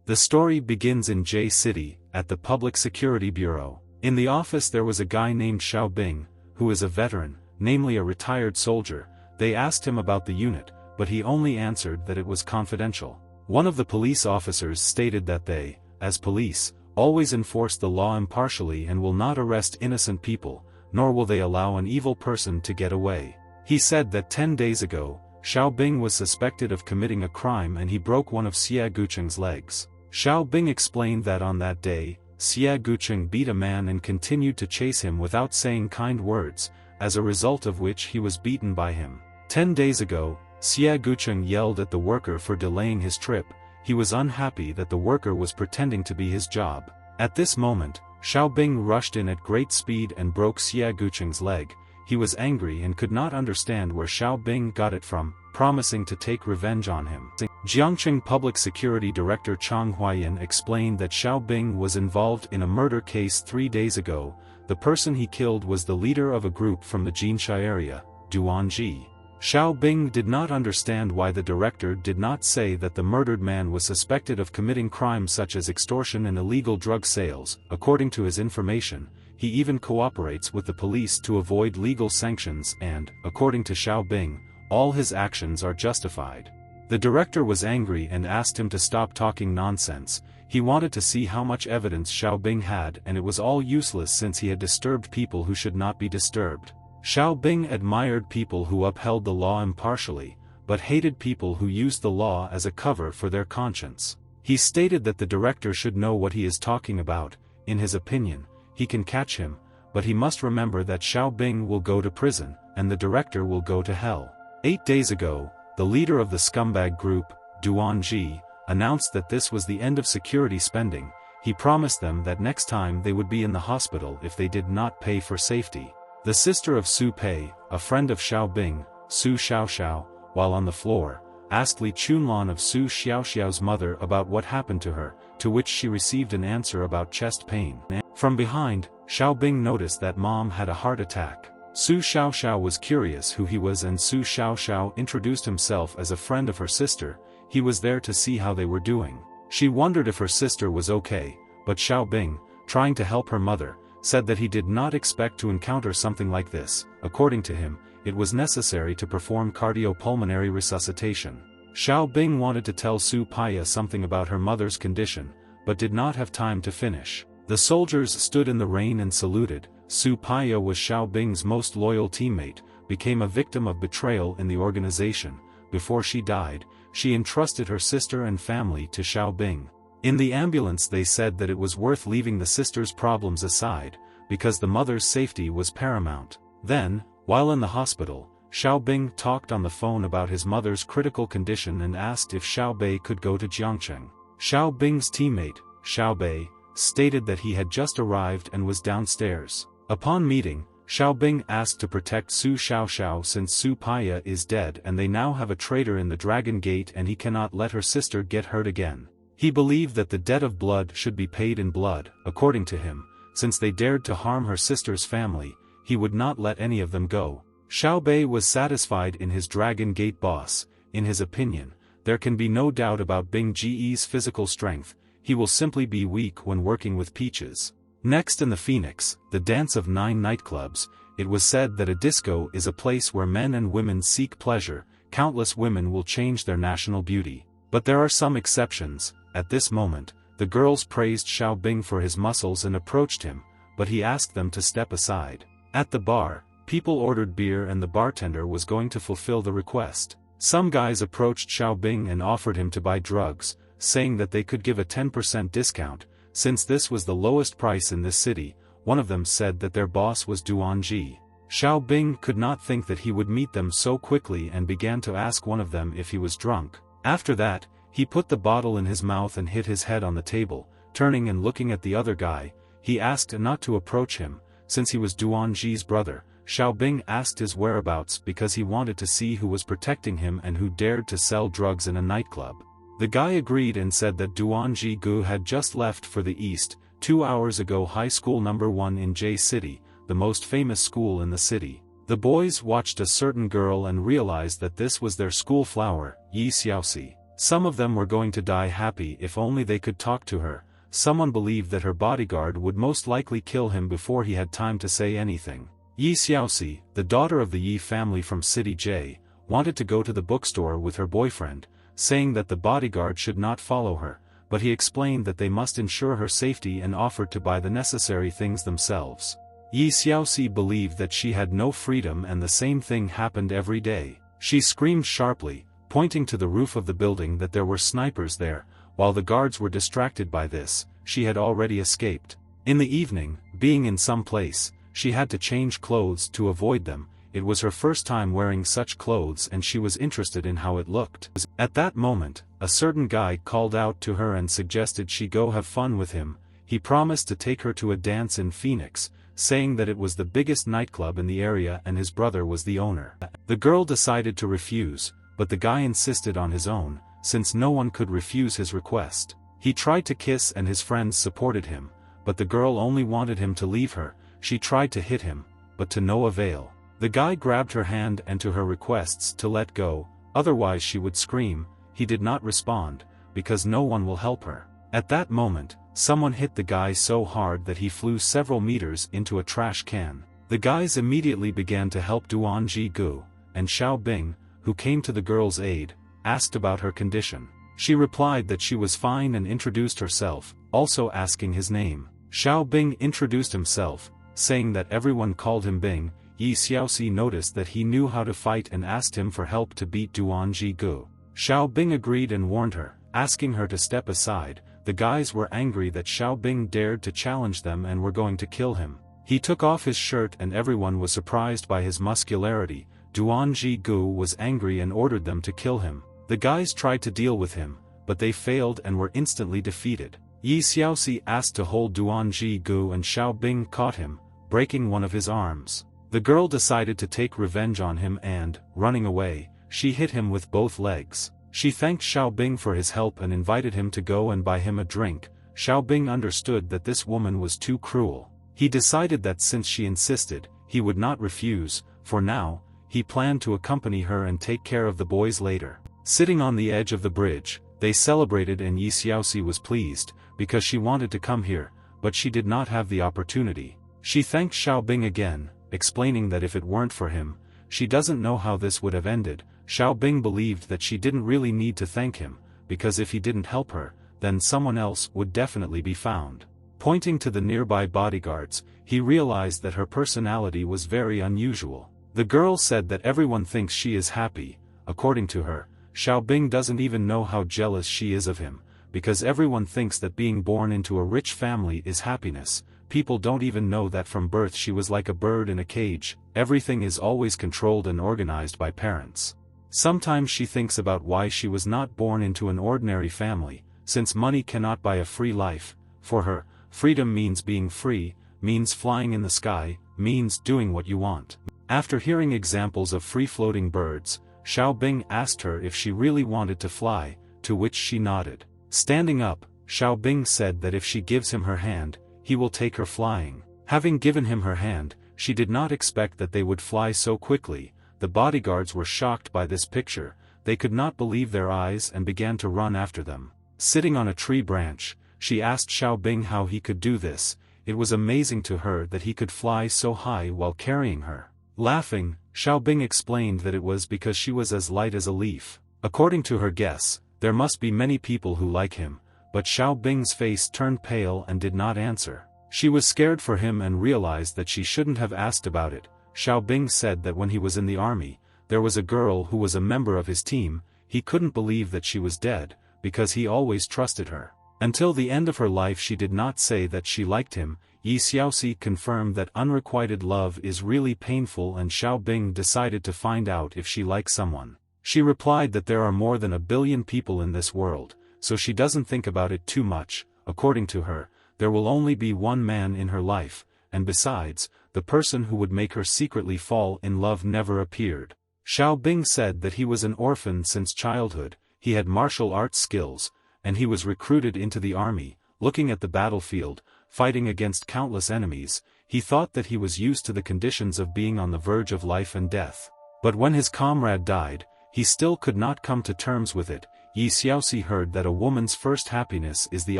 The story begins in J City, at the Public Security Bureau. In the office there was a guy named Xiao Bing, who is a veteran, namely a retired soldier. They asked him about the unit, but he only answered that it was confidential. One of the police officers stated that they, as police, always enforce the law impartially and will not arrest innocent people, nor will they allow an evil person to get away. He said that 10 days ago, Xiao Bing was suspected of committing a crime and he broke one of Siia Gucheng's legs. Xiao Bing explained that on that day, Siia Gucheng beat a man and continued to chase him without saying kind words, as a result of which he was beaten by him. 10 days ago, Siia Gucheng yelled at the worker for delaying his trip. He was unhappy that the worker was pretending to be his job. At this moment, Xiao Bing rushed in at great speed and broke Siia Gucheng's leg. He was angry and could not understand where Xiao Bing got it from, promising to take revenge on him. Jiangcheng Public Security Director Chang Huayan explained that Xiao Bing was involved in a murder case 3 days ago. The person he killed was the leader of a group from the Jinsha area, Duanji. Xiao Bing did not understand why the director did not say that the murdered man was suspected of committing crimes such as extortion and illegal drug sales. According to his information, he even cooperates with the police to avoid legal sanctions and, according to Xiao Bing, all his actions are justified. The director was angry and asked him to stop talking nonsense. He wanted to see how much evidence Xiao Bing had, and it was all useless since he had disturbed people who should not be disturbed. Xiao Bing admired people who upheld the law impartially, but hated people who used the law as a cover for their conscience. He stated that the director should know what he is talking about. In his opinion, he can catch him, but he must remember that Xiao Bing will go to prison, and the director will go to hell. 8 days ago, the leader of the scumbag group, Duanji, announced that this was the end of security spending. He promised them that next time they would be in the hospital if they did not pay for safety. The sister of Su Pei, a friend of Xiao Bing, Su Xiaoxiao, while on the floor, asked Li Chunlan of Su Xiaoxiao's mother about what happened to her, to which she received an answer about chest pain. From behind, Xiao Bing noticed that mom had a heart attack. Su Xiaoxiao was curious who he was and Su Xiaoxiao introduced himself as a friend of her sister. He was there to see how they were doing. She wondered if her sister was okay, but Xiao Bing, trying to help her mother, said that he did not expect to encounter something like this. According to him, it was necessary to perform cardiopulmonary resuscitation. Xiao Bing wanted to tell Su Paya something about her mother's condition, but did not have time to finish. The soldiers stood in the rain and saluted. Su Paya was Xiao Bing's most loyal teammate, became a victim of betrayal in the organization. Before she died, she entrusted her sister and family to Xiao Bing. In the ambulance they said that it was worth leaving the sister's problems aside, because the mother's safety was paramount. Then, while in the hospital, Xiao Bing talked on the phone about his mother's critical condition and asked if Xiao Bei could go to Jiangcheng. Xiao Bing's teammate, Xiao Bei, stated that he had just arrived and was downstairs. Upon meeting, Xiao Bing asked to protect Su Xiaoxiao since Su Paya is dead and they now have a traitor in the Dragon Gate and he cannot let her sister get hurt again. He believed that the debt of blood should be paid in blood. According to him, since they dared to harm her sister's family, he would not let any of them go. Xiao Bei was satisfied in his Dragon Gate boss. In his opinion, there can be no doubt about Bing Ge's physical strength. He will simply be weak when working with Peaches. Next in the Phoenix, the Dance of 9 nightclubs, it was said that a disco is a place where men and women seek pleasure. Countless women will change their national beauty. But there are some exceptions. At this moment, the girls praised Xiao Bing for his muscles and approached him, but he asked them to step aside. At the bar, people ordered beer and the bartender was going to fulfill the request. Some guys approached Xiao Bing and offered him to buy drugs, saying that they could give a 10% discount, since this was the lowest price in this city. One of them said that their boss was Duanji. Xiao Bing could not think that he would meet them so quickly and began to ask one of them if he was drunk. After that, he put the bottle in his mouth and hit his head on the table. Turning and looking at the other guy, he asked not to approach him, since he was Duanji's brother. Xiao Bing asked his whereabouts because he wanted to see who was protecting him and who dared to sell drugs in a nightclub. The guy agreed and said that Duanji Gu had just left for the east, 2 hours ago. High school number 1 in J City, the most famous school in the city. The boys watched a certain girl and realized that this was their school flower, Yi Xiaoxi. Some of them were going to die happy if only they could talk to her. Someone believed that her bodyguard would most likely kill him before he had time to say anything. Yi Xiaoxi, the daughter of the Yi family from City J, wanted to go to the bookstore with her boyfriend, saying that the bodyguard should not follow her, but he explained that they must ensure her safety and offered to buy the necessary things themselves. Yi Xiaoxi believed that she had no freedom, and the same thing happened every day. She screamed sharply, pointing to the roof of the building, that there were snipers there. While the guards were distracted by this, she had already escaped. In the evening, being in some place, she had to change clothes to avoid them. It was her first time wearing such clothes and she was interested in how it looked. At that moment, a certain guy called out to her and suggested she go have fun with him. He promised to take her to a dance in Phoenix, saying that it was the biggest nightclub in the area and his brother was the owner. The girl decided to refuse, but the guy insisted on his own, since no one could refuse his request. He tried to kiss and his friends supported him, but the girl only wanted him to leave her. She tried to hit him, but to no avail. The guy grabbed her hand and to her requests to let go, otherwise she would scream. He did not respond, because no one will help her. At that moment, someone hit the guy so hard that he flew several meters into a trash can. The guys immediately began to help Duan Gu, and Xiao Bing, who came to the girl's aid, asked about her condition. She replied that she was fine and introduced herself, also asking his name. Xiao Bing introduced himself, saying that everyone called him Bing. Yi Xiaoxi noticed that he knew how to fight and asked him for help to beat Duan Gu. Xiao Bing agreed and warned her, asking her to step aside. The guys were angry that Xiao Bing dared to challenge them and were going to kill him. He took off his shirt and everyone was surprised by his muscularity. Duan Gu was angry and ordered them to kill him. The guys tried to deal with him, but they failed and were instantly defeated. Yi Xiaoxi asked to hold Duan Gu and Xiao Bing caught him, breaking one of his arms. The girl decided to take revenge on him and, running away, she hit him with both legs. She thanked Xiao Bing for his help and invited him to go and buy him a drink. Xiao Bing understood that this woman was too cruel. He decided that since she insisted, he would not refuse. For now, he planned to accompany her and take care of the boys later. Sitting on the edge of the bridge, they celebrated and Yi Xiaoxi was pleased, because she wanted to come here, but she did not have the opportunity. She thanked Xiao Bing again, explaining that if it weren't for him, she doesn't know how this would have ended. Xiao Bing believed that she didn't really need to thank him, because if he didn't help her, then someone else would definitely be found. Pointing to the nearby bodyguards, he realized that her personality was very unusual. The girl said that everyone thinks she is happy. According to her, Xiao Bing doesn't even know how jealous she is of him, because everyone thinks that being born into a rich family is happiness. People don't even know that from birth she was like a bird in a cage. Everything is always controlled and organized by parents. Sometimes she thinks about why she was not born into an ordinary family, since money cannot buy a free life. For her, freedom means being free, means flying in the sky, means doing what you want. After hearing examples of free-floating birds, Xiao Bing asked her if she really wanted to fly, to which she nodded. Standing up, Xiao Bing said that if she gives him her hand, he will take her flying. Having given him her hand, she did not expect that they would fly so quickly. The bodyguards were shocked by this picture. They could not believe their eyes and began to run after them. Sitting on a tree branch, she asked Xiao Bing how he could do this. It was amazing to her that he could fly so high while carrying her. Laughing, Xiao Bing explained that it was because she was as light as a leaf. According to her guess, there must be many people who like him, but Xiao Bing's face turned pale and did not answer. She was scared for him and realized that she shouldn't have asked about it. Xiao Bing said that when he was in the army, there was a girl who was a member of his team. He couldn't believe that she was dead, because he always trusted her. Until the end of her life she did not say that she liked him. Yi Xiaoxi confirmed that unrequited love is really painful and Xiao Bing decided to find out if she likes someone. She replied that there are more than 1 billion people in this world, so she doesn't think about it too much. According to her, there will only be one man in her life, and besides, the person who would make her secretly fall in love never appeared. Xiao Bing said that he was an orphan since childhood. He had martial arts skills, and he was recruited into the army. Looking at the battlefield, fighting against countless enemies, he thought that he was used to the conditions of being on the verge of life and death. But when his comrade died, he still could not come to terms with it. Yi Xiaoxi heard that a woman's first happiness is the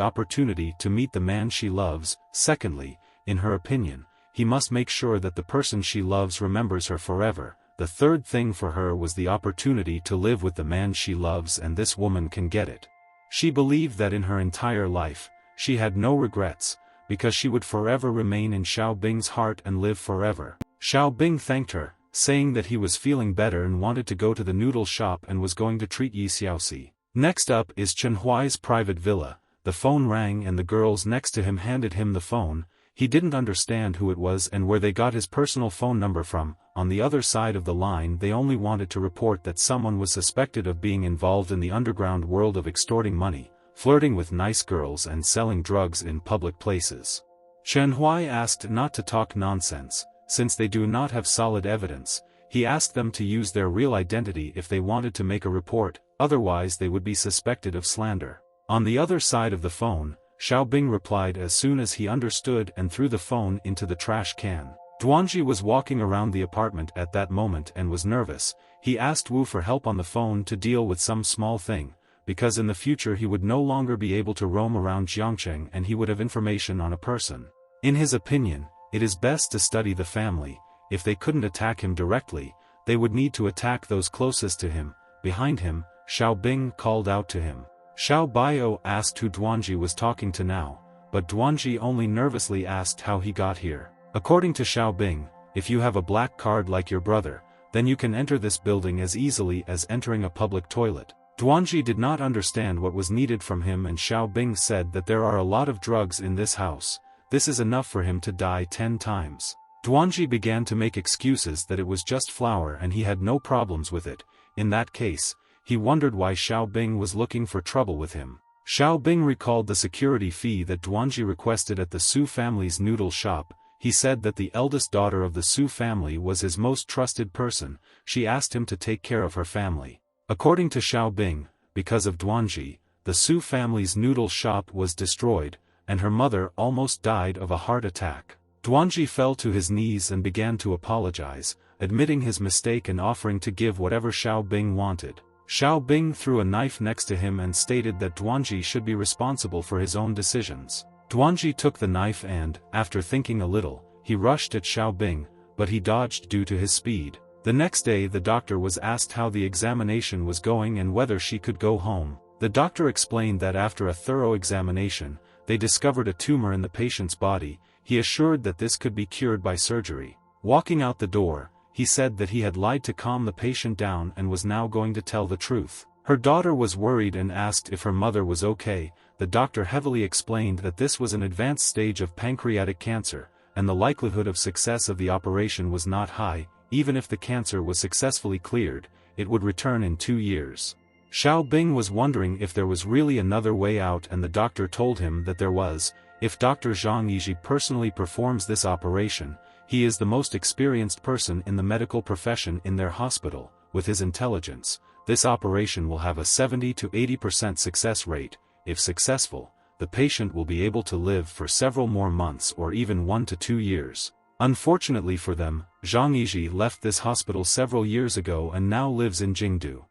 opportunity to meet the man she loves. Secondly, in her opinion, he must make sure that the person she loves remembers her forever. The third thing for her was the opportunity to live with the man she loves, and this woman can get it. She believed that in her entire life, she had no regrets, because she would forever remain in Xiao Bing's heart and live forever. Xiao Bing thanked her, saying that he was feeling better and wanted to go to the noodle shop and was going to treat Yi Xiaoxi. Next up is Chen Huai's private villa. The phone rang and the girls next to him handed him the phone. He didn't understand who it was and where they got his personal phone number from. On the other side of the line, they only wanted to report that someone was suspected of being involved in the underground world of extorting money, flirting with nice girls and selling drugs in public places. Chen Huai asked not to talk nonsense, since they do not have solid evidence. He asked them to use their real identity if they wanted to make a report, otherwise they would be suspected of slander. On the other side of the phone, Xiao Bing replied as soon as he understood and threw the phone into the trash can. Duanji was walking around the apartment at that moment and was nervous. He asked Wu for help on the phone to deal with some small thing, because in the future he would no longer be able to roam around Jiangcheng and he would have information on a person. In his opinion, it is best to study the family. If they couldn't attack him directly, they would need to attack those closest to him. Behind him, Xiao Bing called out to him. Xiao Bio asked who Duanji was talking to now, but Duanji only nervously asked how he got here. According to Xiao Bing, if you have a black card like your brother, then you can enter this building as easily as entering a public toilet. Duanji did not understand what was needed from him, and Xiao Bing said that there are a lot of drugs in this house. This is enough for him to die 10 times. Duanji began to make excuses that it was just flour and he had no problems with it. In that case, he wondered why Xiao Bing was looking for trouble with him. Xiao Bing recalled the security fee that Duanji requested at the Su family's noodle shop. He said that the eldest daughter of the Su family was his most trusted person. She asked him to take care of her family. According to Xiao Bing, because of Duanji, the Su family's noodle shop was destroyed, and her mother almost died of a heart attack. Duanji fell to his knees and began to apologize, admitting his mistake and offering to give whatever Xiao Bing wanted. Xiao Bing threw a knife next to him and stated that Duanji should be responsible for his own decisions. Duanji took the knife and, after thinking a little, he rushed at Xiao Bing, but he dodged due to his speed. The next day the doctor was asked how the examination was going and whether she could go home. The doctor explained that after a thorough examination, they discovered a tumor in the patient's body. He assured that this could be cured by surgery. Walking out the door, he said that he had lied to calm the patient down and was now going to tell the truth. Her daughter was worried and asked if her mother was okay. The doctor heavily explained that this was an advanced stage of pancreatic cancer, and the likelihood of success of the operation was not high. Even if the cancer was successfully cleared, it would return in 2 years. Xiao Bing was wondering if there was really another way out, and the doctor told him that there was. If Dr. Zhang Yiji personally performs this operation, he is the most experienced person in the medical profession in their hospital. With his intelligence, this operation will have a 70 to 80% success rate. If successful, the patient will be able to live for several more months or even 1 to 2 years. Unfortunately for them, Zhang Yiji left this hospital several years ago and now lives in Jingdu.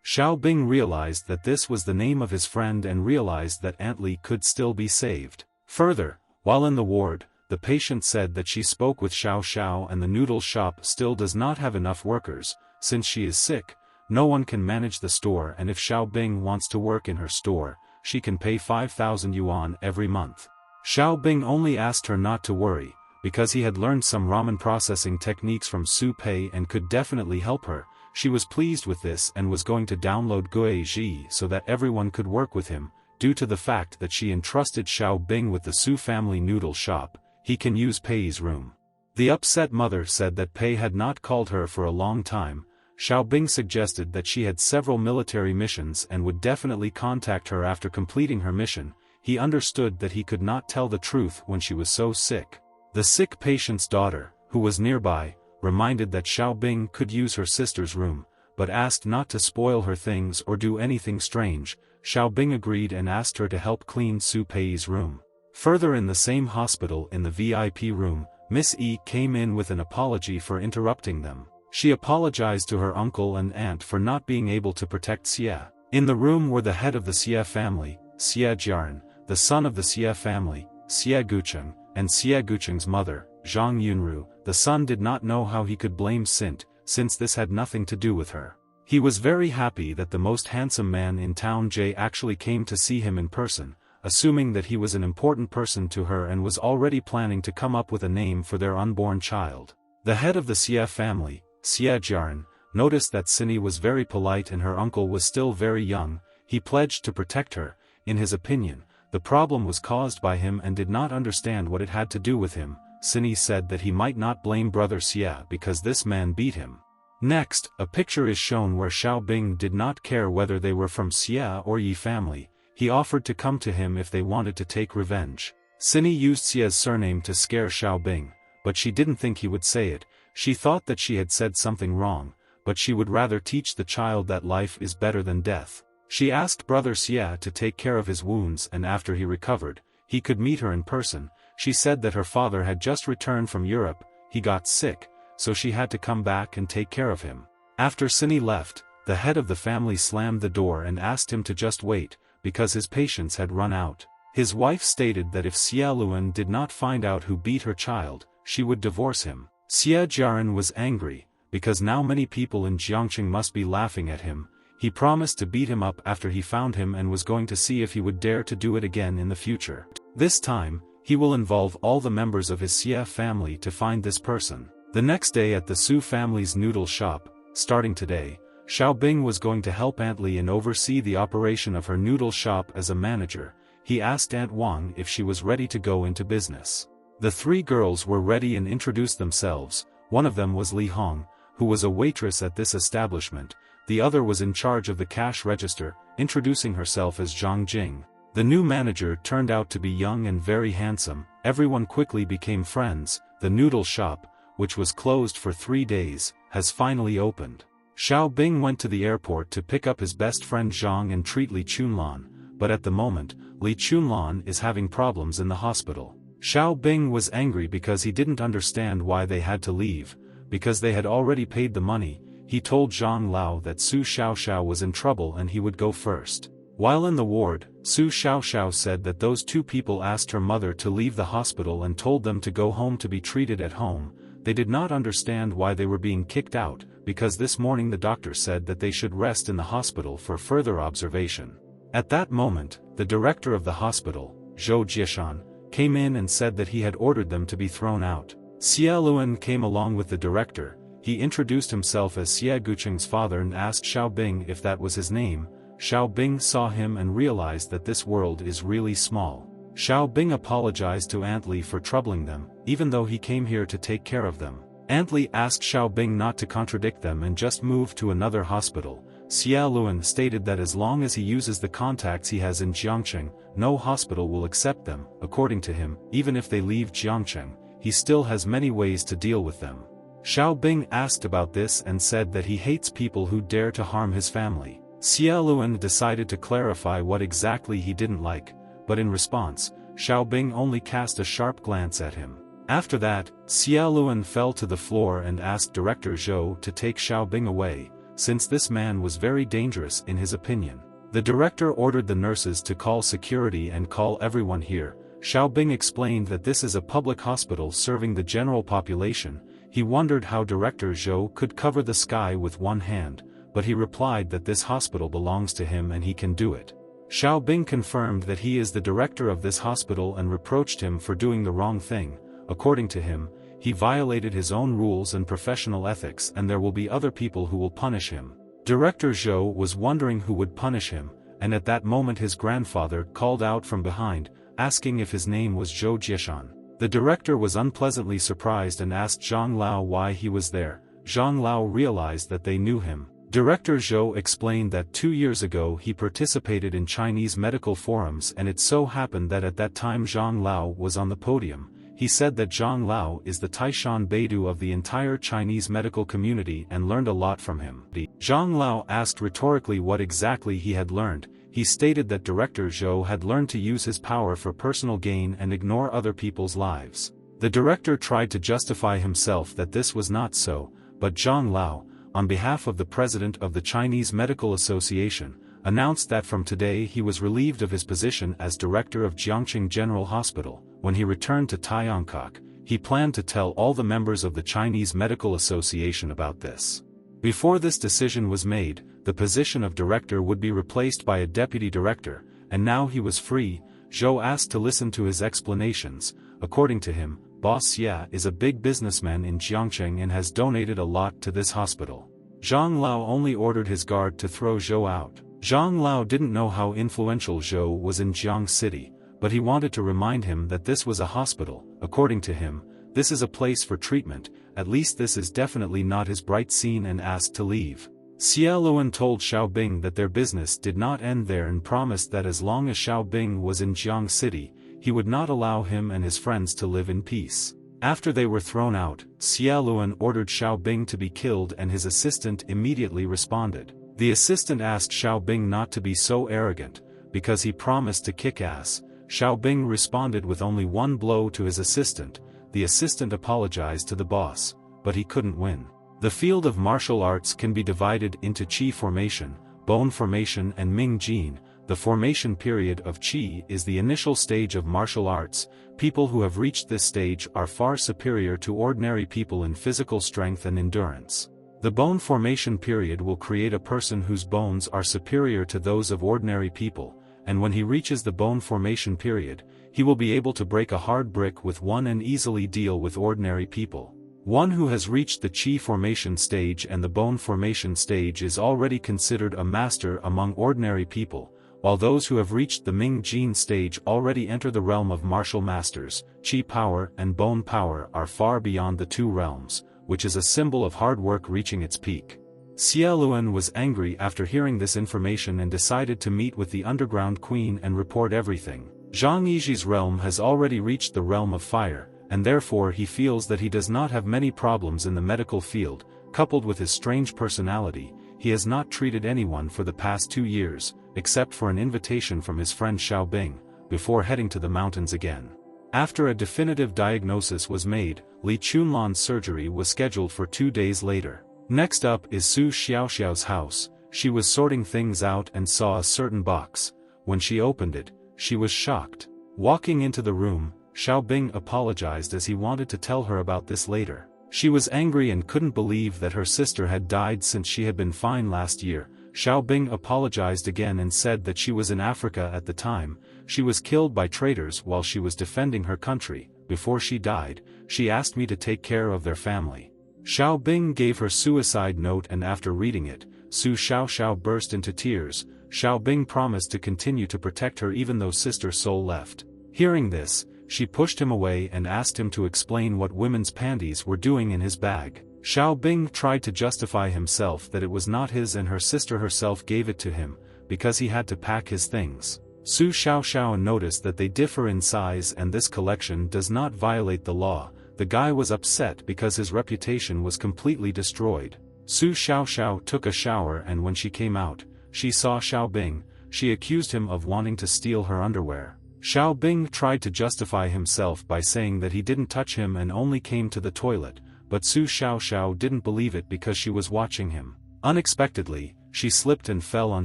Xiao Bing realized that this was the name of his friend and realized that Aunt Li could still be saved. Further, while in the ward, the patient said that she spoke with Xiao Xiao and the noodle shop still does not have enough workers. Since she is sick, no one can manage the store, and if Xiao Bing wants to work in her store, she can pay 5,000 yuan every month. Xiao Bing only asked her not to worry, because he had learned some ramen processing techniques from Su Pei and could definitely help her. She was pleased with this and was going to download Gui Ji so that everyone could work with him. Due to the fact that she entrusted Xiao Bing with the Su family noodle shop, he can use Pei's room. The upset mother said that Pei had not called her for a long time. Xiao Bing suggested that she had several military missions and would definitely contact her after completing her mission. He understood that he could not tell the truth when she was so sick. The sick patient's daughter, who was nearby, reminded that Xiao Bing could use her sister's room, but asked not to spoil her things or do anything strange. Xiao Bing agreed and asked her to help clean Su Pei's room. Further, in the same hospital in the VIP room, Miss Yi came in with an apology for interrupting them. She apologized to her uncle and aunt for not being able to protect Siia. In the room were the head of the Siia family, Siia Jiaran, the son of the Siia family, Siia Gucheng, and Siia Gucheng's mother, Zhang Yunru. The son did not know how he could blame Sint, since this had nothing to do with her. He was very happy that the most handsome man in town Jay actually came to see him in person, assuming that he was an important person to her and was already planning to come up with a name for their unborn child. The head of the Siia family, Siia Jiaran, noticed that Sini was very polite and her uncle was still very young. He pledged to protect her. In his opinion, the problem was caused by him and did not understand what it had to do with him. Sini said that he might not blame brother Siia because this man beat him. Next, a picture is shown where Xiao Bing did not care whether they were from Siia or Yi family. He offered to come to him if they wanted to take revenge. Sini used Sia's surname to scare Xiao Bing, but she didn't think he would say it. She thought that she had said something wrong, but she would rather teach the child that life is better than death. She asked brother Siia to take care of his wounds and after he recovered, he could meet her in person. She said that her father had just returned from Europe, he got sick, so she had to come back and take care of him. After Sini left, the head of the family slammed the door and asked him to just wait, because his patience had run out. His wife stated that if Xia Luan did not find out who beat her child, she would divorce him. Siia Jiaran was angry, because now many people in Jiangqing must be laughing at him. He promised to beat him up after he found him and was going to see if he would dare to do it again in the future. This time, he will involve all the members of his Siia family to find this person. The next day at the Su family's noodle shop, starting today, Xiao Bing was going to help Aunt Li and oversee the operation of her noodle shop as a manager. He asked Aunt Wang if she was ready to go into business. The three girls were ready and introduced themselves. One of them was Li Hong, who was a waitress at this establishment. The other was in charge of the cash register, introducing herself as Zhang Jing. The new manager turned out to be young and very handsome. Everyone quickly became friends. The noodle shop, which was closed for 3 days, has finally opened. Xiao Bing went to the airport to pick up his best friend Zhang and treat Li Chunlan, but at the moment, Li Chunlan is having problems in the hospital. Xiao Bing was angry because he didn't understand why they had to leave, because they had already paid the money. He told Zhang Lao that Su Xiaoxiao was in trouble and he would go first. While in the ward, Su Xiaoxiao said that those two people asked her mother to leave the hospital and told them to go home to be treated at home. They did not understand why they were being kicked out, because this morning the doctor said that they should rest in the hospital for further observation. At that moment, the director of the hospital, Zhou Jieshan, came in and said that he had ordered them to be thrown out. Xia Luan came along with the director. He introduced himself as Xia Gucheng's father and asked Xiao Bing if that was his name. Xiao Bing saw him and realized that this world is really small. Xiao Bing apologized to Aunt Li for troubling them, even though he came here to take care of them. Aunt Li asked Xiao Bing not to contradict them and just move to another hospital. Xia Luan stated that as long as he uses the contacts he has in Jiangqing, no hospital will accept them. According to him, even if they leave Jiangqing, he still has many ways to deal with them. Xiao Bing asked about this and said that he hates people who dare to harm his family. Xia Luan decided to clarify what exactly he didn't like, but in response, Xiao Bing only cast a sharp glance at him. After that, Xia Luan fell to the floor and asked Director Zhou to take Xiao Bing away, since this man was very dangerous in his opinion. The director ordered the nurses to call security and call everyone here. Xiao Bing explained that this is a public hospital serving the general population. He wondered how Director Zhou could cover the sky with one hand, but he replied that this hospital belongs to him and he can do it. Xiao Bing confirmed that he is the director of this hospital and reproached him for doing the wrong thing. According to him, he violated his own rules and professional ethics and there will be other people who will punish him. Director Zhou was wondering who would punish him, and at that moment his grandfather called out from behind, asking if his name was Zhou Jieshan. The director was unpleasantly surprised and asked Zhang Lao why he was there. Zhang Lao realized that they knew him. Director Zhou explained that 2 years ago he participated in Chinese medical forums and it so happened that at that time Zhang Lao was on the podium. He said that Zhang Lao is the Taishan Beidou of the entire Chinese medical community and learned a lot from him. Zhang Lao asked rhetorically what exactly he had learned. He stated that Director Zhou had learned to use his power for personal gain and ignore other people's lives. The director tried to justify himself that this was not so, but Zhang Lao, on behalf of the president of the Chinese Medical Association, announced that from today he was relieved of his position as director of Jiangqing General Hospital. When he returned to Tiankok, he planned to tell all the members of the Chinese Medical Association about this. Before this decision was made, the position of director would be replaced by a deputy director, and now he was free. Zhou asked to listen to his explanations. According to him, Boss Siia is a big businessman in Jiangqing and has donated a lot to this hospital. Zhang Lao only ordered his guard to throw Zhou out. Zhang Lao didn't know how influential Zhou was in Jiang City, but he wanted to remind him that this was a hospital. According to him, this is a place for treatment, at least this is definitely not his bright scene, and asked to leave. Xia Luan told Xiao Bing that their business did not end there and promised that as long as Xiao Bing was in Jiang City, he would not allow him and his friends to live in peace. After they were thrown out, Xia Luan ordered Xiao Bing to be killed and his assistant immediately responded. The assistant asked Xiao Bing not to be so arrogant, because he promised to kick ass. Xiao Bing responded with only one blow to his assistant. The assistant apologized to the boss, but he couldn't win. The field of martial arts can be divided into Qi formation, Bone formation and Ming Jin. The formation period of Qi is the initial stage of martial arts. People who have reached this stage are far superior to ordinary people in physical strength and endurance. The bone formation period will create a person whose bones are superior to those of ordinary people, and when he reaches the bone formation period, he will be able to break a hard brick with one and easily deal with ordinary people. One who has reached the Qi formation stage and the bone formation stage is already considered a master among ordinary people, while those who have reached the Ming Jin stage already enter the realm of martial masters. Qi power and bone power are far beyond the two realms, which is a symbol of hard work reaching its peak. Xia Luan was angry after hearing this information and decided to meet with the underground queen and report everything. Zhang Yiji's realm has already reached the realm of fire, and therefore he feels that he does not have many problems in the medical field. Coupled with his strange personality, he has not treated anyone for the past 2 years, except for an invitation from his friend Xiao Bing, before heading to the mountains again. After a definitive diagnosis was made, Li Chunlan's surgery was scheduled for 2 days later. Next up is Su Xiaoxiao's house. She was sorting things out and saw a certain box. When she opened it, she was shocked. Walking into the room, Xiao Bing apologized as he wanted to tell her about this later. She was angry and couldn't believe that her sister had died since she had been fine last year. Xiao Bing apologized again and said that she was in Africa at the time. She was killed by traitors while she was defending her country. Before she died, she asked me to take care of their family. Xiao Bing gave her suicide note, and after reading it, Su Xiaoxiao burst into tears. Xiao Bing promised to continue to protect her even though Sister Soul left. Hearing this, she pushed him away and asked him to explain what women's panties were doing in his bag. Xiao Bing tried to justify himself that it was not his and her sister herself gave it to him, because he had to pack his things. Su Xiaoxiao noticed that they differ in size and this collection does not violate the law. The guy was upset because his reputation was completely destroyed. Su Xiaoxiao took a shower, and when she came out, she saw Xiao Bing. She accused him of wanting to steal her underwear. Xiao Bing tried to justify himself by saying that he didn't touch him and only came to the toilet, but Su Xiaoxiao didn't believe it because she was watching him. Unexpectedly, she slipped and fell on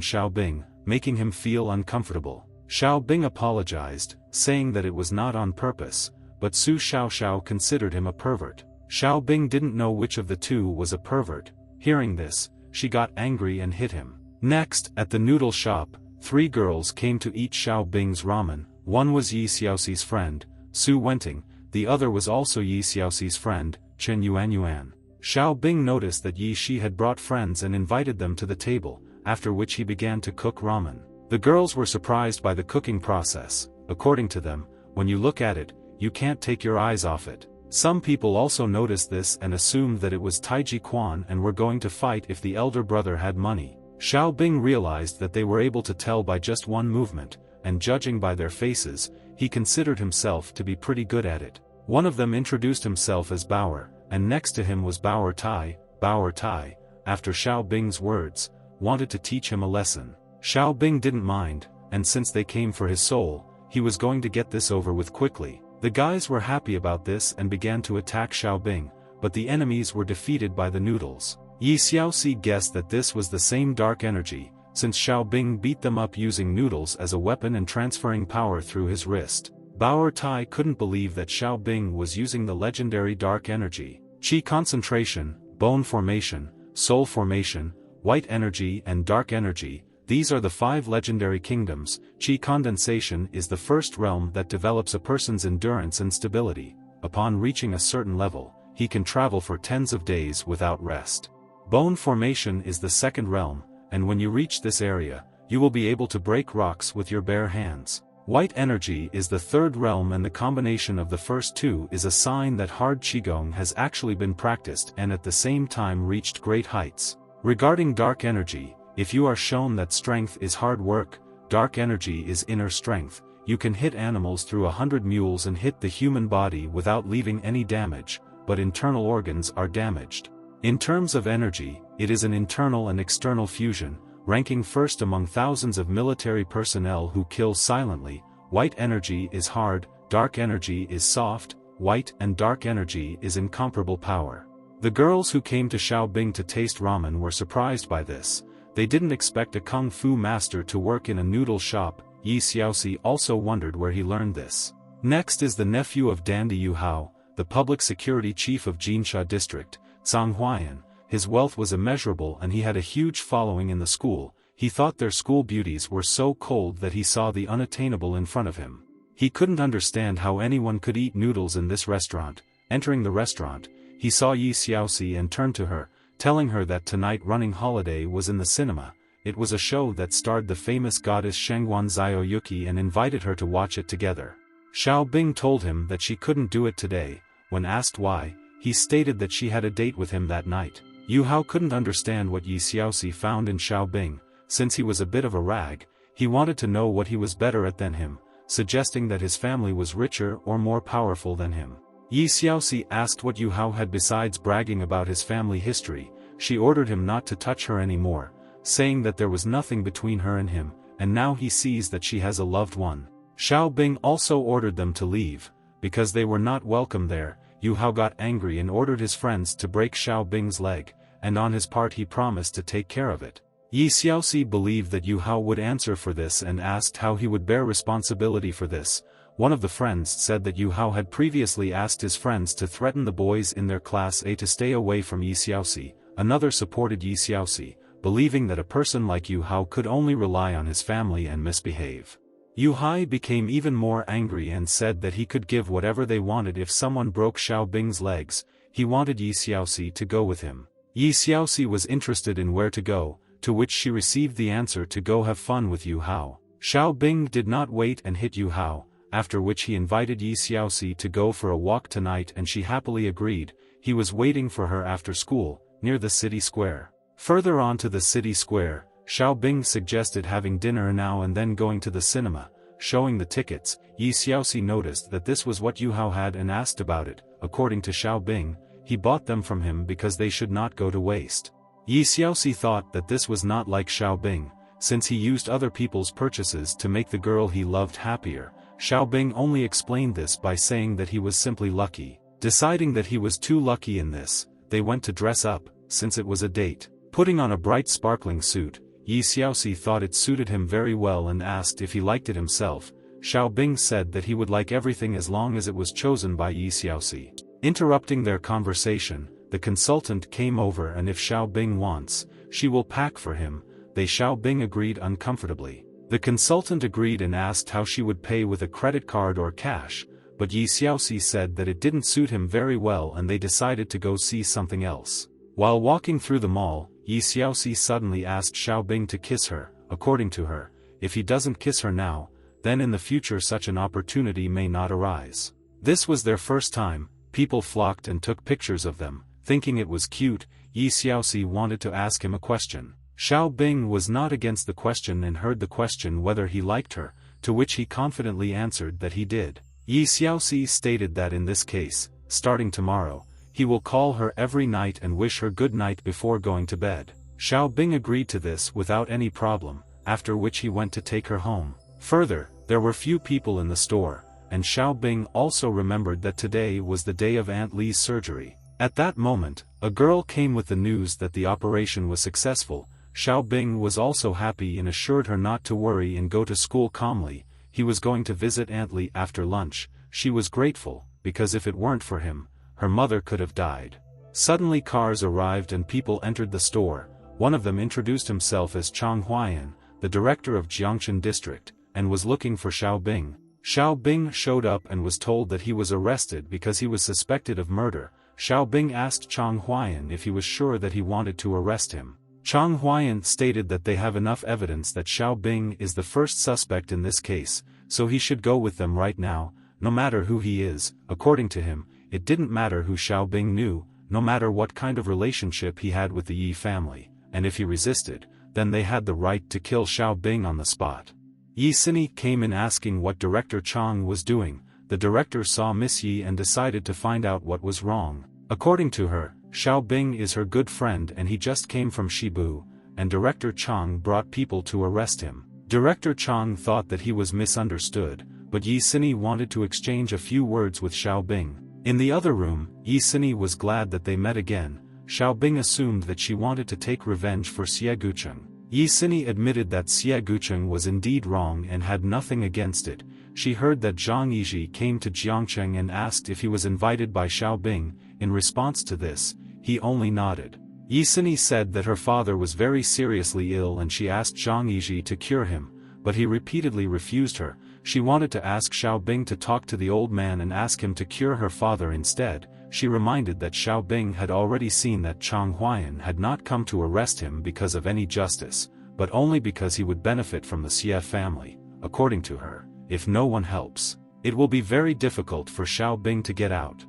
Xiao Bing, making him feel uncomfortable. Xiao Bing apologized, saying that it was not on purpose, but Su Xiaoxiao considered him a pervert. Xiao Bing didn't know which of the two was a pervert. Hearing this, she got angry and hit him. Next, at the noodle shop, 3 girls came to eat Xiao Bing's ramen. One was Yi Xiaoxi's friend, Su Wenting. The other was also Yi Xiaoxi's friend, Chen Yuan. Xiao Bing noticed that Yi Xi had brought friends and invited them to the table, after which he began to cook ramen. The girls were surprised by the cooking process. According to them, when you look at it, you can't take your eyes off it. Some people also noticed this and assumed that it was Taiji Quan and were going to fight if the elder brother had money. Xiao Bing realized that they were able to tell by just one movement, and judging by their faces, he considered himself to be pretty good at it. One of them introduced himself as Bauer, and next to him was Bauer Tai. Bauer Tai, after Xiao Bing's words, wanted to teach him a lesson. Xiao Bing didn't mind, and since they came for his soul, he was going to get this over with quickly. The guys were happy about this and began to attack Xiao Bing, but the enemies were defeated by the noodles. Yi Xiaoxi guessed that this was the same dark energy. since Xiao Bing beat them up using noodles as a weapon and transferring power through his wrist. Bao Tai couldn't believe that Xiao Bing was using the legendary dark energy, Qi concentration, bone formation, soul formation, white energy and dark energy. These are the 5 legendary kingdoms. Qi condensation is the first realm that develops a person's endurance and stability. Upon reaching a certain level, he can travel for tens of days without rest. Bone formation is the second realm, and when you reach this area, you will be able to break rocks with your bare hands. White energy is the third realm, and the combination of the first two is a sign that hard Qigong has actually been practiced and at the same time reached great heights. Regarding dark energy, if you are shown that strength is hard work, dark energy is inner strength. You can hit animals through 100 mules and hit the human body without leaving any damage, but internal organs are damaged. In terms of energy, it is an internal and external fusion, ranking first among thousands of military personnel who kill silently. White energy is hard, dark energy is soft, white and dark energy is incomparable power. The girls who came to Xiao Bing to taste ramen were surprised by this. They didn't expect a kung fu master to work in a noodle shop. Yi Xiaoxi also wondered where he learned this. Next is the nephew of Dandy Yu Hao, the public security chief of Jinsha district, Zhang Huayan. His wealth was immeasurable and he had a huge following in the school. He thought their school beauties were so cold that he saw the unattainable in front of him. He couldn't understand how anyone could eat noodles in this restaurant. Entering the restaurant, he saw Yi Xiaoxi and turned to her, telling her that tonight running holiday was in the cinema. It was a show that starred the famous goddess Shengguan Zhao Yuki and invited her to watch it together. Xiao Bing told him that she couldn't do it today. When asked why, he stated that she had a date with him that night. Yu Hao couldn't understand what Yi Xiaoxi found in Xiao Bing. Since he was a bit of a rag, he wanted to know what he was better at than him, suggesting that his family was richer or more powerful than him. Yi Xiaoxi asked what Yu Hao had besides bragging about his family history. She ordered him not to touch her anymore, saying that there was nothing between her and him, and now he sees that she has a loved one. Xiao Bing also ordered them to leave, because they were not welcome there. Yu Hao got angry and ordered his friends to break Xiao Bing's leg, and on his part he promised to take care of it. Yi Xiaoxi believed that Yu Hao would answer for this and asked how he would bear responsibility for this. One of the friends said that Yu Hao had previously asked his friends to threaten the boys in their class A to stay away from Yi Xiaoxi. Another supported Yi Xiaoxi, believing that a person like Yu Hao could only rely on his family and misbehave. Yu Hai became even more angry and said that he could give whatever they wanted if someone broke Xiao Bing's legs. He wanted Yi Xiaoxi to go with him. Yi Xiaoxi was interested in where to go, to which she received the answer to go have fun with Yu Hao. Xiao Bing did not wait and hit Yu Hao, after which he invited Yi Xiaoxi to go for a walk tonight and she happily agreed. He was waiting for her after school, near the city square. Further on to the city square, Xiao Bing suggested having dinner now and then going to the cinema. Showing the tickets, Yi Xiaoxi noticed that this was what Yu Hao had and asked about it. According to Xiao Bing, he bought them from him because they should not go to waste. Yi Xiaoxi thought that this was not like Xiao Bing, since he used other people's purchases to make the girl he loved happier. Xiao Bing only explained this by saying that he was simply lucky. Deciding that he was too lucky in this, they went to dress up, since it was a date. Putting on a bright sparkling suit, Yi Xiaoxi thought it suited him very well and asked if he liked it himself. Xiao Bing said that he would like everything as long as it was chosen by Yi Xiaoxi. Interrupting their conversation, the consultant came over and if Xiao Bing wants, she will pack for him. Xiao Bing agreed uncomfortably. The consultant agreed and asked how she would pay with a credit card or cash, but Yi Xiaoxi said that it didn't suit him very well and they decided to go see something else. While walking through the mall, Yi Xiaoxi suddenly asked Xiao Bing to kiss her. According to her, if he doesn't kiss her now, then in the future such an opportunity may not arise. This was their first time. People flocked and took pictures of them. Thinking it was cute, Yi Xiaoxi wanted to ask him a question. Xiao Bing was not against the question and heard the question whether he liked her, to which he confidently answered that he did. Yi Xiaoxi stated that in this case, starting tomorrow, he will call her every night and wish her good night before going to bed. Xiao Bing agreed to this without any problem, after which he went to take her home. Further, there were few people in the store, and Xiao Bing also remembered that today was the day of Aunt Li's surgery. At that moment, a girl came with the news that the operation was successful. Xiao Bing was also happy and assured her not to worry and go to school calmly. He was going to visit Aunt Li after lunch. She was grateful, because if it weren't for him, her mother could have died. Suddenly cars arrived and people entered the store. One of them introduced himself as Chang Huayan, the director of Jiangshan district, and was looking for Xiao Bing. Xiao Bing showed up and was told that he was arrested because he was suspected of murder. Xiao Bing asked Chang Huayan if he was sure that he wanted to arrest him. Chang Huayan stated that they have enough evidence that Xiao Bing is the first suspect in this case, so he should go with them right now, no matter who he is. According to him, it didn't matter who Xiao Bing knew, no matter what kind of relationship he had with the Yi family, and if he resisted, then they had the right to kill Xiao Bing on the spot. Yi Xini came in asking what Director Chang was doing. The director saw Miss Yi and decided to find out what was wrong. According to her, Xiao Bing is her good friend and he just came from Shibu, and Director Chang brought people to arrest him. Director Chang thought that he was misunderstood, but Yi Xini wanted to exchange a few words with Xiao Bing. In the other room, Yi Xini was glad that they met again. Xiao Bing assumed that she wanted to take revenge for Siia Gucheng. Yi Xini admitted that Siia Gucheng was indeed wrong and had nothing against it. She heard that Zhang Yizhi came to Jiangcheng and asked if he was invited by Xiao Bing. In response to this, he only nodded. Yi Xini said that her father was very seriously ill and she asked Zhang Yizhi to cure him, but he repeatedly refused her. She wanted to ask Xiao Bing to talk to the old man and ask him to cure her father instead. She reminded that Xiao Bing had already seen that Chang Huayan had not come to arrest him because of any justice, but only because he would benefit from the Siia family. According to her, if no one helps, it will be very difficult for Xiao Bing to get out.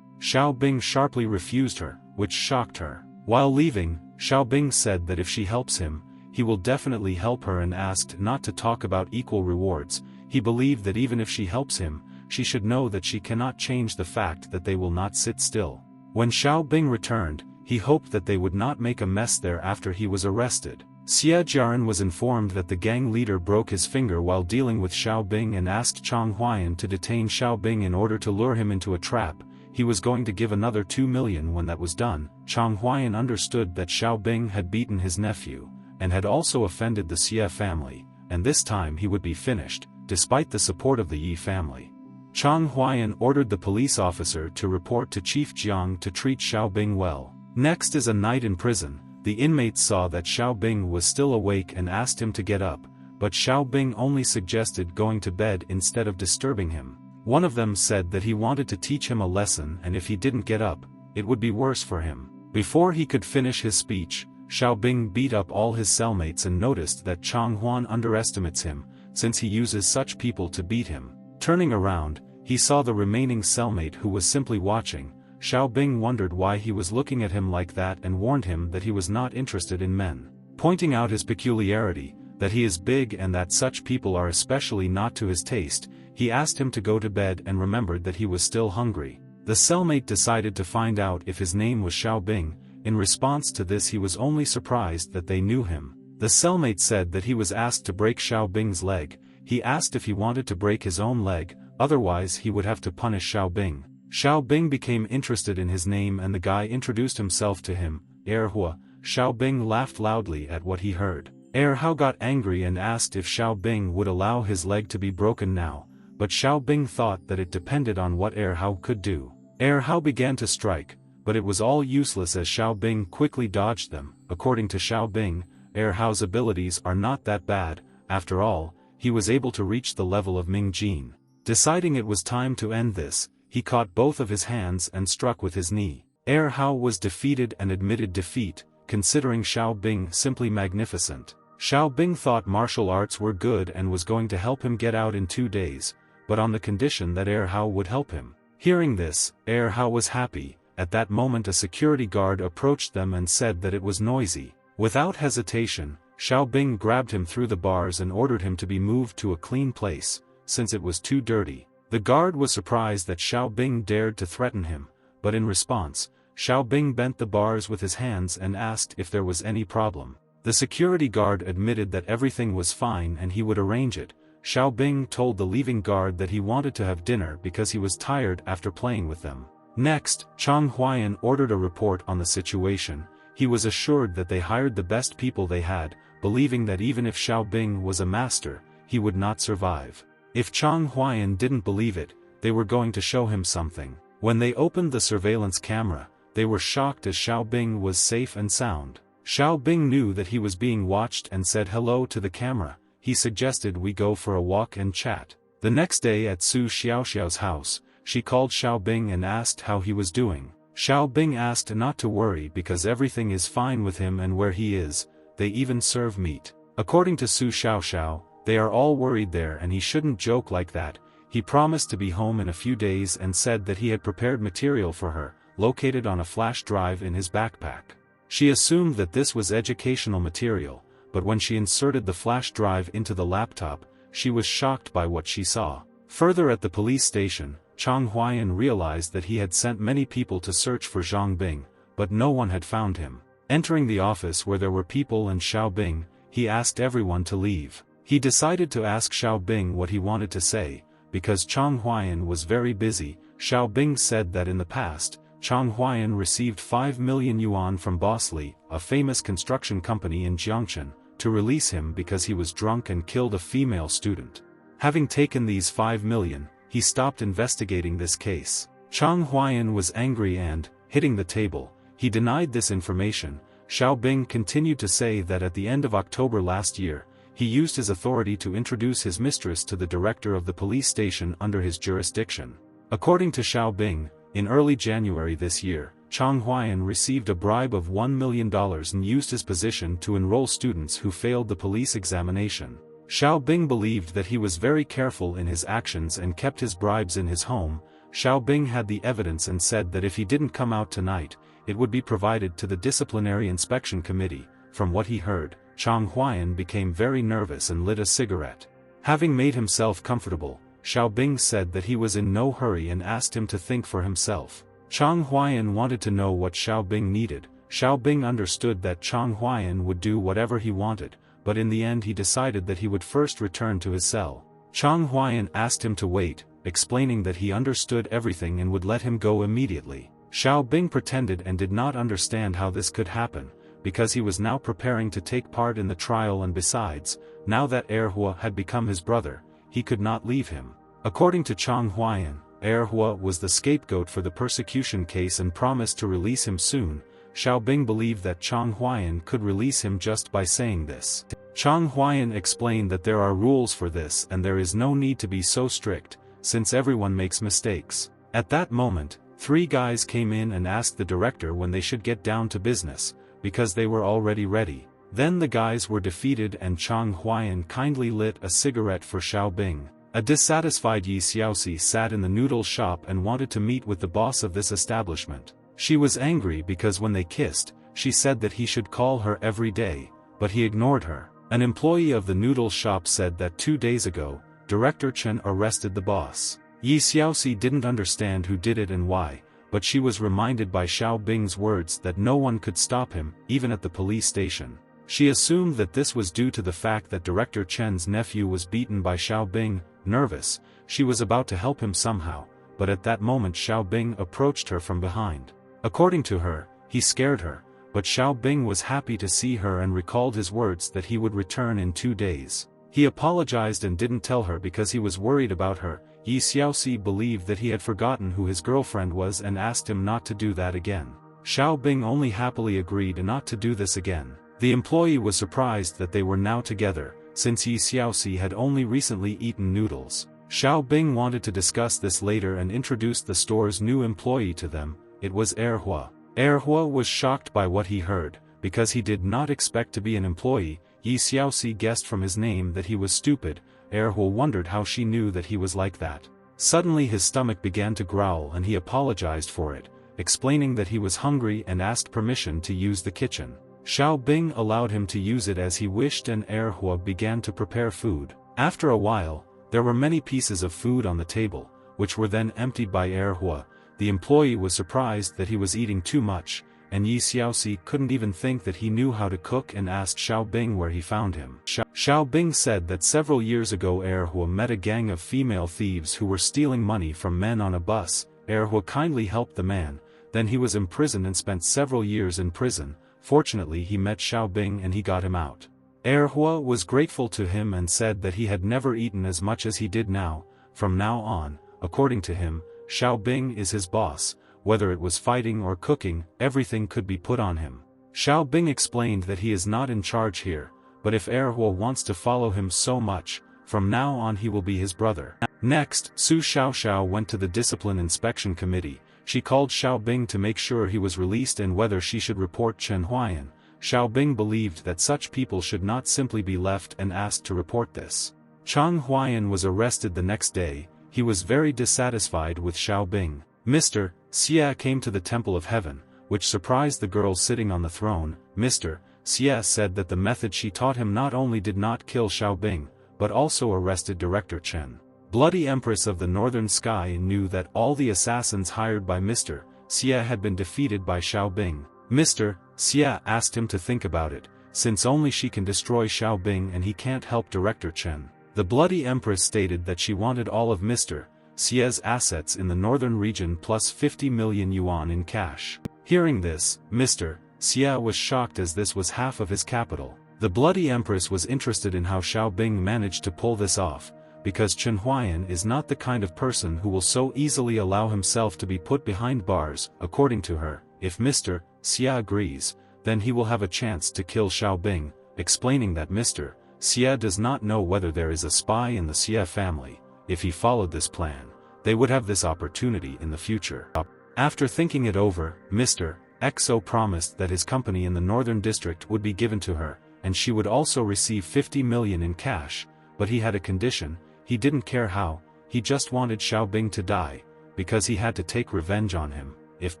Xiao Bing sharply refused her, which shocked her. While leaving, Xiao Bing said that if she helps him, he will definitely help her and asked not to talk about equal rewards. He believed that even if she helps him, she should know that she cannot change the fact that they will not sit still. When Xiao Bing returned, he hoped that they would not make a mess there after he was arrested. Xia Jiaran was informed that the gang leader broke his finger while dealing with Xiao Bing and asked Chang Huayan to detain Xiao Bing in order to lure him into a trap. He was going to give another 2 million when that was done. Chang Huayan understood that Xiao Bing had beaten his nephew, and had also offended the Siia family, and this time he would be finished, despite the support of the Yi family. Chang Huayan ordered the police officer to report to Chief Jiang to treat Xiao Bing well. Next is a night in prison. The inmates saw that Xiao Bing was still awake and asked him to get up, but Xiao Bing only suggested going to bed instead of disturbing him. One of them said that he wanted to teach him a lesson and if he didn't get up, it would be worse for him. Before he could finish his speech, Xiao Bing beat up all his cellmates and noticed that Chang Huan underestimates him, since he uses such people to beat him. Turning around, he saw the remaining cellmate who was simply watching. Xiao Bing wondered why he was looking at him like that and warned him that he was not interested in men. Pointing out his peculiarity, that he is big and that such people are especially not to his taste, he asked him to go to bed and remembered that he was still hungry. The cellmate decided to find out if his name was Xiao Bing. In response to this he was only surprised that they knew him. The cellmate said that he was asked to break Xiao Bing's leg. He asked if he wanted to break his own leg, otherwise he would have to punish Xiao Bing. Xiao Bing became interested in his name and the guy introduced himself to him, Erhua. Xiao Bing laughed loudly at what he heard. Erhua got angry and asked if Xiao Bing would allow his leg to be broken now, but Xiao Bing thought that it depended on what Erhua could do. Erhua began to strike, but it was all useless as Xiao Bing quickly dodged them. According to Xiao Bing, Erhua's abilities are not that bad. After all, he was able to reach the level of Ming Jin. Deciding it was time to end this, he caught both of his hands and struck with his knee. Erhua was defeated and admitted defeat, considering Xiao Bing simply magnificent. Xiao Bing thought martial arts were good and was going to help him get out in 2 days, but on the condition that Erhua would help him. Hearing this, Erhua was happy. At that moment a security guard approached them and said that it was noisy. Without hesitation, Xiao Bing grabbed him through the bars and ordered him to be moved to a clean place, since it was too dirty. The guard was surprised that Xiao Bing dared to threaten him, but in response, Xiao Bing bent the bars with his hands and asked if there was any problem. The security guard admitted that everything was fine and he would arrange it. Xiao Bing told the leaving guard that he wanted to have dinner because he was tired after playing with them. Next, Chang Huayan ordered a report on the situation. he was assured that they hired the best people they had, believing that even if Xiao Bing was a master, he would not survive. If Chang Huayan didn't believe it, they were going to show him something. When they opened the surveillance camera, they were shocked as Xiao Bing was safe and sound. Xiao Bing knew that he was being watched and said hello to the camera. He suggested we go for a walk and chat. The next day at Su Xiaoxiao's house, she called Xiao Bing and asked how he was doing. Xiao Bing asked not to worry because everything is fine with him and where he is, they even serve meat. According to Su Xiaoxiao, they are all worried there and he shouldn't joke like that. He promised to be home in a few days and said that he had prepared material for her, located on a flash drive in his backpack. She assumed that this was educational material, but when she inserted the flash drive into the laptop, she was shocked by what she saw. Further at the police station, Chang Huayan realized that he had sent many people to search for Xiao Bing, but no one had found him. Entering the office where there were people and Xiao Bing, he asked everyone to leave. He decided to ask Xiao Bing what he wanted to say, because Chang Huayan was very busy. Xiao Bing said that in the past, Chang Huayan received 5 million yuan from Boss Li, a famous construction company in Jiangchen, to release him because he was drunk and killed a female student. Having taken these 5 million, he stopped investigating this case. Chang Huayan was angry and, hitting the table, he denied this information. Xiao Bing continued to say that at the end of October last year, he used his authority to introduce his mistress to the director of the police station under his jurisdiction. According to Xiao Bing, in early January this year, Chang Huayan received a bribe of $1 million and used his position to enroll students who failed the police examination. Xiao Bing believed that he was very careful in his actions and kept his bribes in his home. Xiao Bing had the evidence and said that if he didn't come out tonight, it would be provided to the disciplinary inspection committee. From what he heard, Chang Huayan became very nervous and lit a cigarette. Having made himself comfortable, Xiao Bing said that he was in no hurry and asked him to think for himself. Chang Huayan wanted to know what Xiao Bing needed. Xiao Bing understood that Chang Huayan would do whatever he wanted, but in the end he decided that he would first return to his cell. Chang Huayan asked him to wait, explaining that he understood everything and would let him go immediately. Xiao Bing pretended and did not understand how this could happen, because he was now preparing to take part in the trial, and besides, now that Erhua had become his brother, he could not leave him. According to Chang Huayan, Erhua was the scapegoat for the persecution case and promised to release him soon. Xiao Bing believed that Chang Huayan could release him just by saying this. Chang Huayan explained that there are rules for this and there is no need to be so strict, since everyone makes mistakes. At that moment, 3 guys came in and asked the director when they should get down to business, because they were already ready. Then the guys were defeated and Chang Huayan kindly lit a cigarette for Xiao Bing. A dissatisfied Yi Xiaoxi sat in the noodle shop and wanted to meet with the boss of this establishment. She was angry because when they kissed, she said that he should call her every day, but he ignored her. An employee of the noodle shop said that 2 days ago, Director Chen arrested the boss. Yi Xiaoxi didn't understand who did it and why, but she was reminded by Xiao Bing's words that no one could stop him, even at the police station. She assumed that this was due to the fact that Director Chen's nephew was beaten by Xiao Bing. Nervous, she was about to help him somehow, but at that moment Xiao Bing approached her from behind. According to her, he scared her, but Xiao Bing was happy to see her and recalled his words that he would return in 2 days. He apologized and didn't tell her because he was worried about her. Yi Xiaoxi believed that he had forgotten who his girlfriend was and asked him not to do that again. Xiao Bing only happily agreed not to do this again. The employee was surprised that they were now together, since Yi Xiaoxi had only recently eaten noodles. Xiao Bing wanted to discuss this later and introduced the store's new employee to them. It was Erhua. Erhua was shocked by what he heard, because he did not expect to be an employee. Yi Xiaoxi guessed from his name that he was stupid. Erhua wondered how she knew that he was like that. Suddenly his stomach began to growl and he apologized for it, explaining that he was hungry and asked permission to use the kitchen. Xiao Bing allowed him to use it as he wished and Erhua began to prepare food. After a while, there were many pieces of food on the table, which were then emptied by Erhua. The employee was surprised that he was eating too much, and Yi Xiaoxi couldn't even think that he knew how to cook and asked Xiao Bing where he found him. Xiao Bing said that several years ago Erhua met a gang of female thieves who were stealing money from men on a bus. Erhua kindly helped the man, then he was imprisoned and spent several years in prison. Fortunately he met Xiao Bing and he got him out. Erhua was grateful to him and said that he had never eaten as much as he did now. From now on, according to him, Xiao Bing is his boss. Whether it was fighting or cooking, everything could be put on him. Xiao Bing explained that he is not in charge here, but if Erhua wants to follow him so much, from now on he will be his brother. Next, Su Xiaoxiao went to the Discipline Inspection Committee. She called Xiao Bing to make sure he was released and whether she should report Chen Huayan. Xiao Bing believed that such people should not simply be left and asked to report this. Chen Huayan was arrested the next day. He was very dissatisfied with Xiao Bing. Mr. Siia came to the Temple of Heaven, which surprised the girl sitting on the throne. Mr. Siia said that the method she taught him not only did not kill Xiao Bing, but also arrested Director Chen. Bloody Empress of the Northern Sky knew that all the assassins hired by Mr. Siia had been defeated by Xiao Bing. Mr. Siia asked him to think about it, since only she can destroy Xiao Bing and he can't help Director Chen. The Bloody Empress stated that she wanted all of Mr. Sia's assets in the northern region plus 50 million yuan in cash. Hearing this, Mr. Siia was shocked as this was half of his capital. The Bloody Empress was interested in how Xiao Bing managed to pull this off, because Chen Huayan is not the kind of person who will so easily allow himself to be put behind bars. According to her, if Mr. Siia agrees, then he will have a chance to kill Xiao Bing, explaining that Mr. Siia does not know whether there is a spy in the Siia family. If he followed this plan, they would have this opportunity in the future. After thinking it over, Mr. XO promised that his company in the Northern District would be given to her, and she would also receive 50 million in cash, but he had a condition. He didn't care how, he just wanted Xiao Bing to die, because he had to take revenge on him. If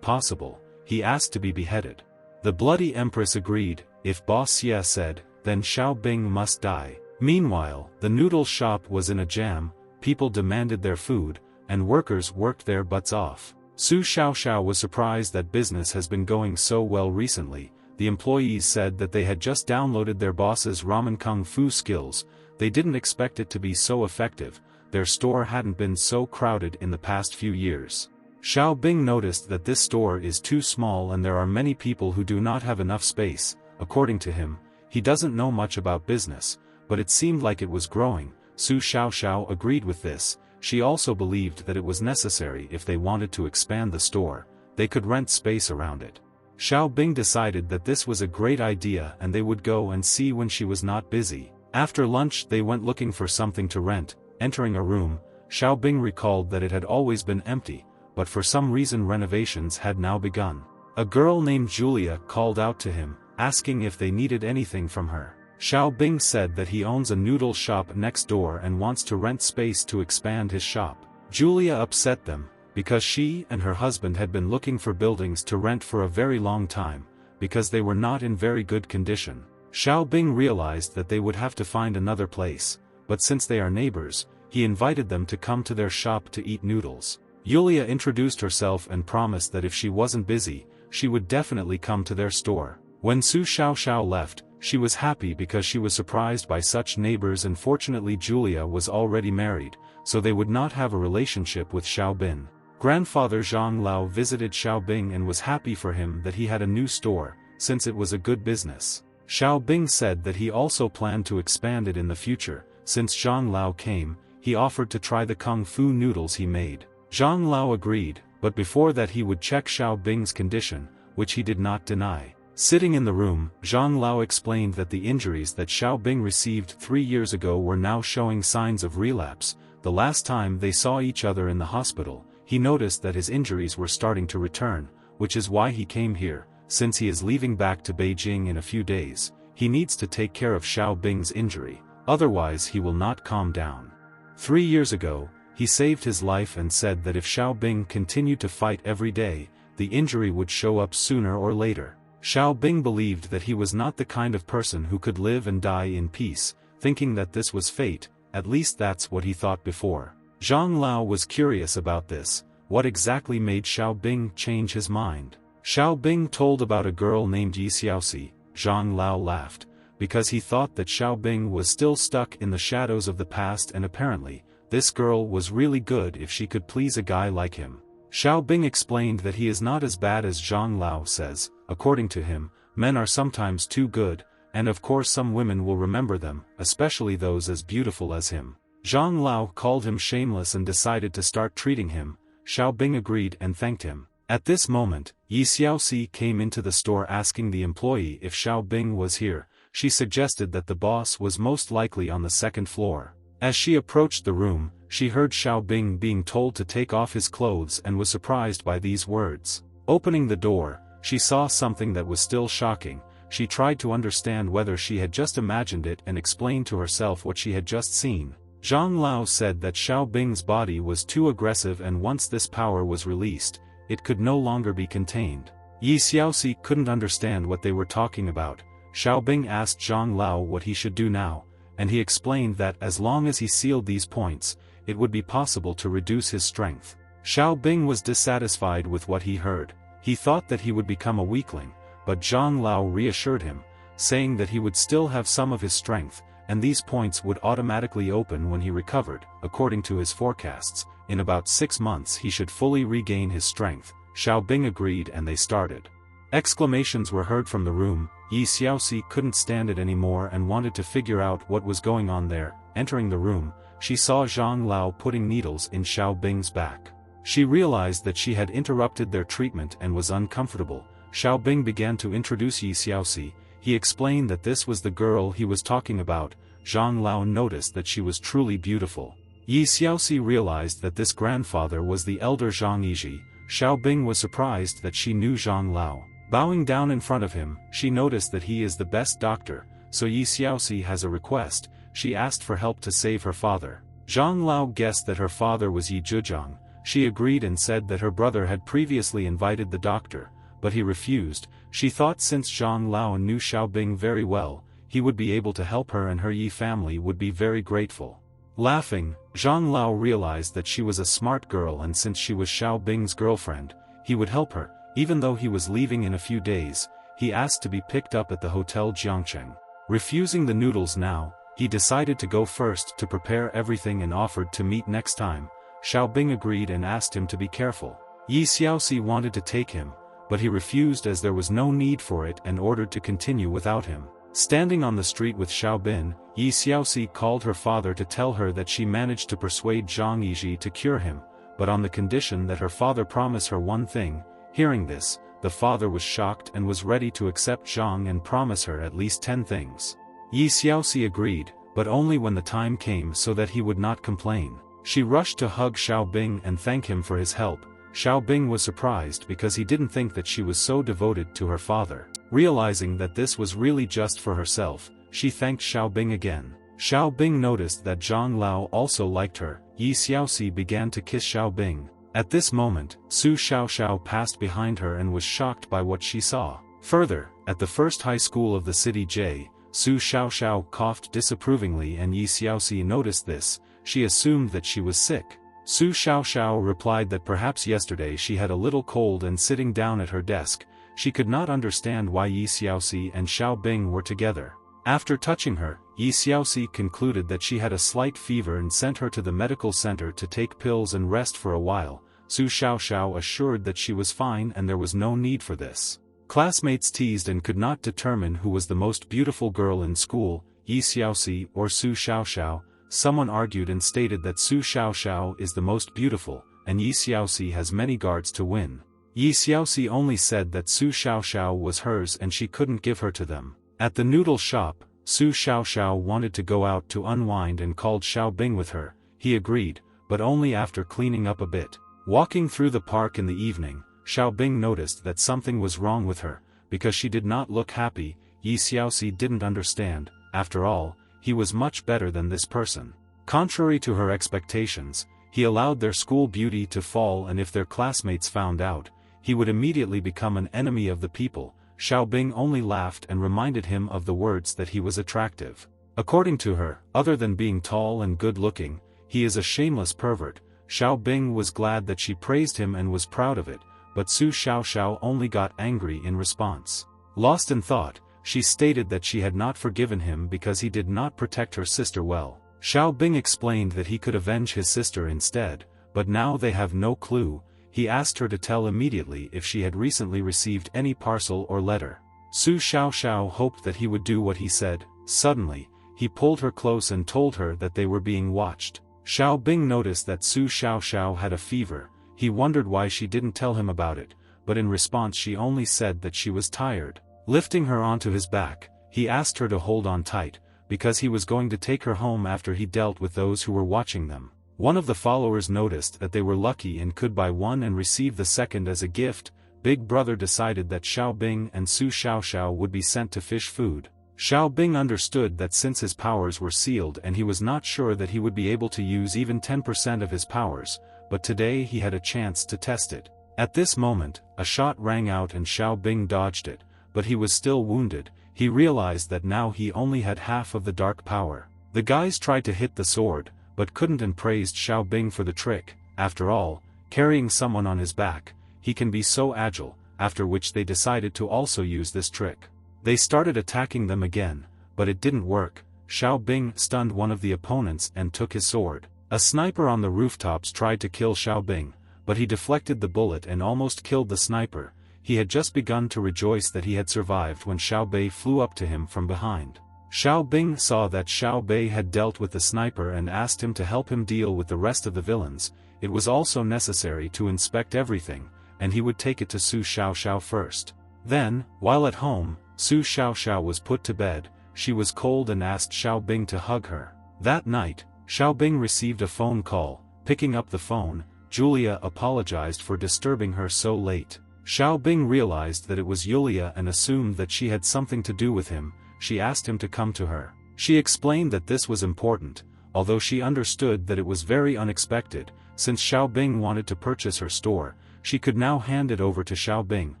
possible, he asked to be beheaded. The Bloody Empress agreed. If Boss Siia said, then Xiao Bing must die. Meanwhile, the noodle shop was in a jam. People demanded their food, and workers worked their butts off. Su Xiaoxiao was surprised that business has been going so well recently. The employees said that they had just downloaded their boss's ramen kung fu skills. They didn't expect it to be so effective. Their store hadn't been so crowded in the past few years. Xiao Bing noticed that this store is too small and there are many people who do not have enough space. According to him, he doesn't know much about business, but it seemed like it was growing. Su Xiaoxiao agreed with this. She also believed that it was necessary if they wanted to expand the store, they could rent space around it. Xiao Bing decided that this was a great idea and they would go and see when she was not busy. After lunch they went looking for something to rent. Entering a room, Xiao Bing recalled that it had always been empty, but for some reason renovations had now begun. A girl named Julia called out to him, asking if they needed anything from her. Xiao Bing said that he owns a noodle shop next door and wants to rent space to expand his shop. Julia upset them, because she and her husband had been looking for buildings to rent for a very long time, because they were not in very good condition. Xiao Bing realized that they would have to find another place, but since they are neighbors, he invited them to come to their shop to eat noodles. Julia introduced herself and promised that if she wasn't busy, she would definitely come to their store. When Su Xiaoxiao left, she was happy because she was surprised by such neighbors, and fortunately Julia was already married, so they would not have a relationship with Xiao Bing. Grandfather Zhang Lao visited Xiao Bing and was happy for him that he had a new store, since it was a good business. Xiao Bing said that he also planned to expand it in the future. Since Zhang Lao came, he offered to try the kung fu noodles he made. Zhang Lao agreed, but before that he would check Xiao Bing's condition, which he did not deny. Sitting in the room, Zhang Lao explained that the injuries that Xiao Bing received 3 years ago were now showing signs of relapse. The last time they saw each other in the hospital, he noticed that his injuries were starting to return, which is why he came here. Since he is leaving back to Beijing in a few days, he needs to take care of Xiao Bing's injury, otherwise he will not calm down. 3 years ago, he saved his life and said that if Xiao Bing continued to fight every day, the injury would show up sooner or later. Xiao Bing believed that he was not the kind of person who could live and die in peace, thinking that this was fate. At least that's what he thought before. Zhang Lao was curious about this. What exactly made Xiao Bing change his mind? Xiao Bing told about a girl named Yi Xiaoxi. Zhang Lao laughed, because he thought that Xiao Bing was still stuck in the shadows of the past, and apparently, this girl was really good if she could please a guy like him. Xiao Bing explained that he is not as bad as Zhang Lao says. According to him, Men are sometimes too good, and of course some women will remember them, especially those as beautiful as him. Zhang Lao called him shameless and decided to start treating him. Xiao Bing agreed and thanked him. At this moment, Yi Xiaoxi came into the store asking the employee if Xiao Bing was here. She suggested that the boss was most likely on the second floor. As she approached the room, she heard Xiao Bing being told to take off his clothes and was surprised by these words. Opening the door, she saw something that was still shocking. She tried to understand whether she had just imagined it and explained to herself what she had just seen. Zhang Lao said that Xiao Bing's body was too aggressive, and once this power was released, it could no longer be contained. Yi Xiaoxi couldn't understand what they were talking about. Xiao Bing asked Zhang Lao what he should do now, and he explained that as long as he sealed these points, it would be possible to reduce his strength. Xiao Bing was dissatisfied with what he heard. He thought that he would become a weakling, but Zhang Lao reassured him, saying that he would still have some of his strength, and these points would automatically open when he recovered. According to his forecasts, in about 6 months he should fully regain his strength. Xiao Bing agreed and they started. Exclamations were heard from the room. Yi Xiaoxi couldn't stand it anymore and wanted to figure out what was going on there. Entering the room, she saw Zhang Lao putting needles in Xiao Bing's back. She realized that she had interrupted their treatment and was uncomfortable. Xiao Bing began to introduce Yi Xiaoxi. He explained that this was the girl he was talking about. Zhang Lao noticed that she was truly beautiful. Yi Xiaoxi realized that this grandfather was the elder Zhang Yizhi. Xiao Bing was surprised that she knew Zhang Lao. Bowing down in front of him, she noticed that he is the best doctor, so Yi Xiaoxi has a request. She asked for help to save her father. Zhang Lao guessed that her father was Yi Zhejiang. She agreed and said that her brother had previously invited the doctor, but he refused. She thought since Zhang Lao knew Xiao Bing very well, he would be able to help her and her Yi family would be very grateful. Laughing, Zhang Lao realized that she was a smart girl, and since she was Xiao Bing's girlfriend, he would help her. Even though he was leaving in a few days, he asked to be picked up at the Hotel Jiangcheng. Refusing the noodles now, he decided to go first to prepare everything and offered to meet next time. Xiao Bing agreed and asked him to be careful. Yi Xiaoxi wanted to take him, but he refused as there was no need for it and ordered to continue without him. Standing on the street with Xiao Bing, Yi Xiaoxi called her father to tell her that she managed to persuade Zhang Yizhi to cure him, but on the condition that her father promise her one thing. Hearing this, the father was shocked and was ready to accept Zhang and promise her at least 10 things. Yi Xiaoxi agreed, but only when the time came so that he would not complain. She rushed to hug Xiao Bing and thank him for his help. Xiao Bing was surprised because he didn't think that she was so devoted to her father. Realizing that this was really just for herself, she thanked Xiao Bing again. Xiao Bing noticed that Zhang Lao also liked her. Yi Xiaoxi began to kiss Xiao Bing. At this moment, Su Xiaoxiao passed behind her and was shocked by what she saw. Further, at the first high school of the city J, Su Xiaoxiao coughed disapprovingly and Yi Xiaoxi noticed this. She assumed that she was sick. Su Xiaoxiao replied that perhaps yesterday she had a little cold, and sitting down at her desk, she could not understand why Yi Xiaoxi and Xiao Bing were together. After touching her, Yi Xiaoxi concluded that she had a slight fever and sent her to the medical center to take pills and rest for a while. Su Xiaoxiao assured that she was fine and there was no need for this. Classmates teased and could not determine who was the most beautiful girl in school, Yi Xiaoxi or Su Xiaoxiao. Someone argued and stated that Su Xiaoxiao is the most beautiful, and Yi Xiaoxi has many guards to win. Yi Xiaoxi only said that Su Xiaoxiao was hers and she couldn't give her to them. At the noodle shop, Su Xiaoxiao wanted to go out to unwind and called Xiao Bing with her. He agreed, but only after cleaning up a bit. Walking through the park in the evening, Xiao Bing noticed that something was wrong with her, because she did not look happy. Yi Xiaoxi didn't understand. After all, he was much better than this person. Contrary to her expectations, he allowed their school beauty to fall, and if their classmates found out, he would immediately become an enemy of the people. Xiao Bing only laughed and reminded him of the words that he was attractive. According to her, other than being tall and good-looking, he is a shameless pervert. Xiao Bing was glad that she praised him and was proud of it, but Su Xiaoxiao only got angry in response. Lost in thought, she stated that she had not forgiven him because he did not protect her sister well. Xiao Bing explained that he could avenge his sister instead, but now they have no clue. He asked her to tell immediately if she had recently received any parcel or letter. Su Xiaoxiao hoped that he would do what he said. Suddenly, he pulled her close and told her that they were being watched. Xiao Bing noticed that Su Xiaoxiao had a fever. He wondered why she didn't tell him about it, but in response she only said that she was tired. Lifting her onto his back, he asked her to hold on tight, because he was going to take her home after he dealt with those who were watching them. One of the followers noticed that they were lucky and could buy one and receive the second as a gift. Big Brother decided that Xiao Bing and Su Xiaoxiao would be sent to fish food. Xiao Bing understood that since his powers were sealed and he was not sure that he would be able to use even 10% of his powers, but today he had a chance to test it. At this moment, a shot rang out and Xiao Bing dodged it, but he was still wounded. He realized that now he only had half of the dark power. The guys tried to hit the sword, but couldn't, and praised Xiao Bing for the trick. After all, carrying someone on his back, he can be so agile, after which they decided to also use this trick. They started attacking them again, but it didn't work. Xiao Bing stunned one of the opponents and took his sword. A sniper on the rooftops tried to kill Xiao Bing, but he deflected the bullet and almost killed the sniper. He had just begun to rejoice that he had survived when Xiao Bei flew up to him from behind. Xiao Bing saw that Xiao Bei had dealt with the sniper and asked him to help him deal with the rest of the villains. It was also necessary to inspect everything, and he would take it to Su Xiaoxiao first. Then, while at home, Su Xiaoxiao was put to bed. She was cold and asked Xiao Bing to hug her. That night, Xiao Bing received a phone call. Picking up the phone, Julia apologized for disturbing her so late. Xiao Bing realized that it was Yulia and assumed that she had something to do with him. She asked him to come to her. She explained that this was important, although she understood that it was very unexpected. Since Xiao Bing wanted to purchase her store, she could now hand it over to Xiao Bing,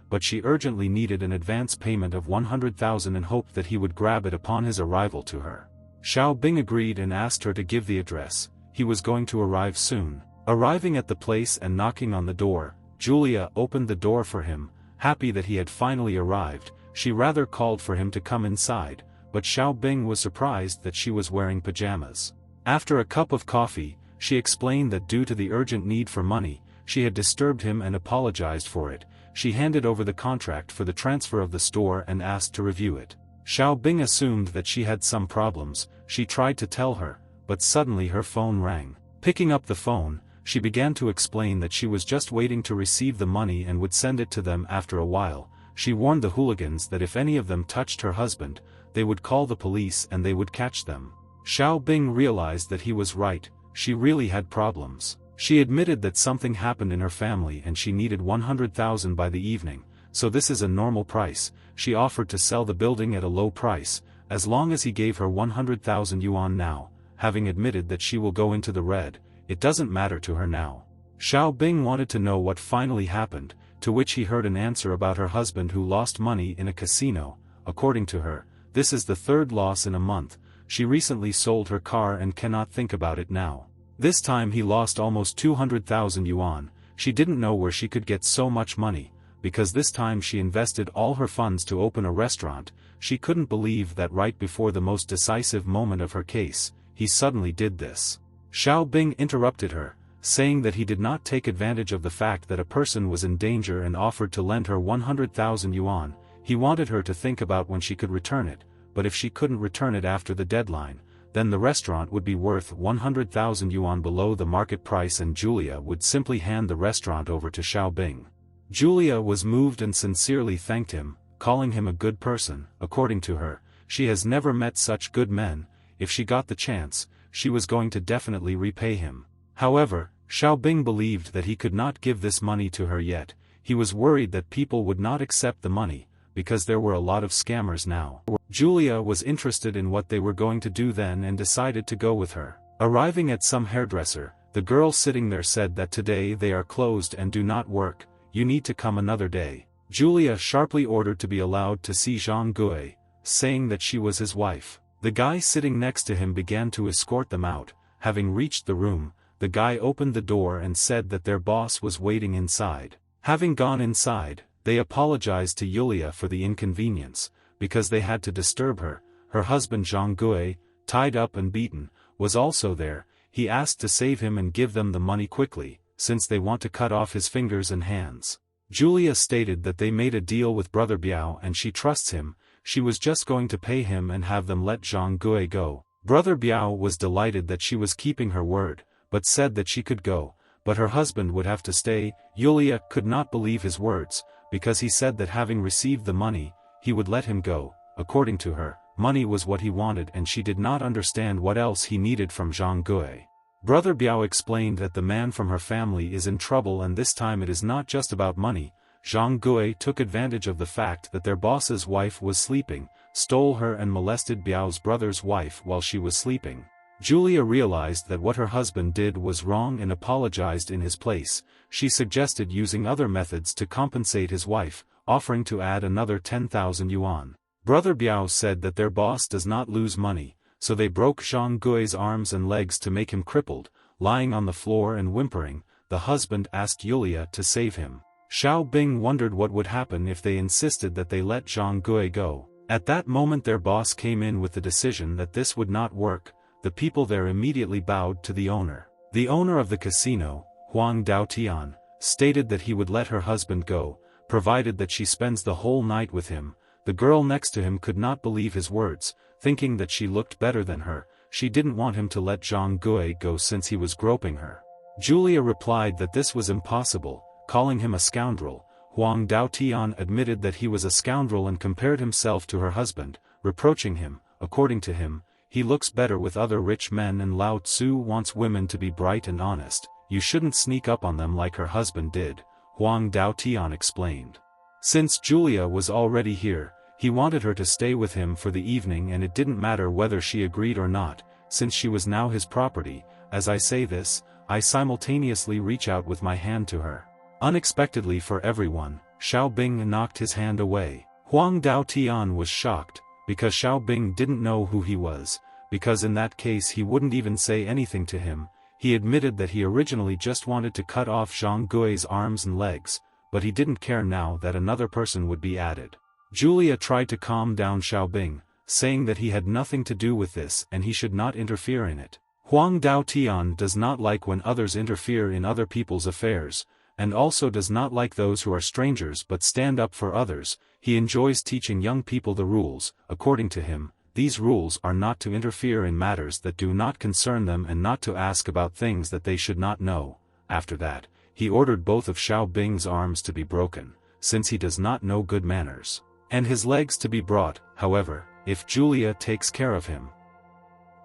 but she urgently needed an advance payment of 100,000 and hoped that he would grab it upon his arrival to her. Xiao Bing agreed and asked her to give the address. He was going to arrive soon. Arriving at the place and knocking on the door, Julia opened the door for him. Happy that he had finally arrived, she rather called for him to come inside, but Xiao Bing was surprised that she was wearing pajamas. After a cup of coffee, she explained that due to the urgent need for money, she had disturbed him and apologized for it. She handed over the contract for the transfer of the store and asked to review it. Xiao Bing assumed that she had some problems. She tried to tell her, but suddenly her phone rang. Picking up the phone, she began to explain that she was just waiting to receive the money and would send it to them after a while. She warned the hooligans that if any of them touched her husband, they would call the police and they would catch them. Xiao Bing realized that he was right. She really had problems. She admitted that something happened in her family and she needed 100,000 by the evening, so this is a normal price. She offered to sell the building at a low price, as long as he gave her 100,000 yuan now. Having admitted that she will go into the red, it doesn't matter to her now. Xiao Bing wanted to know what finally happened, to which he heard an answer about her husband who lost money in a casino. According to her, this is the third loss in a month. She recently sold her car and cannot think about it now. This time he lost almost 200,000 yuan. She didn't know where she could get so much money, because this time she invested all her funds to open a restaurant. She couldn't believe that right before the most decisive moment of her case, he suddenly did this. Xiao Bing interrupted her, saying that he did not take advantage of the fact that a person was in danger and offered to lend her 100,000 yuan. He wanted her to think about when she could return it, but if she couldn't return it after the deadline, then the restaurant would be worth 100,000 yuan below the market price and Julia would simply hand the restaurant over to Xiao Bing. Julia was moved and sincerely thanked him, calling him a good person. According to her, she has never met such good men. If she got the chance, she was going to definitely repay him. However, Xiao Bing believed that he could not give this money to her yet. He was worried that people would not accept the money, because there were a lot of scammers now. Julia was interested in what they were going to do then and decided to go with her. Arriving at some hairdresser, the girl sitting there said that today they are closed and do not work. You need to come another day. Julia sharply ordered to be allowed to see Zhang Gui, saying that she was his wife. The guy sitting next to him began to escort them out. Having reached the room, the guy opened the door and said that their boss was waiting inside. Having gone inside, they apologized to Yulia for the inconvenience, because they had to disturb her. Her husband Zhang Gui, tied up and beaten, was also there. He asked to save him and give them the money quickly, since they want to cut off his fingers and hands. Julia stated that they made a deal with Brother Biao and she trusts him, she was just going to pay him and have them let Zhang Gui go. Brother Biao was delighted that she was keeping her word, but said that she could go, but her husband would have to stay. Julia could not believe his words, because he said that having received the money, he would let him go. According to her, money was what he wanted and she did not understand what else he needed from Zhang Gui. Brother Biao explained that the man from her family is in trouble and this time it is not just about money. Zhang Gui took advantage of the fact that their boss's wife was sleeping, stole her and molested Biao's brother's wife while she was sleeping. Julia realized that what her husband did was wrong and apologized in his place. She suggested using other methods to compensate his wife, offering to add another 10,000 yuan. Brother Biao said that their boss does not lose money, so they broke Zhang Gui's arms and legs to make him crippled, lying on the floor and whimpering. The husband asked Julia to save him. Xiao Bing wondered what would happen if they insisted that they let Zhang Gui go. At that moment their boss came in with the decision that this would not work. The people there immediately bowed to the owner. The owner of the casino, Huang Daotian, stated that he would let her husband go, provided that she spends the whole night with him. The girl next to him could not believe his words, thinking that she looked better than her. She didn't want him to let Zhang Gui go since he was groping her. Julia replied that this was impossible, calling him a scoundrel. Huang Daotian admitted that he was a scoundrel and compared himself to her husband, reproaching him. According to him, he looks better with other rich men and Lao Tzu wants women to be bright and honest. You shouldn't sneak up on them like her husband did, Huang Daotian explained. Since Julia was already here, he wanted her to stay with him for the evening and it didn't matter whether she agreed or not, since she was now his property. As I say this, I simultaneously reach out with my hand to her. Unexpectedly for everyone, Xiao Bing knocked his hand away. Huang Daotian was shocked, because Xiao Bing didn't know who he was, because in that case he wouldn't even say anything to him. He admitted that he originally just wanted to cut off Zhang Gui's arms and legs, but he didn't care now that another person would be added. Julia tried to calm down Xiao Bing, saying that he had nothing to do with this and he should not interfere in it. Huang Daotian does not like when others interfere in other people's affairs, and also does not like those who are strangers but stand up for others. He enjoys teaching young people the rules. According to him, these rules are not to interfere in matters that do not concern them and not to ask about things that they should not know. After that, he ordered both of Xiao Bing's arms to be broken, since he does not know good manners, and his legs to be brought. However, if Julia takes care of him,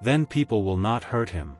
then people will not hurt him.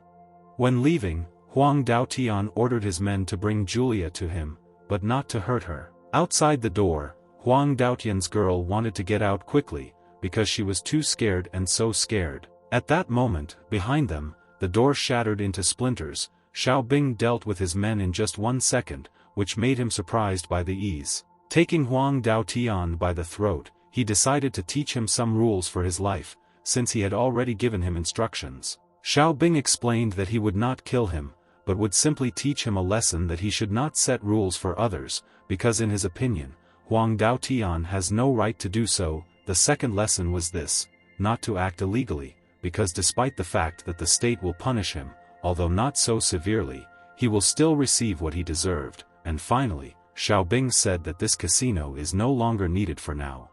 When leaving, Huang Daotian ordered his men to bring Julia to him, but not to hurt her. Outside the door, Huang Daotian's girl wanted to get out quickly, because she was too scared and so scared. At that moment, behind them, the door shattered into splinters. Xiao Bing dealt with his men in just 1 second, which made him surprised by the ease. Taking Huang Daotian by the throat, he decided to teach him some rules for his life, since he had already given him instructions. Xiao Bing explained that he would not kill him, but would simply teach him a lesson that he should not set rules for others, because in his opinion, Huang Daotian has no right to do so. The second lesson was this: not to act illegally, because despite the fact that the state will punish him, although not so severely, he will still receive what he deserved. And finally, Xiao Bing said that this casino is no longer needed for now.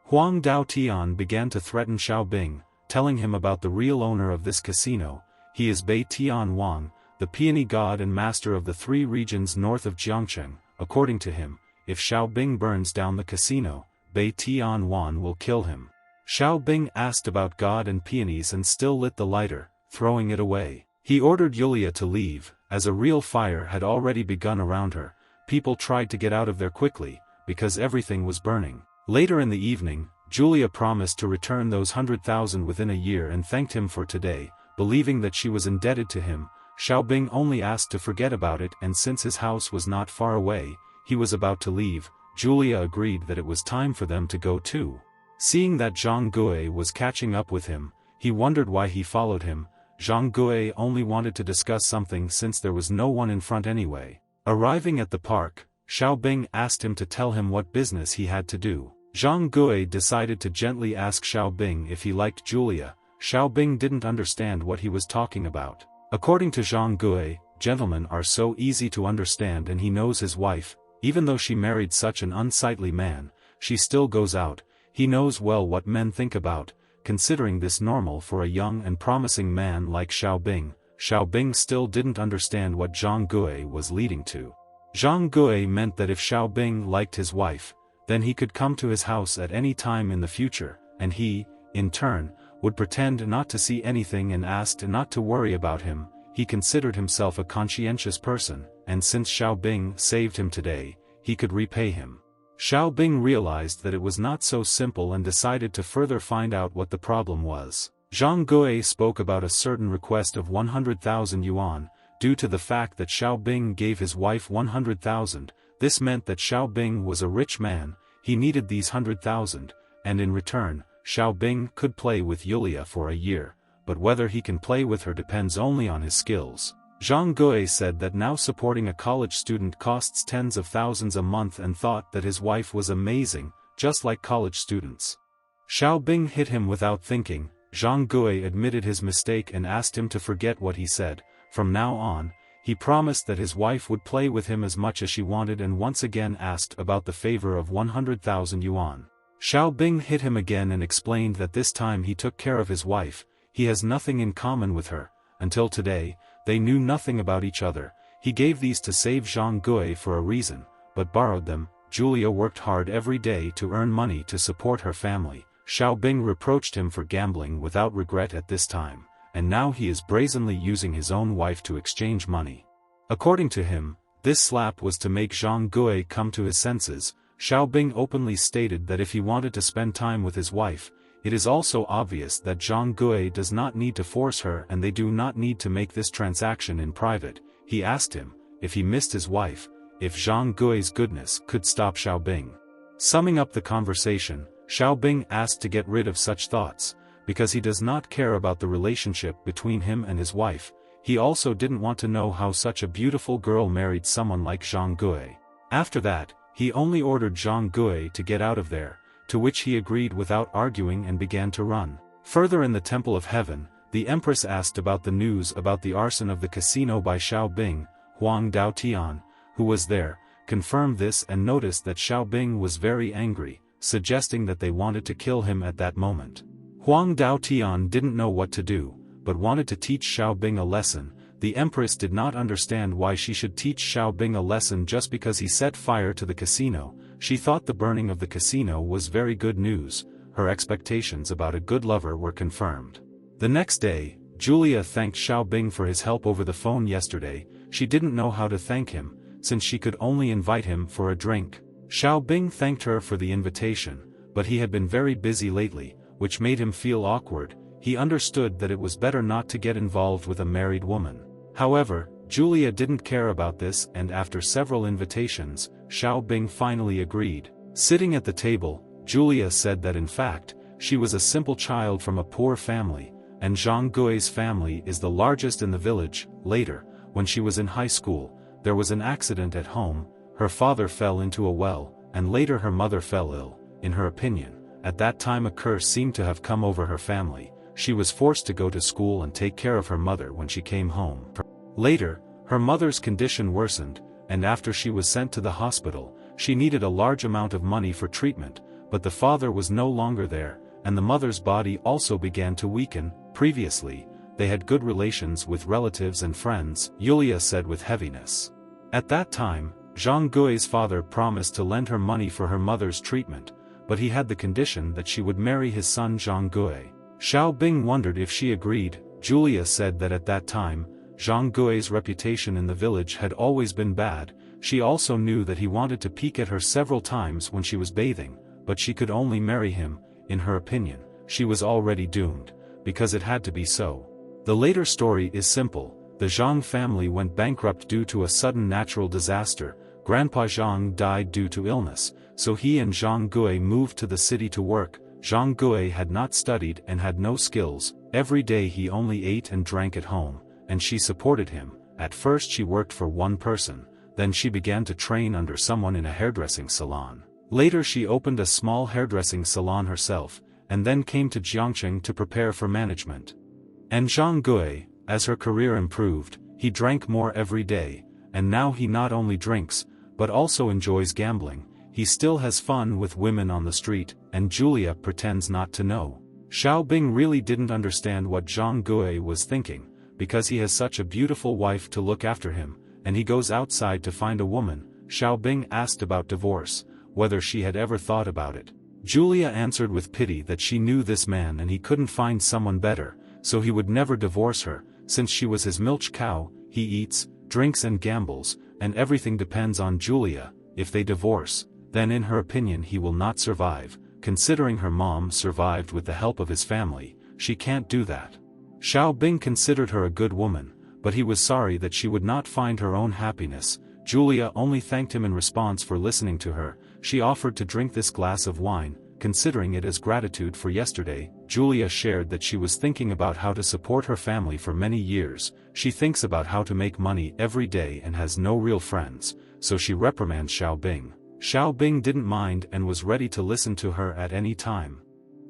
Huang Daotian began to threaten Xiao Bing, telling him about the real owner of this casino. He is Bei Tian Wang, the Peony god and master of the 3 regions north of Jiangcheng. According to him, if Xiao Bing burns down the casino, Bei Tian Wang will kill him. Xiao Bing asked about God and peonies and still lit the lighter, throwing it away. He ordered Julia to leave, as a real fire had already begun around her. People tried to get out of there quickly, because everything was burning. Later in the evening, Julia promised to return those 100,000 within a year and thanked him for today, believing that she was indebted to him. Xiao Bing only asked to forget about it, and since his house was not far away, he was about to leave. Julia agreed that it was time for them to go too. Seeing that Zhang Gui was catching up with him, he wondered why he followed him. Zhang Gui only wanted to discuss something since there was no one in front anyway. Arriving at the park, Xiao Bing asked him to tell him what business he had to do. Zhang Gui decided to gently ask Xiao Bing if he liked Julia. Xiao Bing didn't understand what he was talking about. According to Zhang Gui, gentlemen are so easy to understand and he knows his wife. Even though she married such an unsightly man, she still goes out. He knows well what men think about, considering this normal for a young and promising man like Xiao Bing. Xiao Bing still didn't understand what Zhang Gui was leading to. Zhang Gui meant that if Xiao Bing liked his wife, then he could come to his house at any time in the future, and he, in turn, would pretend not to see anything and asked not to worry about him. He considered himself a conscientious person, and since Xiao Bing saved him today, he could repay him. Xiao Bing realized that it was not so simple and decided to further find out what the problem was. Zhang Gui spoke about a certain request of 100,000 yuan, due to the fact that Xiao Bing gave his wife 100,000, this meant that Xiao Bing was a rich man, he needed these 100,000, and in return, Xiao Bing could play with Yulia for a year, but whether he can play with her depends only on his skills. Zhang Gui said that now supporting a college student costs tens of thousands a month and thought that his wife was amazing, just like college students. Xiao Bing hit him without thinking. Zhang Gui admitted his mistake and asked him to forget what he said. From now on, he promised that his wife would play with him as much as she wanted and once again asked about the favor of 100,000 yuan. Xiao Bing hit him again and explained that this time he took care of his wife, he has nothing in common with her. Until today, they knew nothing about each other. He gave these to save Zhang Gui for a reason, but borrowed them. Julia worked hard every day to earn money to support her family. Xiao Bing reproached him for gambling without regret at this time, and now he is brazenly using his own wife to exchange money. According to him, this slap was to make Zhang Gui come to his senses. Xiao Bing openly stated that if he wanted to spend time with his wife, it is also obvious that Zhang Gui does not need to force her and they do not need to make this transaction in private. He asked him, if he missed his wife, if Zhang Gui's goodness could stop Xiao Bing. Summing up the conversation, Xiao Bing asked to get rid of such thoughts, because he does not care about the relationship between him and his wife. He also didn't want to know how such a beautiful girl married someone like Zhang Gui. After that, he only ordered Zhang Gui to get out of there, to which he agreed without arguing and began to run. Further in the Temple of Heaven, the Empress asked about the news about the arson of the casino by Xiao Bing. Huang Daotian, who was there, confirmed this and noticed that Xiao Bing was very angry, suggesting that they wanted to kill him at that moment. Huang Daotian didn't know what to do, but wanted to teach Xiao Bing a lesson. The Empress did not understand why she should teach Xiao Bing a lesson just because he set fire to the casino. She thought the burning of the casino was very good news. Her expectations about a good lover were confirmed. The next day, Julia thanked Xiao Bing for his help over the phone yesterday. She didn't know how to thank him, since she could only invite him for a drink. Xiao Bing thanked her for the invitation, but he had been very busy lately, which made him feel awkward. He understood that it was better not to get involved with a married woman. However, Julia didn't care about this, and after several invitations, Xiao Bing finally agreed. Sitting at the table, Julia said that in fact, she was a simple child from a poor family, and Zhang Gui's family is the largest in the village. Later, when she was in high school, there was an accident at home. Her father fell into a well, and later her mother fell ill. In her opinion, at that time a curse seemed to have come over her family. She was forced to go to school and take care of her mother when she came home. Later, her mother's condition worsened, and after she was sent to the hospital, she needed a large amount of money for treatment, but the father was no longer there, and the mother's body also began to weaken. Previously, they had good relations with relatives and friends, Yulia said with heaviness. At that time, Zhang Gui's father promised to lend her money for her mother's treatment, but he had the condition that she would marry his son Zhang Gui. Xiao Bing wondered if she agreed. Julia said that at that time, Zhang Gui's reputation in the village had always been bad. She also knew that he wanted to peek at her several times when she was bathing, but she could only marry him. In her opinion, she was already doomed, because it had to be so. The later story is simple. The Zhang family went bankrupt due to a sudden natural disaster. Grandpa Zhang died due to illness, so he and Zhang Gui moved to the city to work. Zhang Gui had not studied and had no skills. Every day he only ate and drank at home, and she supported him. At first she worked for one person, then she began to train under someone in a hairdressing salon. Later she opened a small hairdressing salon herself, and then came to Jiangcheng to prepare for management. And Zhang Gui, as her career improved, he drank more every day, and now he not only drinks, but also enjoys gambling. He still has fun with women on the street, and Julia pretends not to know. Xiao Bing really didn't understand what Zhang Gui was thinking, because he has such a beautiful wife to look after him, and he goes outside to find a woman. Xiao Bing asked about divorce, whether she had ever thought about it. Julia answered with pity that she knew this man and he couldn't find someone better, so he would never divorce her, since she was his milch cow. He eats, drinks and gambles, and everything depends on Julia. If they divorce, then in her opinion he will not survive. Considering her mom survived with the help of his family, she can't do that. Xiao Bing considered her a good woman, but he was sorry that she would not find her own happiness. Julia only thanked him in response for listening to her. She offered to drink this glass of wine, considering it as gratitude for yesterday. Julia shared that she was thinking about how to support her family for many years. She thinks about how to make money every day and has no real friends, so she reprimands Xiao Bing. Xiao Bing didn't mind and was ready to listen to her at any time.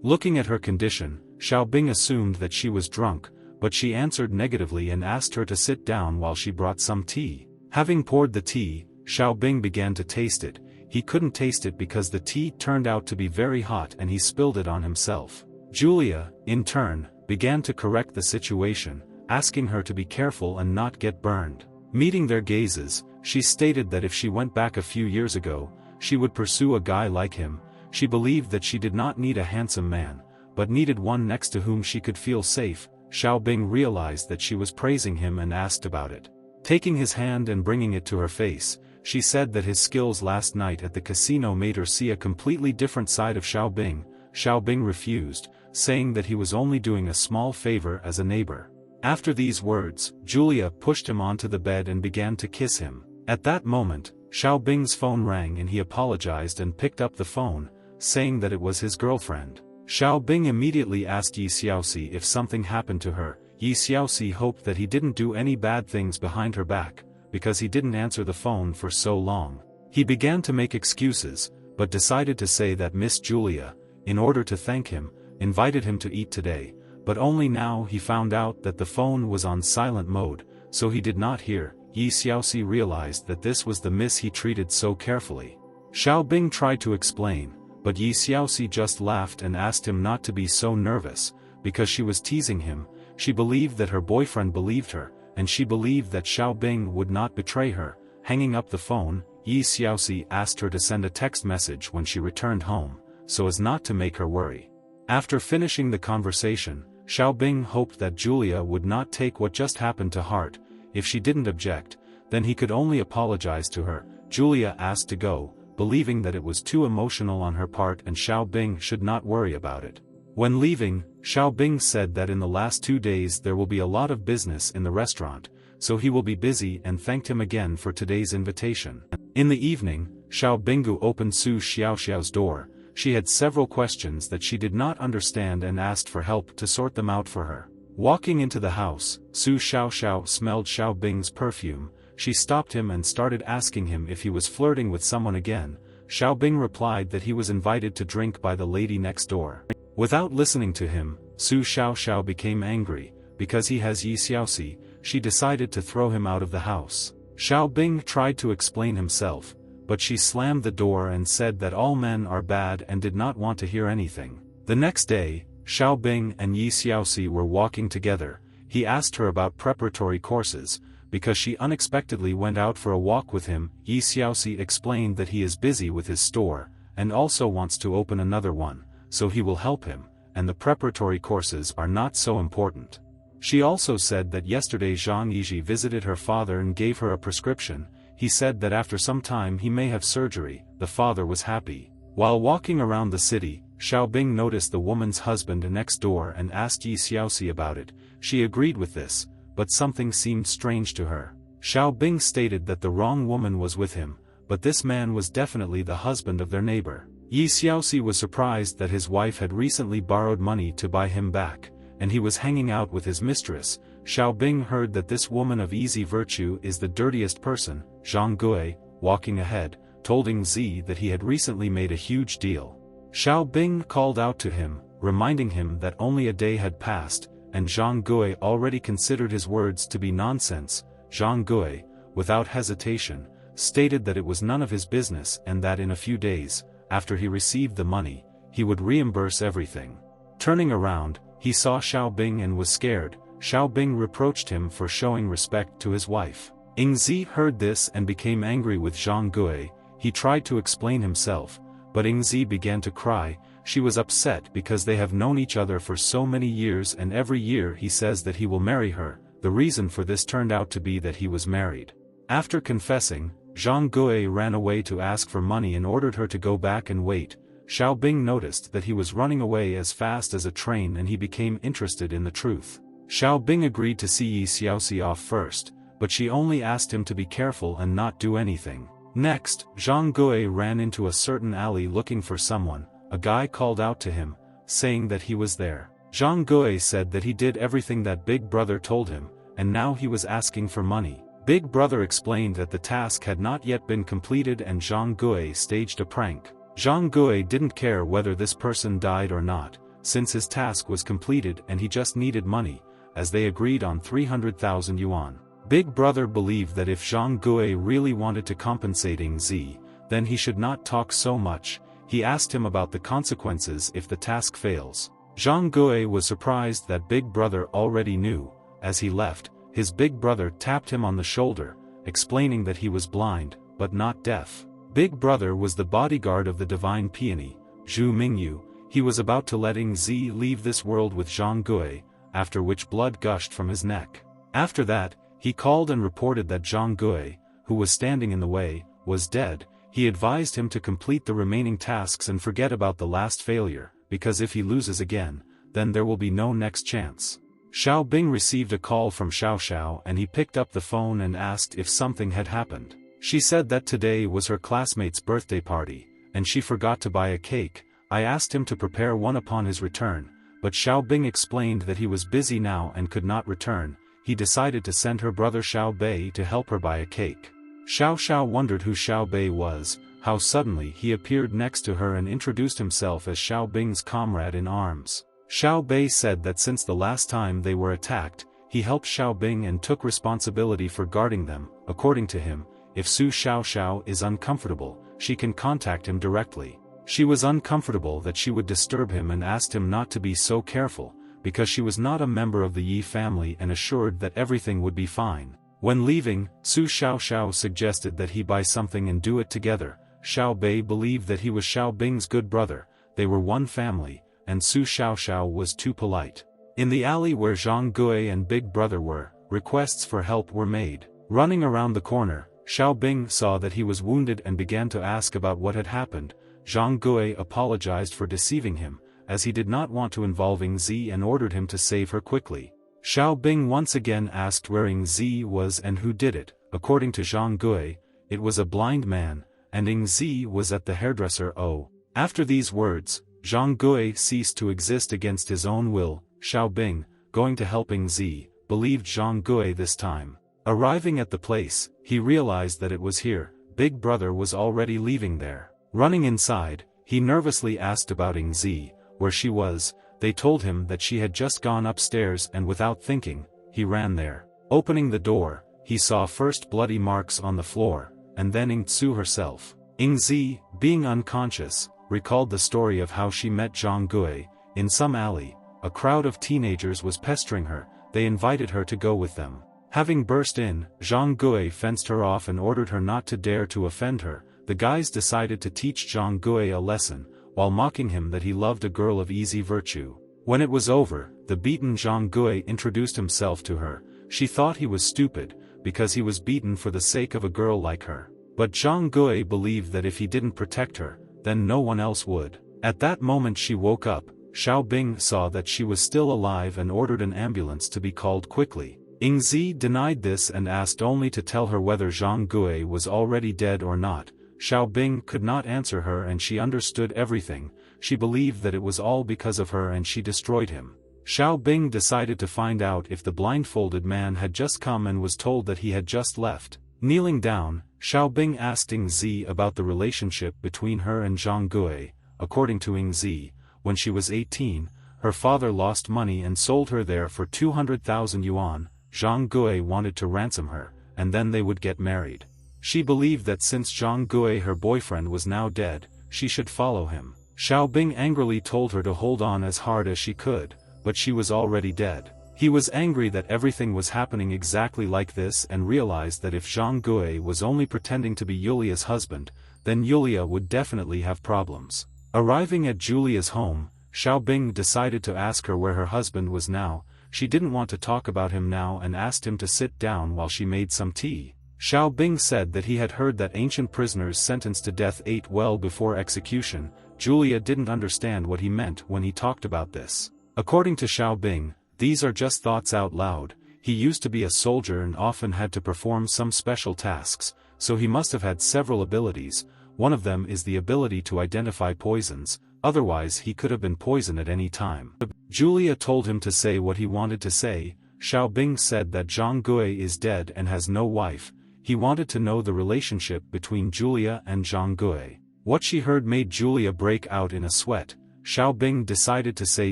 Looking at her condition, Xiao Bing assumed that she was drunk, but she answered negatively and asked her to sit down while she brought some tea. Having poured the tea, Xiao Bing began to taste it. He couldn't taste it because the tea turned out to be very hot and he spilled it on himself. Julia, in turn, began to correct the situation, asking her to be careful and not get burned. Meeting their gazes, she stated that if she went back a few years ago, she would pursue a guy like him. She believed that she did not need a handsome man, but needed one next to whom she could feel safe. Xiao Bing realized that she was praising him and asked about it. Taking his hand and bringing it to her face, she said that his skills last night at the casino made her see a completely different side of Xiao Bing. Xiao Bing refused, saying that he was only doing a small favor as a neighbor. After these words, Julia pushed him onto the bed and began to kiss him. At that moment, Xiao Bing's phone rang and he apologized and picked up the phone, saying that it was his girlfriend. Xiao Bing immediately asked Yi Xiaoxi if something happened to her. Yi Xiaoxi hoped that he didn't do any bad things behind her back, because he didn't answer the phone for so long. He began to make excuses, but decided to say that Miss Julia, in order to thank him, invited him to eat today, but only now he found out that the phone was on silent mode, so he did not hear. Yi Xiaoxi realized that this was the miss he treated so carefully. Xiao Bing tried to explain, but Yi Xiaoxi just laughed and asked him not to be so nervous, because she was teasing him. She believed that her boyfriend believed her, and she believed that Xiao Bing would not betray her. Hanging up the phone, Yi Xiaoxi asked her to send a text message when she returned home, so as not to make her worry. After finishing the conversation, Xiao Bing hoped that Julia would not take what just happened to heart. If she didn't object, then he could only apologize to her. Julia asked to go, believing that it was too emotional on her part and Xiao Bing should not worry about it. When leaving, Xiao Bing said that in the last 2 days there will be a lot of business in the restaurant, so he will be busy, and thanked him again for today's invitation. In the evening, Xiao Binggu opened Su Xiaoxiao's door. She had several questions that she did not understand and asked for help to sort them out for her. Walking into the house, Su Xiaoxiao smelled Xiao Bing's perfume. She stopped him and started asking him if he was flirting with someone again. Xiao Bing replied that he was invited to drink by the lady next door. Without listening to him, Su Xiaoxiao became angry. Because he has Yi Xiaoxi, she decided to throw him out of the house. Xiao Bing tried to explain himself, but she slammed the door and said that all men are bad and did not want to hear anything. The next day, Xiao Bing and Yi Xiaoxi were walking together. He asked her about preparatory courses, because she unexpectedly went out for a walk with him. Yi Xiaoxi explained that he is busy with his store, and also wants to open another one, so he will help him, and the preparatory courses are not so important. She also said that yesterday Zhang Yizhi visited her father and gave her a prescription. He said that after some time he may have surgery. The father was happy. While walking around the city, Xiao Bing noticed the woman's husband next door and asked Yi Xiaoxi about it. She agreed with this, but something seemed strange to her. Xiao Bing stated that the wrong woman was with him, but this man was definitely the husband of their neighbor. Yi Xiaoxi was surprised that his wife had recently borrowed money to buy him back, and he was hanging out with his mistress. Xiao Bing heard that this woman of easy virtue is the dirtiest person. Zhang Gui, walking ahead, told Ing Zi that he had recently made a huge deal. Xiao Bing called out to him, reminding him that only a day had passed, and Zhang Gui already considered his words to be nonsense. Zhang Gui, without hesitation, stated that it was none of his business and that in a few days, after he received the money, he would reimburse everything. Turning around, he saw Xiao Bing and was scared. Xiao Bing reproached him for showing respect to his wife. Ingzi heard this and became angry with Zhang Gui. He tried to explain himself, but Ingzi began to cry. She was upset because they have known each other for so many years and every year he says that he will marry her. The reason for this turned out to be that he was married. After confessing, Zhang Gui ran away to ask for money and ordered her to go back and wait. Xiao Bing noticed that he was running away as fast as a train and he became interested in the truth. Xiao Bing agreed to see Yi Xiaoxi off first, but she only asked him to be careful and not do anything. Next, Zhang Gui ran into a certain alley looking for someone. A guy called out to him, saying that he was there. Zhang Gui said that he did everything that Big Brother told him, and now he was asking for money. Big Brother explained that the task had not yet been completed and Zhang Gui staged a prank. Zhang Gui didn't care whether this person died or not, since his task was completed and he just needed money, as they agreed on 300,000 yuan. Big Brother believed that if Zhang Gui really wanted to compensate Ingzi, then he should not talk so much. He asked him about the consequences if the task fails. Zhang Gui was surprised that Big Brother already knew. As he left, his Big Brother tapped him on the shoulder, explaining that he was blind, but not deaf. Big Brother was the bodyguard of the divine Peony, Zhu Mingyu. He was about to let Ingzi leave this world with Zhang Gui, after which blood gushed from his neck. After that, he called and reported that Zhang Gui, who was standing in the way, was dead. He advised him to complete the remaining tasks and forget about the last failure, because if he loses again, then there will be no next chance. Xiao Bing received a call from Xiao Xiao and he picked up the phone and asked if something had happened. She said that today was her classmate's birthday party, and she forgot to buy a cake. I asked him to prepare one upon his return, but Xiao Bing explained that he was busy now and could not return. He decided to send her brother Xiao Bei to help her buy a cake. Xiao Xiao wondered who Xiao Bei was, how suddenly he appeared next to her and introduced himself as Xiao Bing's comrade in arms. Xiao Bei said that since the last time they were attacked, he helped Xiao Bing and took responsibility for guarding them. According to him, if Su Xiao Xiao is uncomfortable, she can contact him directly. She was uncomfortable that she would disturb him and asked him not to be so careful, because she was not a member of the Yi family and assured that everything would be fine. When leaving, Su Xiao Xiao suggested that he buy something and do it together. Xiao Bei believed that he was Xiao Bing's good brother, they were one family, and Su Xiao Xiao was too polite. In the alley where Zhang Gui and Big Brother were, requests for help were made. Running around the corner, Xiao Bing saw that he was wounded and began to ask about what had happened. Zhang Gui apologized for deceiving him, as he did not want to involve Ingzi and ordered him to save her quickly. Xiao Bing once again asked where Ingzi was and who did it. According to Zhang Gui, it was a blind man, and Ingzi was at the hairdresser O. After these words, Zhang Gui ceased to exist against his own will. Xiao Bing, going to help Ingzi, believed Zhang Gui this time. Arriving at the place, he realized that it was here. Big Brother was already leaving there. Running inside, he nervously asked about Ingzi, where she was. They told him that she had just gone upstairs and without thinking, he ran there. Opening the door, he saw first bloody marks on the floor, and then Ingzi herself. Ingzi, being unconscious, recalled the story of how she met Zhang Gui. In some alley, a crowd of teenagers was pestering her. They invited her to go with them. Having burst in, Zhang Gui fenced her off and ordered her not to dare to offend her. The guys decided to teach Zhang Gui a lesson, while mocking him that he loved a girl of easy virtue. When it was over, the beaten Zhang Gui introduced himself to her. She thought he was stupid, because he was beaten for the sake of a girl like her. But Zhang Gui believed that if he didn't protect her, then no one else would. At that moment she woke up. Xiao Bing saw that she was still alive and ordered an ambulance to be called quickly. Ingzi denied this and asked only to tell her whether Zhang Gui was already dead or not. Xiao Bing could not answer her and she understood everything. She believed that it was all because of her and she destroyed him. Xiao Bing decided to find out if the blindfolded man had just come and was told that he had just left. Kneeling down, Xiao Bing asked Ingzi about the relationship between her and Zhang Gui. According to Ingzi, when she was 18, her father lost money and sold her there for 200,000 yuan. Zhang Gui wanted to ransom her, and then they would get married. She believed that since Zhang Gui, her boyfriend, was now dead, she should follow him. Xiao Bing angrily told her to hold on as hard as she could, but she was already dead. He was angry that everything was happening exactly like this and realized that if Zhang Gui was only pretending to be Yulia's husband, then Yulia would definitely have problems. Arriving at Julia's home, Xiao Bing decided to ask her where her husband was now. She didn't want to talk about him now and asked him to sit down while she made some tea. Xiao Bing said that he had heard that ancient prisoners sentenced to death ate well before execution. Julia didn't understand what he meant when he talked about this. According to Xiao Bing, these are just thoughts out loud. He used to be a soldier and often had to perform some special tasks, so he must have had several abilities. One of them is the ability to identify poisons, otherwise he could have been poisoned at any time. Julia told him to say what he wanted to say. Xiao Bing said that Zhang Gui is dead and has no wife. He wanted to know the relationship between Julia and Zhang Gui. What she heard made Julia break out in a sweat. Xiao Bing decided to say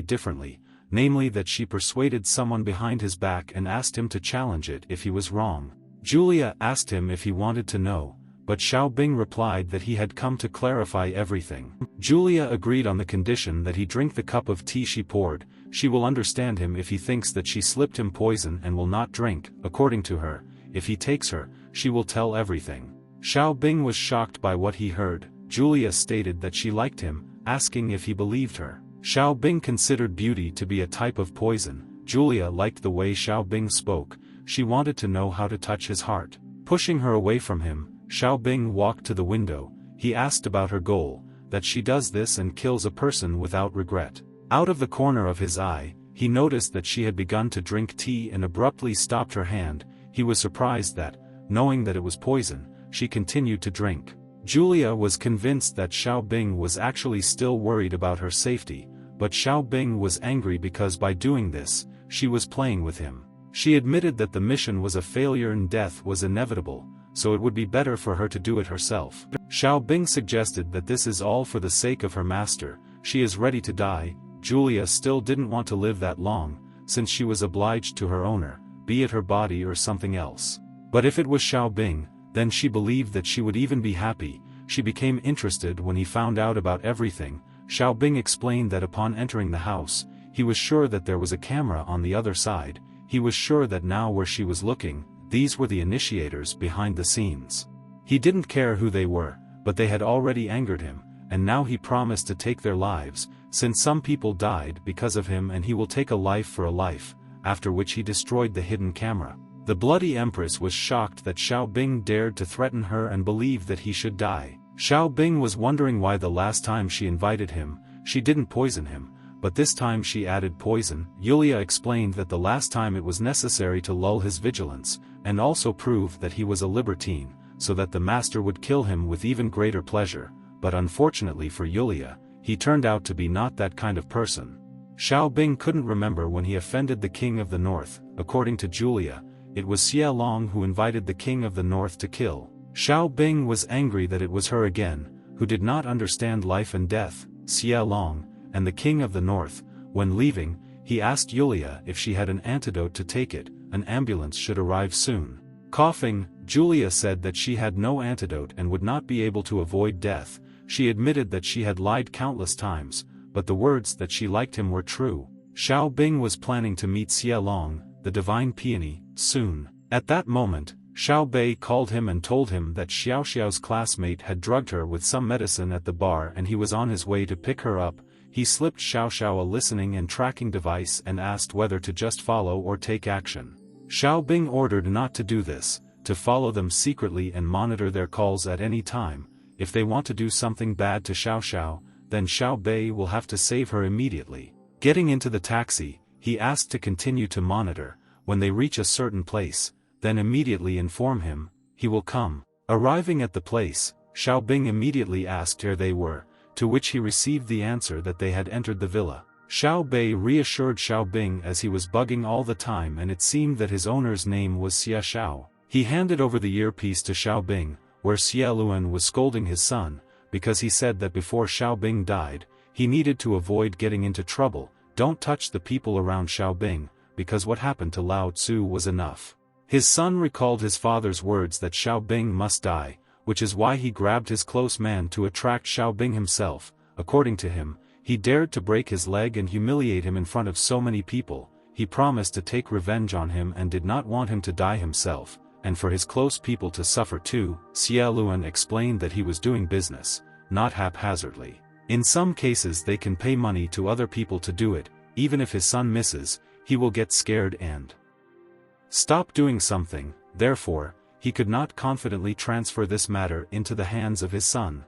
differently, namely that she persuaded someone behind his back and asked him to challenge it if he was wrong. Julia asked him if he wanted to know, but Xiao Bing replied that he had come to clarify everything. Julia agreed on the condition that he drink the cup of tea she poured. She will understand him if he thinks that she slipped him poison and will not drink. According to her, if he takes her, she will tell everything. Xiao Bing was shocked by what he heard. Julia stated that she liked him, asking if he believed her. Xiao Bing considered beauty to be a type of poison. Julia liked the way Xiao Bing spoke. She wanted to know how to touch his heart. Pushing her away from him, Xiao Bing walked to the window. He asked about her goal, that she does this and kills a person without regret. Out of the corner of his eye, he noticed that she had begun to drink tea and abruptly stopped her hand. He was surprised that, knowing that it was poison, she continued to drink. Julia was convinced that Xiao Bing was actually still worried about her safety, but Xiao Bing was angry because by doing this, she was playing with him. She admitted that the mission was a failure and death was inevitable, so it would be better for her to do it herself. Xiao Bing suggested that this is all for the sake of her master. She is ready to die. Julia still didn't want to live that long, since she was obliged to her owner, be it her body or something else. But if it was Xiao Bing, then she believed that she would even be happy. She became interested when he found out about everything. Xiao Bing explained that upon entering the house, he was sure that there was a camera on the other side. He was sure that now where she was looking, these were the initiators behind the scenes. He didn't care who they were, but they had already angered him, and now he promised to take their lives, since some people died because of him, and he will take a life for a life, after which he destroyed the hidden camera. The bloody empress was shocked that Xiao Bing dared to threaten her and believed that he should die. Xiao Bing was wondering why the last time she invited him, she didn't poison him, but this time she added poison. Yulia explained that the last time it was necessary to lull his vigilance, and also prove that he was a libertine, so that the master would kill him with even greater pleasure, but unfortunately for Yulia, he turned out to be not that kind of person. Xiao Bing couldn't remember when he offended the king of the north. According to Julia, it was Siia who invited the king of the north to kill. Xiao Bing was angry that it was her again, who did not understand life and death. Siia and the king of the north. When leaving, he asked Yulia if she had an antidote to take it. An ambulance should arrive soon. Coughing, Julia said that she had no antidote and would not be able to avoid death. She admitted that she had lied countless times, but the words that she liked him were true. Xiao Bing was planning to meet Siia, the divine Peony, soon. At that moment, Xiao Bei called him and told him that Xiao Xiao's classmate had drugged her with some medicine at the bar and he was on his way to pick her up. He slipped Xiao Xiao a listening and tracking device and asked whether to just follow or take action. Xiao Bing ordered not to do this, to follow them secretly and monitor their calls at any time. If they want to do something bad to Xiao Xiao, then Xiao Bei will have to save her immediately. Getting into the taxi, he asked to continue to monitor. When they reach a certain place, then immediately inform him, he will come. Arriving at the place, Xiao Bing immediately asked where they were, to which he received the answer that they had entered the villa. Xiao Bei reassured Xiao Bing as he was bugging all the time and it seemed that his owner's name was Siia Xiao. He handed over the earpiece to Xiao Bing, where Siia Luan was scolding his son, because he said that before Xiao Bing died, he needed to avoid getting into trouble. Don't touch the people around Xiao Bing, because what happened to Lao Tzu was enough. His son recalled his father's words that Xiao Bing must die, which is why he grabbed his close man to attract Xiao Bing himself. According to him, he dared to break his leg and humiliate him in front of so many people. He promised to take revenge on him and did not want him to die himself, and for his close people to suffer too. Xie Luan explained that he was doing business, not haphazardly. In some cases they can pay money to other people to do it. Even if his son misses, he will get scared and stop doing something. Therefore, he could not confidently transfer this matter into the hands of his son.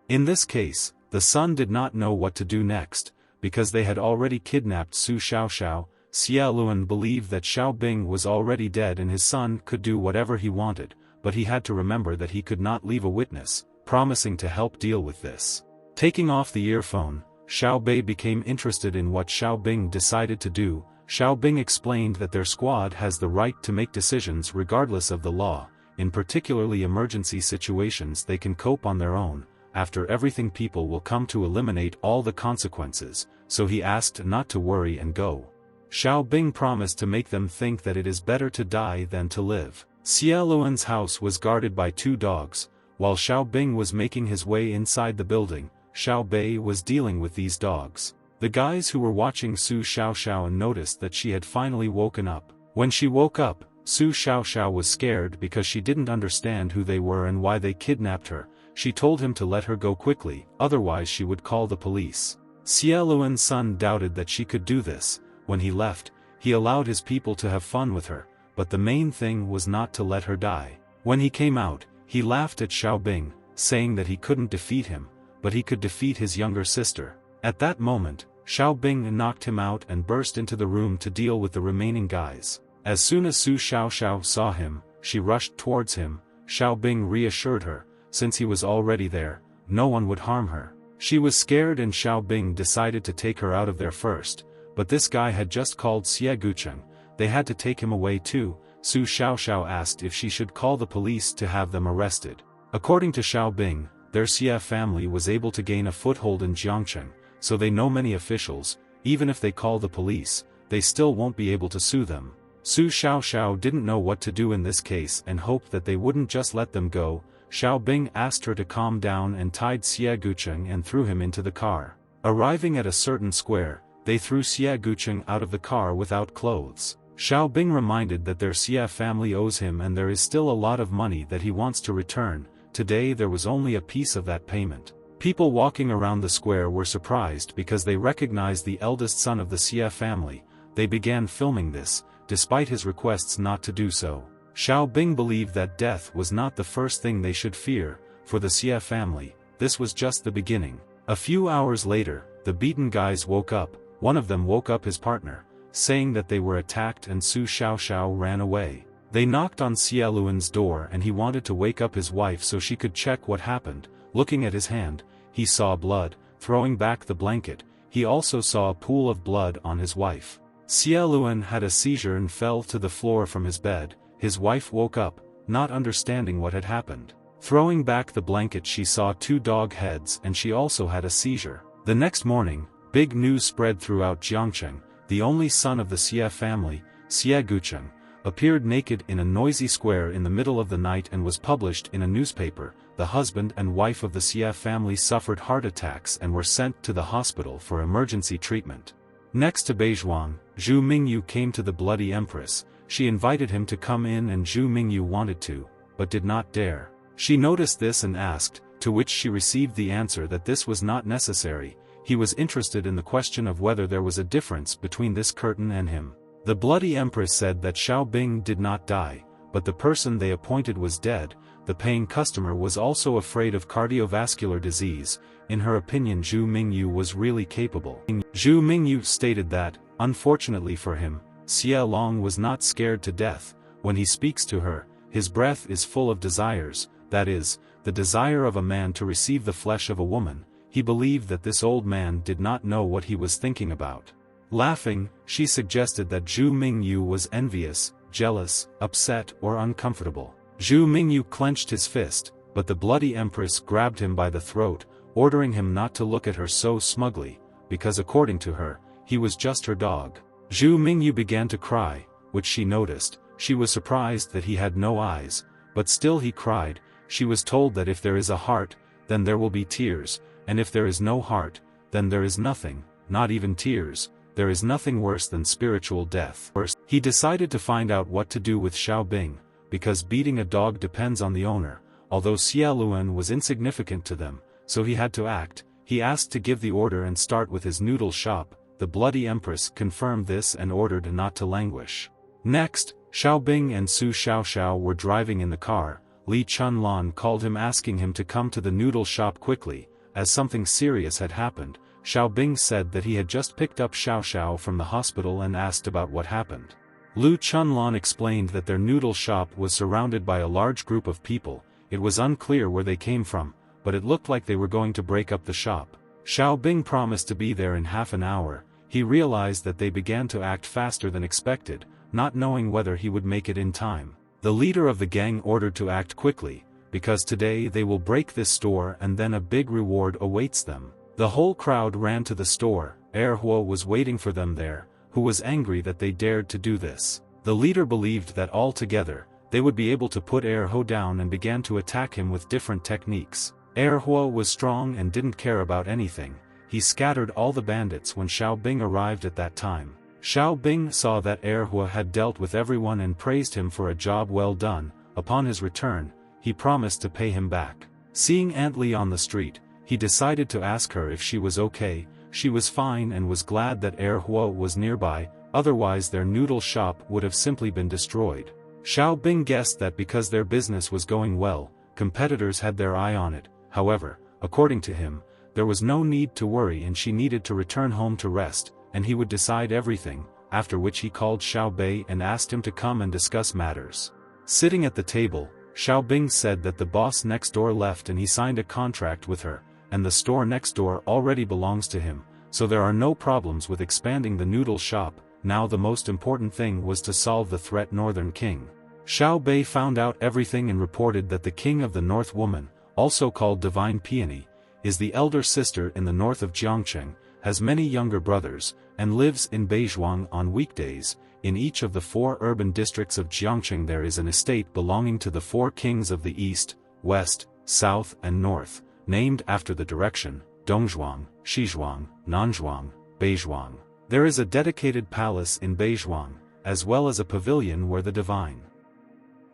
In this case, the son did not know what to do next, because they had already kidnapped Su Xiaoxiao. Xie Luan believed that Xiao Bing was already dead and his son could do whatever he wanted, but he had to remember that he could not leave a witness, promising to help deal with this. Taking off the earphone, Xiao Bei became interested in what Xiao Bing decided to do. Xiao Bing explained that their squad has the right to make decisions regardless of the law. In particularly emergency situations they can cope on their own. After everything people will come to eliminate all the consequences, so he asked not to worry and go. Xiao Bing promised to make them think that it is better to die than to live. Xie Luan's house was guarded by 2 dogs. While Xiao Bing was making his way inside the building, Xiao Bei was dealing with these dogs. The guys who were watching Su Xiaoxiao noticed that she had finally woken up. When she woke up, Su Xiaoxiao was scared because she didn't understand who they were and why they kidnapped her. She told him to let her go quickly, otherwise she would call the police. Xie Luan's son doubted that she could do this. When he left, he allowed his people to have fun with her, but the main thing was not to let her die. When he came out, he laughed at Xiao Bing, saying that he couldn't defeat him, but he could defeat his younger sister. At that moment, Xiao Bing knocked him out and burst into the room to deal with the remaining guys. As soon as Su Xiaoxiao saw him, she rushed towards him. Xiao Bing reassured her, since he was already there, no one would harm her. She was scared and Xiao Bing decided to take her out of there first, but this guy had just called Xie Gucheng. They had to take him away too. Su Xiaoxiao asked if she should call the police to have them arrested. According to Xiao Bing, their Siia family was able to gain a foothold in Jiangcheng, so they know many officials. Even if they call the police, they still won't be able to sue them. Su Xiaoxiao didn't know what to do in this case and hoped that they wouldn't just let them go. Xiao Bing asked her to calm down and tied Xie Gucheng and threw him into the car. Arriving at a certain square, they threw Xie Gucheng out of the car without clothes. Xiao Bing reminded that their Siia family owes him and there is still a lot of money that he wants to return. Today there was only a piece of that payment. People walking around the square were surprised because they recognized the eldest son of the Siia family. They began filming this, despite his requests not to do so. Xiao Bing believed that death was not the first thing they should fear. For the Siia family, this was just the beginning. A few hours later, the beaten guys woke up. One of them woke up his partner, saying that they were attacked and Su Xiaoxiao ran away. They knocked on Xie Luan's door and he wanted to wake up his wife so she could check what happened. Looking at his hand, he saw blood. Throwing back the blanket, he also saw a pool of blood on his wife. Xie Luan had a seizure and fell to the floor from his bed. His wife woke up, not understanding what had happened. Throwing back the blanket, she saw 2 dog heads and she also had a seizure. The next morning, big news spread throughout Jiangcheng. The only son of the Siia family, Xie Gucheng, appeared naked in a noisy square in the middle of the night and was published in a newspaper. The husband and wife of the Siia family suffered heart attacks and were sent to the hospital for emergency treatment. Next to Beizhuang, Zhu Mingyu came to the Bloody Empress. She invited him to come in and Zhu Mingyu wanted to, but did not dare. She noticed this and asked, to which she received the answer that this was not necessary. He was interested in the question of whether there was a difference between this curtain and him. The Bloody Empress said that Xiao Bing did not die, but the person they appointed was dead. The paying customer was also afraid of cardiovascular disease. In her opinion, Zhu Mingyu was really capable. Zhu Mingyu stated that, unfortunately for him, Xie Long was not scared to death. When he speaks to her, his breath is full of desires, that is, the desire of a man to receive the flesh of a woman. He believed that this old man did not know what he was thinking about. Laughing, she suggested that Zhu Mingyu was envious, jealous, upset or uncomfortable. Zhu Mingyu clenched his fist, but the Bloody Empress grabbed him by the throat, ordering him not to look at her so smugly, because according to her, he was just her dog. Zhu Mingyu began to cry, which she noticed, She was surprised that he had no eyes, but still he cried. She was told that if there is a heart, then there will be tears, and if there is no heart, then there is nothing, not even tears. There is nothing worse than spiritual death. He decided to find out what to do with Xiao Bing, because beating a dog depends on the owner. Although Xia Luan was insignificant to them, so he had to act. He asked to give the order and start with his noodle shop. The bloody empress confirmed this and ordered not to languish. Next, Xiao Bing and Su Xiaoxiao were driving in the car. Li Chunlan called him asking him to come to the noodle shop quickly, as something serious had happened. Xiao Bing said that he had just picked up Xiaoxiao from the hospital and asked about what happened. Lu Chunlan explained that their noodle shop was surrounded by a large group of people. It was unclear where they came from, but it looked like they were going to break up the shop. Xiao Bing promised to be there in half an hour. He realized that they began to act faster than expected, not knowing whether he would make it in time. The leader of the gang ordered to act quickly, because today they will break this store and then a big reward awaits them. The whole crowd ran to the store. Huo was waiting for them there, who was angry that they dared to do this. The leader believed that all together, they would be able to put Huo down and began to attack him with different techniques. Huo was strong and didn't care about anything. He scattered all the bandits when Xiao Bing arrived at that time. Xiao Bing saw that Huo had dealt with everyone and praised him for a job well done. Upon his return, he promised to pay him back. Seeing Aunt Li on the street, he decided to ask her if she was okay. She was fine and was glad that Huo was nearby, otherwise their noodle shop would have simply been destroyed. Xiao Bing guessed that because their business was going well, competitors had their eye on it. However, according to him, there was no need to worry and she needed to return home to rest, and he would decide everything, after which he called Xiao Bei and asked him to come and discuss matters. Sitting at the table, Xiao Bing said that the boss next door left and he signed a contract with her, and the store next door already belongs to him, so there are no problems with expanding the noodle shop. Now the most important thing was to solve the threat Northern King. Xiao Bei found out everything and reported that the King of the North woman, also called Divine Peony, is the elder sister in the north of Jiangcheng, has many younger brothers, and lives in Beizhuang on weekdays. In each of the 4 urban districts of Jiangcheng there is an estate belonging to the 4 kings of the east, west, south and north, named after the direction, Dongzhuang, Shizhuang, Nanzhuang, Beizhuang. There is a dedicated palace in Beizhuang, as well as a pavilion where the divine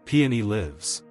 Peony lives.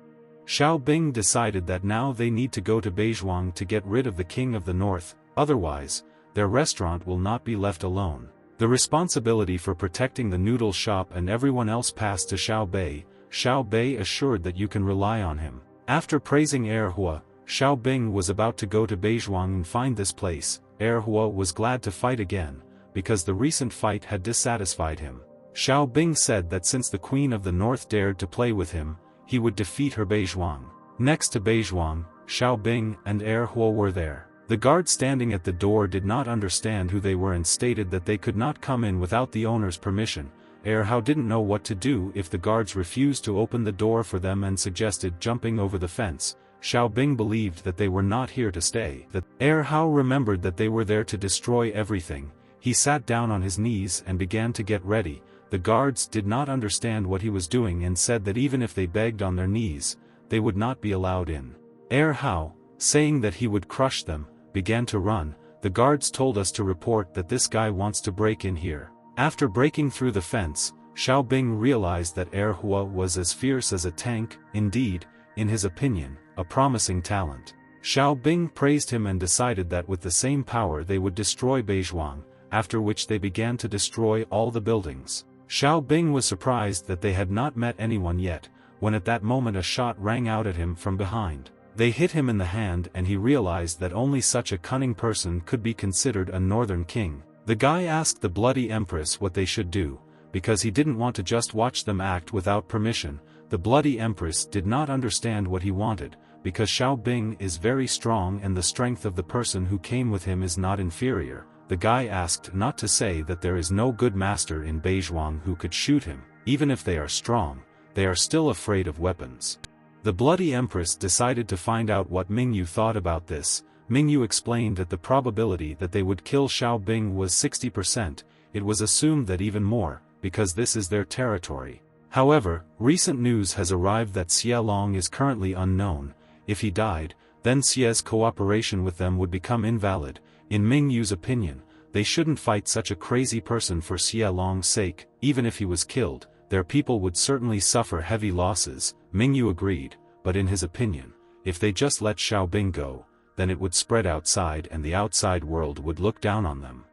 Xiao Bing decided that now they need to go to Beizhuang to get rid of the king of the north, otherwise, their restaurant will not be left alone. The responsibility for protecting the noodle shop and everyone else passed to Xiao Bei. Xiao Bei assured that you can rely on him. After praising Huo, Xiao Bing was about to go to Beizhuang and find this place. Huo was glad to fight again, because the recent fight had dissatisfied him. Xiao Bing said that since the Queen of the North dared to play with him, he would defeat her. Beizhuang. Next to Beizhuang, Xiao Bing and Huo were there. The guard standing at the door did not understand who they were and stated that they could not come in without the owner's permission. Huo didn't know what to do if the guards refused to open the door for them and suggested jumping over the fence. Xiao Bing believed that they were not here to stay. Huo remembered that they were there to destroy everything. He sat down on his knees and began to get ready. The guards did not understand what he was doing and said that even if they begged on their knees, they would not be allowed in. Huo, saying that he would crush them, began to run. The guards told us to report that this guy wants to break in here. After breaking through the fence, Xiao Bing realized that Huo was as fierce as a tank, indeed, in his opinion, a promising talent. Xiao Bing praised him and decided that with the same power they would destroy Beizhuang, after which they began to destroy all the buildings. Xiao Bing was surprised that they had not met anyone yet, when at that moment a shot rang out at him from behind. They hit him in the hand and he realized that only such a cunning person could be considered a northern king. The guy asked the bloody empress what they should do, because he didn't want to just watch them act without permission. The bloody empress did not understand what he wanted, because Xiao Bing is very strong and the strength of the person who came with him is not inferior. The guy asked not to say that there is no good master in Beizhuang who could shoot him. Even if they are strong, they are still afraid of weapons. The bloody empress decided to find out what Mingyu thought about this. Mingyu explained that the probability that they would kill Xiao Bing was 60%, it was assumed that even more, because this is their territory. However, recent news has arrived that Siia Long is currently unknown. If he died, then Sia's cooperation with them would become invalid. In Ming Yu's opinion, they shouldn't fight such a crazy person for Siia Long's sake. Even if he was killed, their people would certainly suffer heavy losses. Ming Yu agreed, but in his opinion, if they just let Xiao Bing go, then it would spread outside and the outside world would look down on them.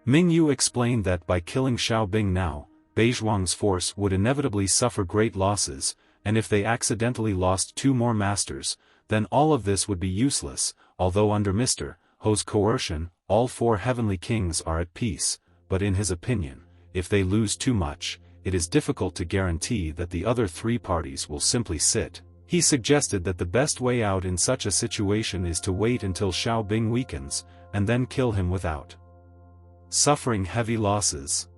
Ming Yu explained that by killing Xiao Bing now, Beizhuang's force would inevitably suffer great losses, and if they accidentally lost 2 more masters, then all of this would be useless. Although under Mr. Ho's coercion, all 4 heavenly kings are at peace, but in his opinion, if they lose too much, it is difficult to guarantee that the other 3 parties will simply sit. He suggested that the best way out in such a situation is to wait until Xiao Bing weakens, and then kill him without suffering heavy losses.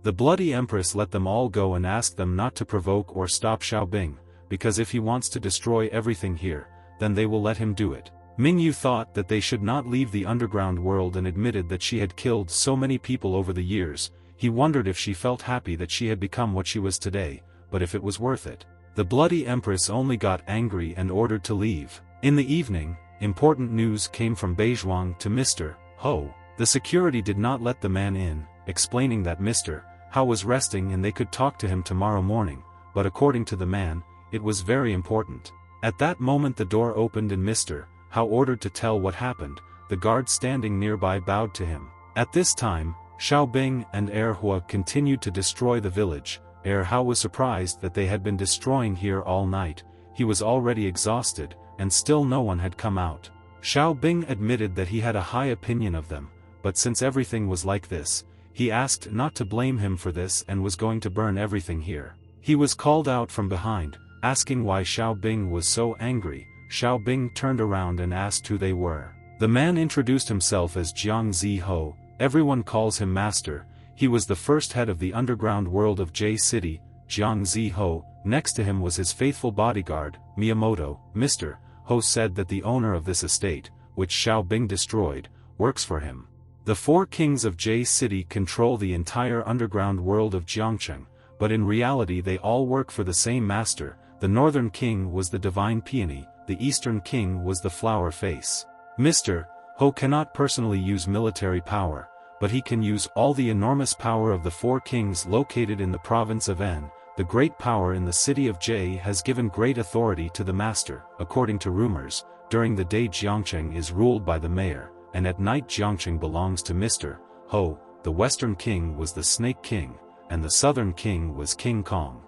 The Bloody Empress let them all go and asked them not to provoke or stop Xiao Bing, because if he wants to destroy everything here, then they will let him do it. Ming Yu thought that they should not leave the underground world and admitted that she had killed so many people over the years. He wondered if she felt happy that she had become what she was today, but if it was worth it. The Bloody Empress only got angry and ordered to leave. In the evening, important news came from Beizhuang to Mr. Ho. The security did not let the man in, explaining that Mr. Ho was resting and they could talk to him tomorrow morning, but according to the man, it was very important. At that moment the door opened and Mr. Ho ordered to tell what happened. The guard standing nearby bowed to him. At this time, Xiao Bing and Hua continued to destroy the village. Hua was surprised that they had been destroying here all night. He was already exhausted, and still no one had come out. Xiao Bing admitted that he had a high opinion of them, but since everything was like this, he asked not to blame him for this and was going to burn everything here. He was called out from behind, asking why Xiao Bing was so angry. Xiao Bing turned around and asked who they were. The man introduced himself as Jiang Ziho. Everyone calls him Master. He was the first head of the underground world of J City, Jiang Ziho. Next to him was his faithful bodyguard, Miyamoto. Mr. Ho said that the owner of this estate, which Xiao Bing destroyed, works for him. The 4 kings of J City control the entire underground world of Jiangcheng, but in reality they all work for the same master. The northern king was the divine Peony, the eastern king was the flower face. Mr. Ho cannot personally use military power, but he can use all the enormous power of the 4 kings located in the province of N. The great power in the city of J has given great authority to the master. According to rumors, during the day Jiangcheng is ruled by the mayor, and at night Jiangcheng belongs to Mr. Ho. The western king was the Snake King, and the southern king was King Kong.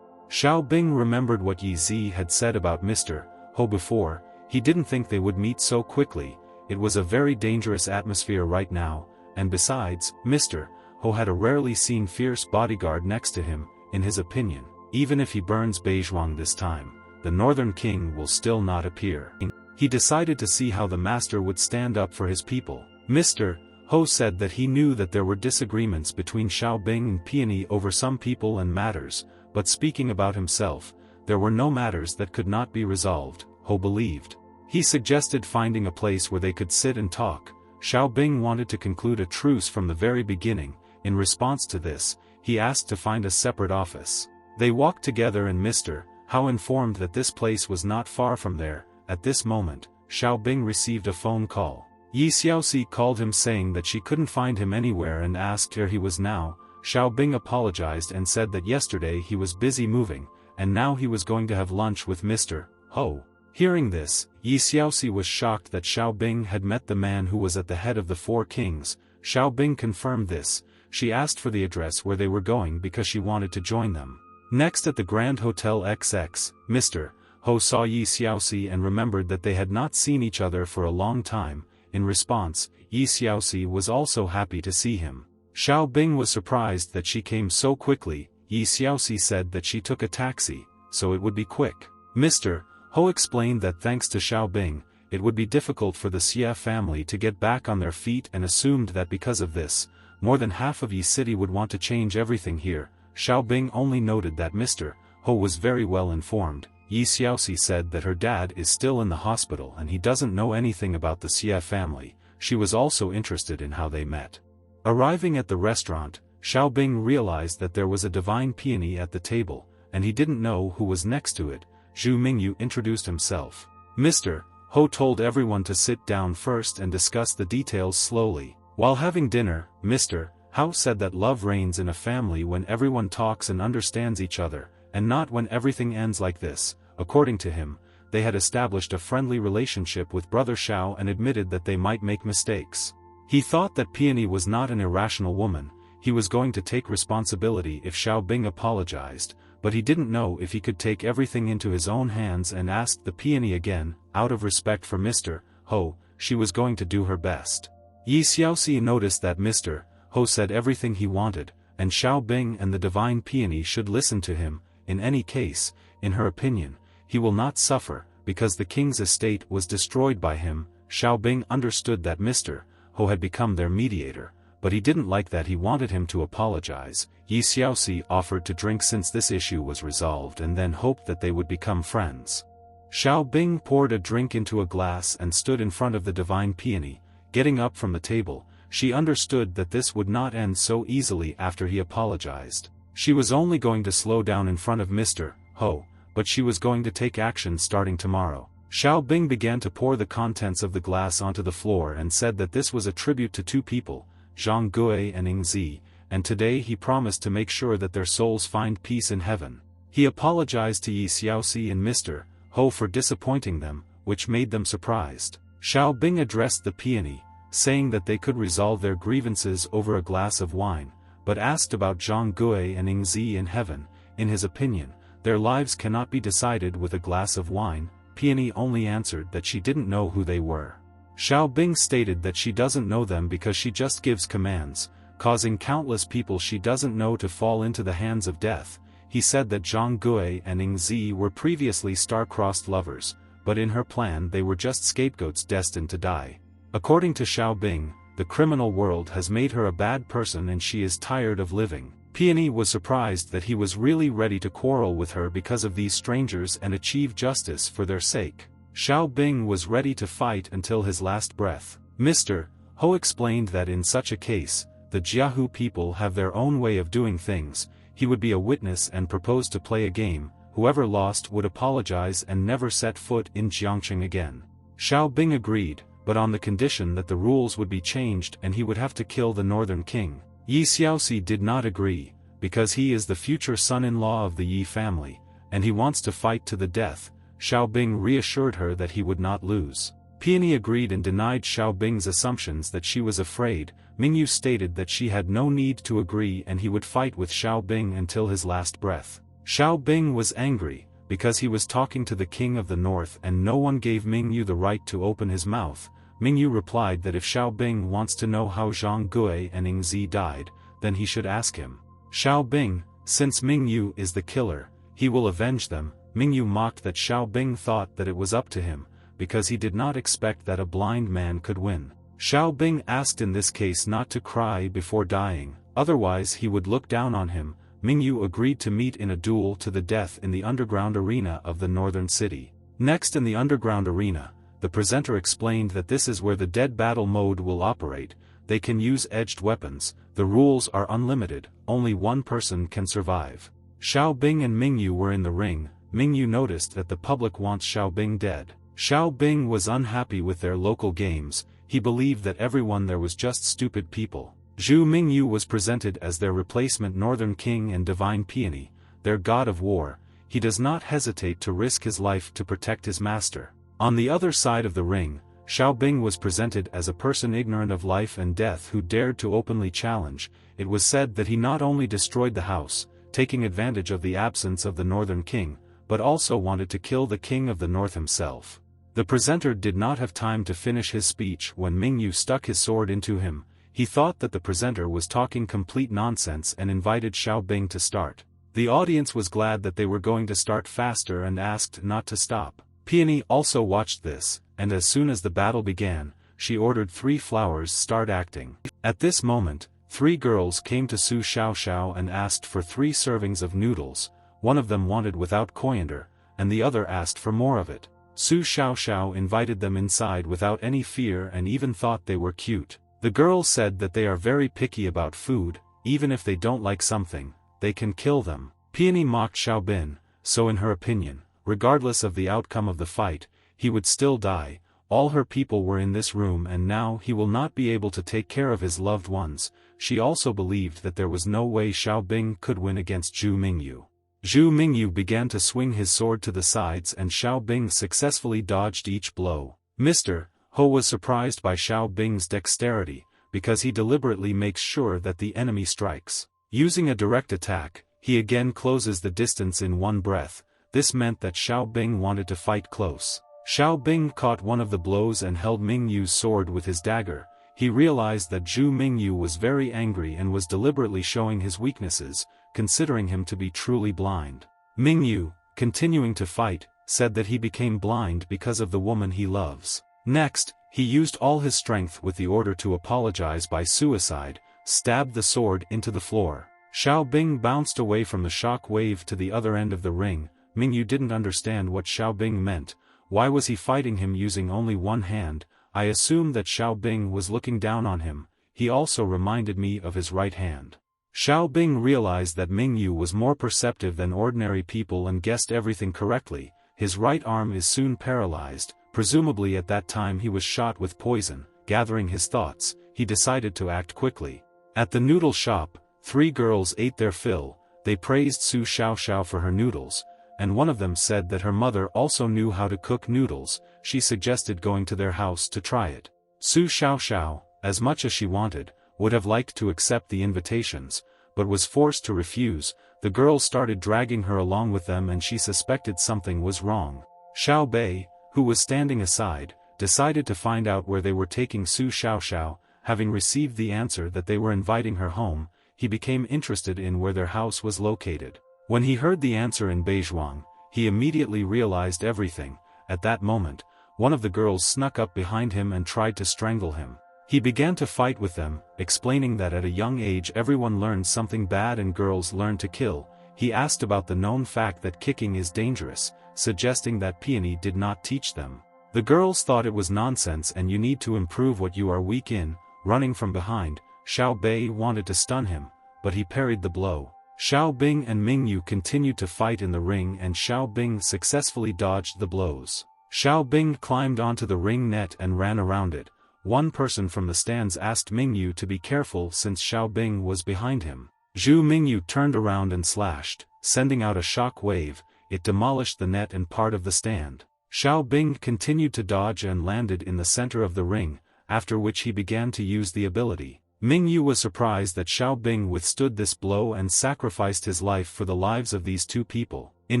Xiao Bing remembered what Yi Zi had said about Mr. Ho before. He didn't think they would meet so quickly. It was a very dangerous atmosphere right now, and besides, Mr. Ho had a rarely seen fierce bodyguard next to him. In his opinion, even if he burns Beizhuang this time, the northern king will still not appear. He decided to see how the master would stand up for his people. Mr. Ho said that he knew that there were disagreements between Xiao Bing and Peony over some people and matters, but speaking about himself, there were no matters that could not be resolved, Ho believed. He suggested finding a place where they could sit and talk. Xiao Bing wanted to conclude a truce from the very beginning. In response to this, he asked to find a separate office. They walked together and Mr. Ho informed that this place was not far from there. At this moment, Xiao Bing received a phone call. Yi Xiaoxi called him saying that she couldn't find him anywhere and asked where he was now. Xiao Bing apologized and said that yesterday he was busy moving, and now he was going to have lunch with Mr. Ho. Hearing this, Yi Xiaoxi was shocked that Xiao Bing had met the man who was at the head of the 4 kings. Xiao Bing confirmed this. She asked for the address where they were going because she wanted to join them. Next at the Grand Hotel XX, Mr. Ho saw Yi Xiaoxi and remembered that they had not seen each other for a long time. In response, Yi Xiaoxi was also happy to see him. Xiao Bing was surprised that she came so quickly. Yi Xiaoxi said that she took a taxi, so it would be quick. Mr. Ho explained that thanks to Xiao Bing, it would be difficult for the Siia family to get back on their feet and assumed that because of this, more than half of Yi City would want to change everything here. Xiao Bing only noted that Mr. Ho was very well informed. Yi Xiaoxi said that her dad is still in the hospital and he doesn't know anything about the Siia family. She was also interested in how they met. Arriving at the restaurant, Xiao Bing realized that there was a divine Peony at the table, and he didn't know who was next to it. Zhu Mingyu introduced himself. Mr. Ho told everyone to sit down first and discuss the details slowly. While having dinner, Mr. Hao said that love reigns in a family when everyone talks and understands each other, and not when everything ends like this. According to him, they had established a friendly relationship with Brother Xiao and admitted that they might make mistakes. He thought that Peony was not an irrational woman. He was going to take responsibility if Xiao Bing apologized, but he didn't know if he could take everything into his own hands and asked the Peony again. Out of respect for Mr. Ho, she was going to do her best. Yi Xiaoxi noticed that Mr. Ho said everything he wanted, and Xiao Bing and the divine Peony should listen to him. In any case, in her opinion, he will not suffer, because the king's estate was destroyed by him. Xiao Bing understood that Mr. Ho had become their mediator, but he didn't like that he wanted him to apologize. Yi Xiaoxi offered to drink since this issue was resolved and then hoped that they would become friends. Xiao Bing poured a drink into a glass and stood in front of the divine Peony. Getting up from the table, she understood that this would not end so easily after he apologized. She was only going to slow down in front of Mr. Ho, but she was going to take action starting tomorrow. Xiao Bing began to pour the contents of the glass onto the floor and said that this was a tribute to two people, Zhang Gui and Ing Zi, and today he promised to make sure that their souls find peace in heaven. He apologized to Yi Xiaoxi and Mr. Ho for disappointing them, which made them surprised. Xiao Bing addressed the Peony, saying that they could resolve their grievances over a glass of wine, but asked about Zhang Gui and Ing Zi in heaven. In his opinion, their lives cannot be decided with a glass of wine. Peony only answered that she didn't know who they were. Xiao Bing stated that she doesn't know them because she just gives commands, causing countless people she doesn't know to fall into the hands of death. He said that Zhang Gui and Ing Zi were previously star-crossed lovers, but in her plan they were just scapegoats destined to die. According to Xiao Bing, the criminal world has made her a bad person and she is tired of living. Peony was surprised that he was really ready to quarrel with her because of these strangers and achieve justice for their sake. Xiao Bing was ready to fight until his last breath. Mr. Ho explained that in such a case, the Jiahu people have their own way of doing things. He would be a witness and propose to play a game. Whoever lost would apologize and never set foot in Jiangqing again. Xiao Bing agreed, but on the condition that the rules would be changed and he would have to kill the northern king. Yi Xiaoxi did not agree, because he is the future son-in-law of the Yi family, and he wants to fight to the death. Xiao Bing reassured her that he would not lose. Peony agreed and denied Xiao Bing's assumptions that she was afraid. Mingyu stated that she had no need to agree and he would fight with Xiao Bing until his last breath. Xiao Bing was angry, because he was talking to the king of the north and no one gave Mingyu the right to open his mouth. Mingyu replied that if Xiao Bing wants to know how Zhang Gui and Ing Zi died, then he should ask him. Xiao Bing, since Mingyu is the killer, he will avenge them. Mingyu mocked that Xiao Bing thought that it was up to him, because he did not expect that a blind man could win. Xiao Bing asked in this case not to cry before dying, otherwise he would look down on him. Mingyu agreed to meet in a duel to the death in the underground arena of the northern city. Next in the underground arena, the presenter explained that this is where the dead battle mode will operate. They can use edged weapons, the rules are unlimited, only one person can survive. Xiao Bing and Mingyu were in the ring. Mingyu noticed that the public wants Xiao Bing dead. Xiao Bing was unhappy with their local games. He believed that everyone there was just stupid people. Zhu Mingyu was presented as their replacement Northern King and Divine Peony, their god of war. He does not hesitate to risk his life to protect his master. On the other side of the ring, Xiao Bing was presented as a person ignorant of life and death who dared to openly challenge. It was said that he not only destroyed the house, taking advantage of the absence of the Northern King, but also wanted to kill the King of the North himself. The presenter did not have time to finish his speech when Mingyu stuck his sword into him. He thought that the presenter was talking complete nonsense and invited Xiao Bing to start. The audience was glad that they were going to start faster and asked not to stop. Peony also watched this, and as soon as the battle began, she ordered 3 flowers start acting. At this moment, 3 girls came to Su Xiaoxiao and asked for 3 servings of noodles. One of them wanted without coriander, and the other asked for more of it. Su Xiaoxiao invited them inside without any fear and even thought they were cute. The girls said that they are very picky about food. Even if they don't like something, they can kill them. Peony mocked Xiao Bing, so in her opinion, regardless of the outcome of the fight, he would still die. All her people were in this room and now he will not be able to take care of his loved ones. She also believed that there was no way Xiao Bing could win against Zhu Mingyu. Zhu Mingyu began to swing his sword to the sides and Xiao Bing successfully dodged each blow. Mr. Ho was surprised by Xiao Bing's dexterity, because he deliberately makes sure that the enemy strikes. Using a direct attack, he again closes the distance in one breath. This meant that Xiao Bing wanted to fight close. Xiao Bing caught one of the blows and held Mingyu's sword with his dagger. He realized that Zhu Mingyu was very angry and was deliberately showing his weaknesses, considering him to be truly blind. Mingyu, continuing to fight, said that he became blind because of the woman he loves. Next, he used all his strength with the order to apologize by suicide, stabbed the sword into the floor. Xiao Bing bounced away from the shock wave to the other end of the ring. Mingyu didn't understand what Xiao Bing meant. Why was he fighting him using only one hand? I assumed that Xiao Bing was looking down on him. He also reminded me of his right hand. Xiao Bing realized that Mingyu was more perceptive than ordinary people and guessed everything correctly. His right arm is soon paralyzed. Presumably at that time he was shot with poison. Gathering his thoughts, he decided to act quickly. At the noodle shop, 3 girls ate their fill. They praised Su Xiaoxiao for her noodles, and one of them said that her mother also knew how to cook noodles. She suggested going to their house to try it. Su Xiaoxiao, as much as she wanted, would have liked to accept the invitations, but was forced to refuse. The girls started dragging her along with them and she suspected something was wrong. Xiao Bei, who was standing aside, decided to find out where they were taking Su Xiaoxiao. Having received the answer that they were inviting her home, he became interested in where their house was located. When he heard the answer in Beizhuang, he immediately realized everything. At that moment, one of the girls snuck up behind him and tried to strangle him. He began to fight with them, explaining that at a young age everyone learns something bad and girls learn to kill. He asked about the known fact that kicking is dangerous, suggesting that Peony did not teach them. The girls thought it was nonsense and you need to improve what you are weak in. Running from behind, Xiao Bei wanted to stun him, but he parried the blow. Xiao Bing and Mingyu continued to fight in the ring and Xiao Bing successfully dodged the blows. Xiao Bing climbed onto the ring net and ran around it. One person from the stands asked Mingyu to be careful since Xiao Bing was behind him. Zhu Mingyu turned around and slashed, sending out a shock wave. It demolished the net and part of the stand. Xiao Bing continued to dodge and landed in the center of the ring, after which he began to use the ability. Mingyu was surprised that Xiao Bing withstood this blow and sacrificed his life for the lives of these 2 people. In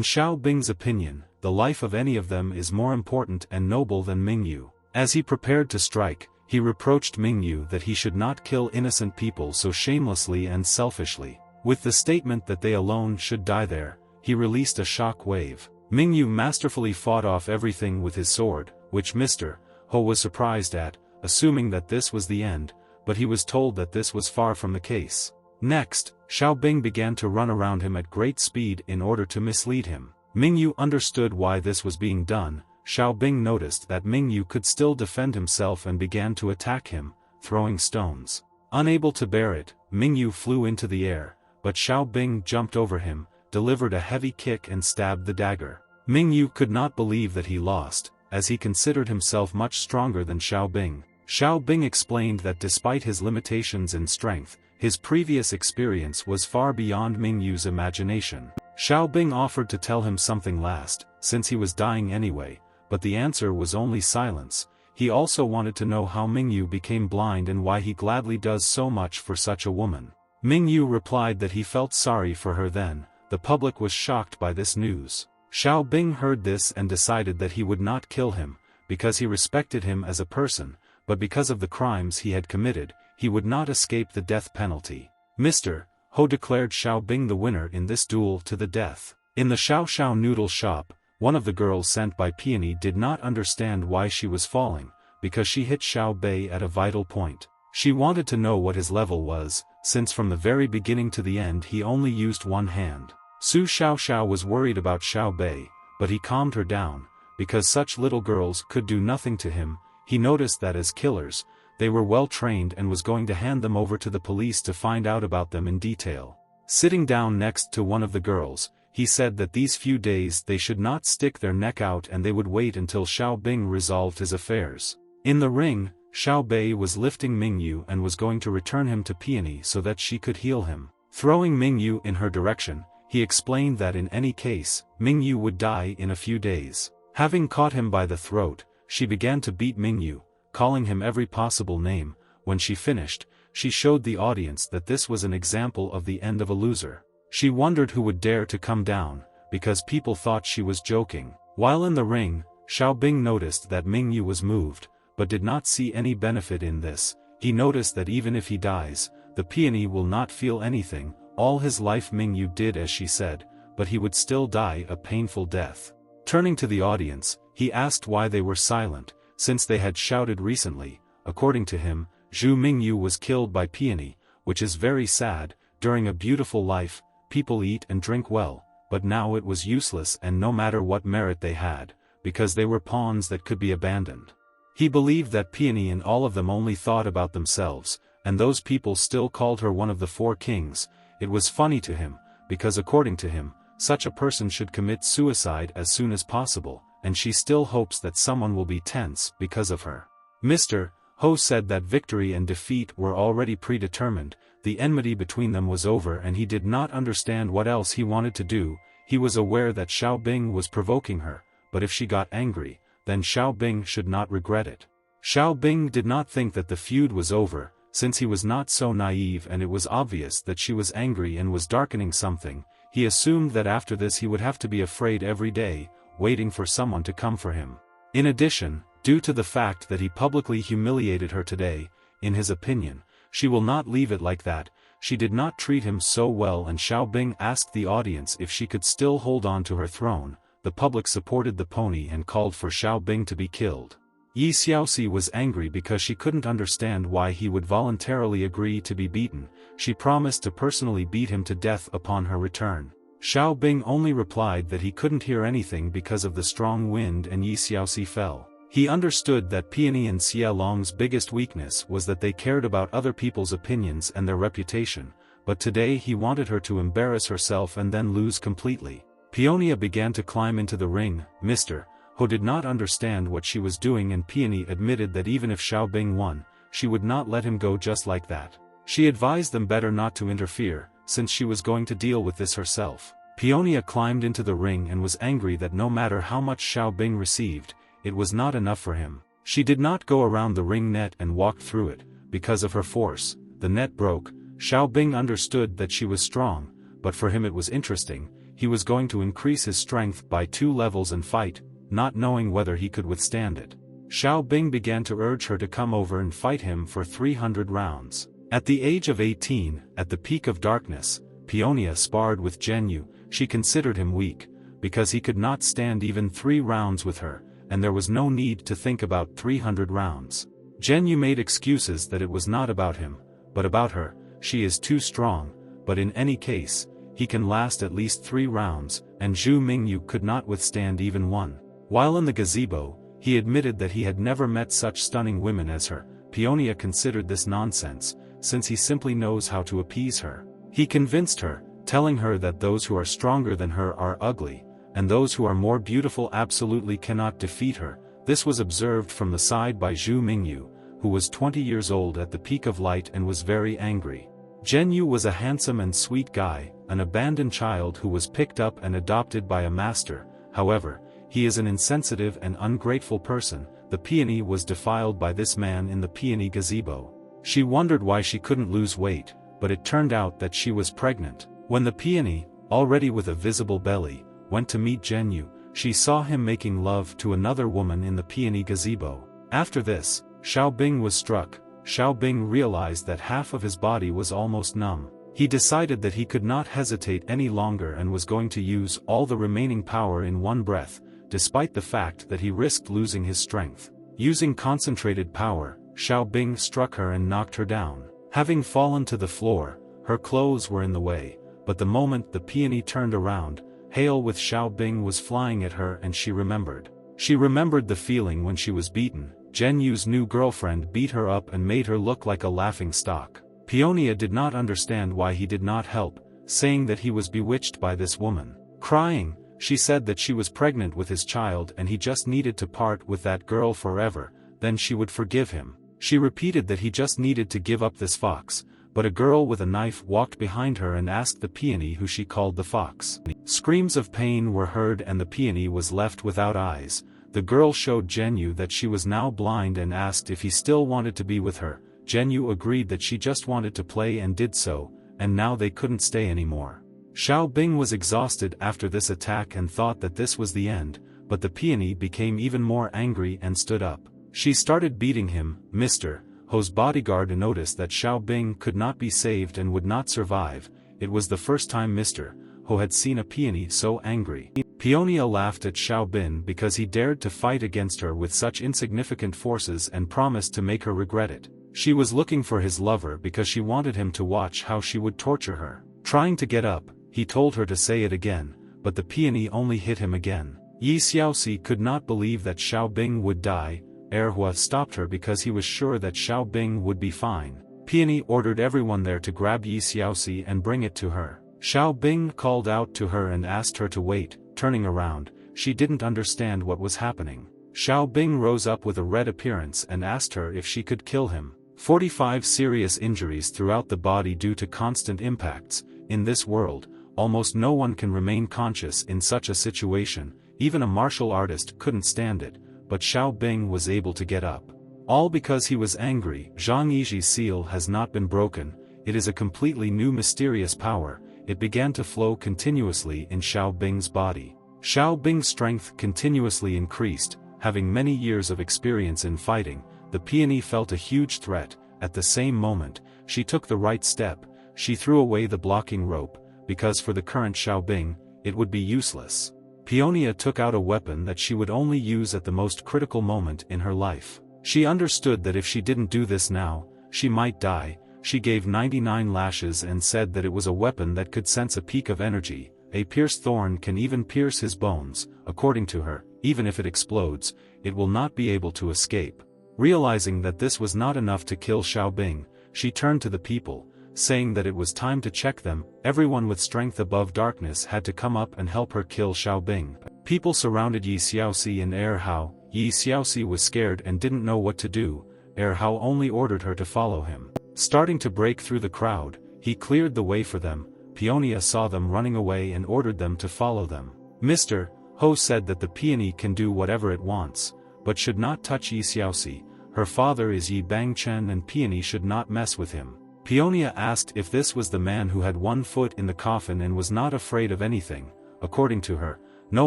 Xiao Bing's opinion, the life of any of them is more important and noble than Mingyu. As he prepared to strike, he reproached Mingyu that he should not kill innocent people so shamelessly and selfishly. With the statement that they alone should die there, he released a shock wave. Mingyu masterfully fought off everything with his sword, which Mr. Ho was surprised at, assuming that this was the end, but he was told that this was far from the case. Next, Xiao Bing began to run around him at great speed in order to mislead him. Mingyu understood why this was being done. Xiao Bing noticed that Mingyu could still defend himself and began to attack him, throwing stones. Unable to bear it, Mingyu flew into the air, but Xiao Bing jumped over him, delivered a heavy kick and stabbed the dagger. Mingyu could not believe that he lost, as he considered himself much stronger than Xiao Bing. Xiao Bing explained that despite his limitations in strength, his previous experience was far beyond Mingyu's imagination. Xiao Bing offered to tell him something last, since he was dying anyway, but the answer was only silence. He also wanted to know how Mingyu became blind and why he gladly does so much for such a woman. Mingyu replied that he felt sorry for her then. The public was shocked by this news. Xiao Bing heard this and decided that he would not kill him, because he respected him as a person, but because of the crimes he had committed, he would not escape the death penalty. Mr. Ho declared Xiao Bing the winner in this duel to the death. In the Xiao noodle shop, one of the girls sent by Peony did not understand why she was falling, because she hit Xiao Bei at a vital point. She wanted to know what his level was, since from the very beginning to the end he only used one hand. Su Xiaoxiao was worried about Xiao Bei, but he calmed her down, because such little girls could do nothing to him. He noticed that as killers, they were well trained and was going to hand them over to the police to find out about them in detail. Sitting down next to one of the girls, he said that these few days they should not stick their neck out and they would wait until Xiao Bing resolved his affairs. In the ring, Xiao Bei was lifting Mingyu and was going to return him to Peony so that she could heal him. Throwing Mingyu in her direction, he explained that in any case, Mingyu would die in a few days. Having caught him by the throat, she began to beat Mingyu, calling him every possible name. When she finished, she showed the audience that this was an example of the end of a loser. She wondered who would dare to come down, because people thought she was joking. While in the ring, Xiao Bing noticed that Mingyu was moved, but did not see any benefit in this. He noticed that even if he dies, the Peony will not feel anything. All his life Mingyu did as she said, but he would still die a painful death. Turning to the audience, he asked why they were silent, since they had shouted recently. According to him, Zhu Mingyu was killed by Peony, which is very sad. During a beautiful life, people eat and drink well, but now it was useless and no matter what merit they had, because they were pawns that could be abandoned. He believed that Peony and all of them only thought about themselves, and those people still called her one of the four kings. It was funny to him, because according to him, such a person should commit suicide as soon as possible, and she still hopes that someone will be tense because of her. Mr. Ho said that victory and defeat were already predetermined, the enmity between them was over and he did not understand what else he wanted to do. He was aware that Xiao Bing was provoking her, but if she got angry, then Xiao Bing should not regret it. Xiao Bing did not think that the feud was over, since he was not so naive and it was obvious that she was angry and was darkening something. He assumed that after this he would have to be afraid every day, waiting for someone to come for him. In addition, due to the fact that he publicly humiliated her today, in his opinion, she will not leave it like that. She did not treat him so well and Xiao Bing asked the audience if she could still hold on to her throne. The public supported the pony and called for Xiao Bing to be killed. Yi Xiaoxi was angry because she couldn't understand why he would voluntarily agree to be beaten. She promised to personally beat him to death upon her return. Xiao Bing only replied that he couldn't hear anything because of the strong wind and Yi Xiaoxi fell. He understood that Peony and Siia Long's biggest weakness was that they cared about other people's opinions and their reputation, but today he wanted her to embarrass herself and then lose completely. Peony began to climb into the ring. Mr. Ho did not understand what she was doing and Peony admitted that even if Xiao Bing won, she would not let him go just like that. She advised them better not to interfere, since she was going to deal with this herself. Peony climbed into the ring and was angry that no matter how much Xiao Bing received, it was not enough for him. She did not go around the ring net and walked through it. Because of her force, the net broke. Xiao Bing understood that she was strong, but for him it was interesting. He was going to increase his strength by 2 levels and fight, not knowing whether he could withstand it. Xiao Bing began to urge her to come over and fight him for 300 rounds. At the age of 18, at the peak of darkness, Peony sparred with Zhenyu. She considered him weak, because he could not stand even 3 rounds with her, and there was no need to think about 300 rounds. Zhenyu made excuses that it was not about him, but about her. She is too strong, but in any case, he can last at least 3 rounds, and Zhu Mingyu could not withstand even 1. While in the gazebo, he admitted that he had never met such stunning women as her. Peony considered this nonsense, since he simply knows how to appease her. He convinced her, telling her that those who are stronger than her are ugly, and those who are more beautiful absolutely cannot defeat her. This was observed from the side by Zhu Mingyu, who was 20 years old at the peak of light and was very angry. Zhenyu was a handsome and sweet guy, an abandoned child who was picked up and adopted by a master. However, he is an insensitive and ungrateful person. The Peony was defiled by this man in the Peony gazebo. She wondered why she couldn't lose weight, but it turned out that she was pregnant. When the Peony, already with a visible belly, went to meet Zhenyu, she saw him making love to another woman in the Peony gazebo. After this, Xiao Bing was struck. Xiao Bing realized that half of his body was almost numb. He decided that he could not hesitate any longer and was going to use all the remaining power in one breath, despite the fact that he risked losing his strength. Using concentrated power, Xiao Bing struck her and knocked her down. Having fallen to the floor, her clothes were in the way, but the moment the Peony turned around, hail with Xiao Bing was flying at her and she remembered. She remembered the feeling when she was beaten. Zhenyu's new girlfriend beat her up and made her look like a laughing stock. Peony did not understand why he did not help, saying that he was bewitched by this woman. Crying, she said that she was pregnant with his child and he just needed to part with that girl forever, then she would forgive him. She repeated that he just needed to give up this fox, but a girl with a knife walked behind her and asked the peony who she called the fox. Screams of pain were heard and the peony was left without eyes. The girl showed Zhenyu that she was now blind and asked if he still wanted to be with her. Zhenyu agreed that she just wanted to play and did so, and now they couldn't stay anymore. Xiao Bing was exhausted after this attack and thought that this was the end, but the peony became even more angry and stood up. She started beating him. Mr. Ho's bodyguard noticed that Xiao Bing could not be saved and would not survive. It was the first time Mr. Ho had seen a peony so angry. Peony laughed at Xiao Bing because he dared to fight against her with such insignificant forces and promised to make her regret it. She was looking for his lover because she wanted him to watch how she would torture her. Trying to get up, he told her to say it again, but the peony only hit him again. Yi Xiaoxi could not believe that Xiao Bing would die. Erhua stopped her because he was sure that Xiao Bing would be fine. Peony ordered everyone there to grab Yi Xiaoxi and bring it to her. Xiao Bing called out to her and asked her to wait. Turning around, she didn't understand what was happening. Xiao Bing rose up with a red appearance and asked her if she could kill him. 45 serious injuries throughout the body due to constant impacts. In this world, almost no one can remain conscious in such a situation. Even a martial artist couldn't stand it, but Xiao Bing was able to get up. All because he was angry. Zhang Yiji's seal has not been broken. It is a completely new mysterious power. It began to flow continuously in Xiao Bing's body. Xiao Bing's strength continuously increased. Having many years of experience in fighting, the peony felt a huge threat. At the same moment, she took the right step. She threw away the blocking rope, because for the current Xiao Bing, it would be useless. Peony took out a weapon that she would only use at the most critical moment in her life. She understood that if she didn't do this now, she might die. She gave 99 lashes and said that it was a weapon that could sense a peak of energy. A pierced thorn can even pierce his bones. According to her, even if it explodes, it will not be able to escape. Realizing that this was not enough to kill Xiao Bing, she turned to the people, saying that it was time to check them. Everyone with strength above darkness had to come up and help her kill Xiao Bing. People surrounded Yi Xiaoxi and Erhao. Yi Xiaoxi was scared and didn't know what to do. Erhao only ordered her to follow him. Starting to break through the crowd, he cleared the way for them. Peony saw them running away and ordered them to follow them. Mr. Ho said that the peony can do whatever it wants, but should not touch Yi Xiaoxi. Her father is Yi Bangchen and Peony should not mess with him. Peony asked if this was the man who had one foot in the coffin and was not afraid of anything. According to her, no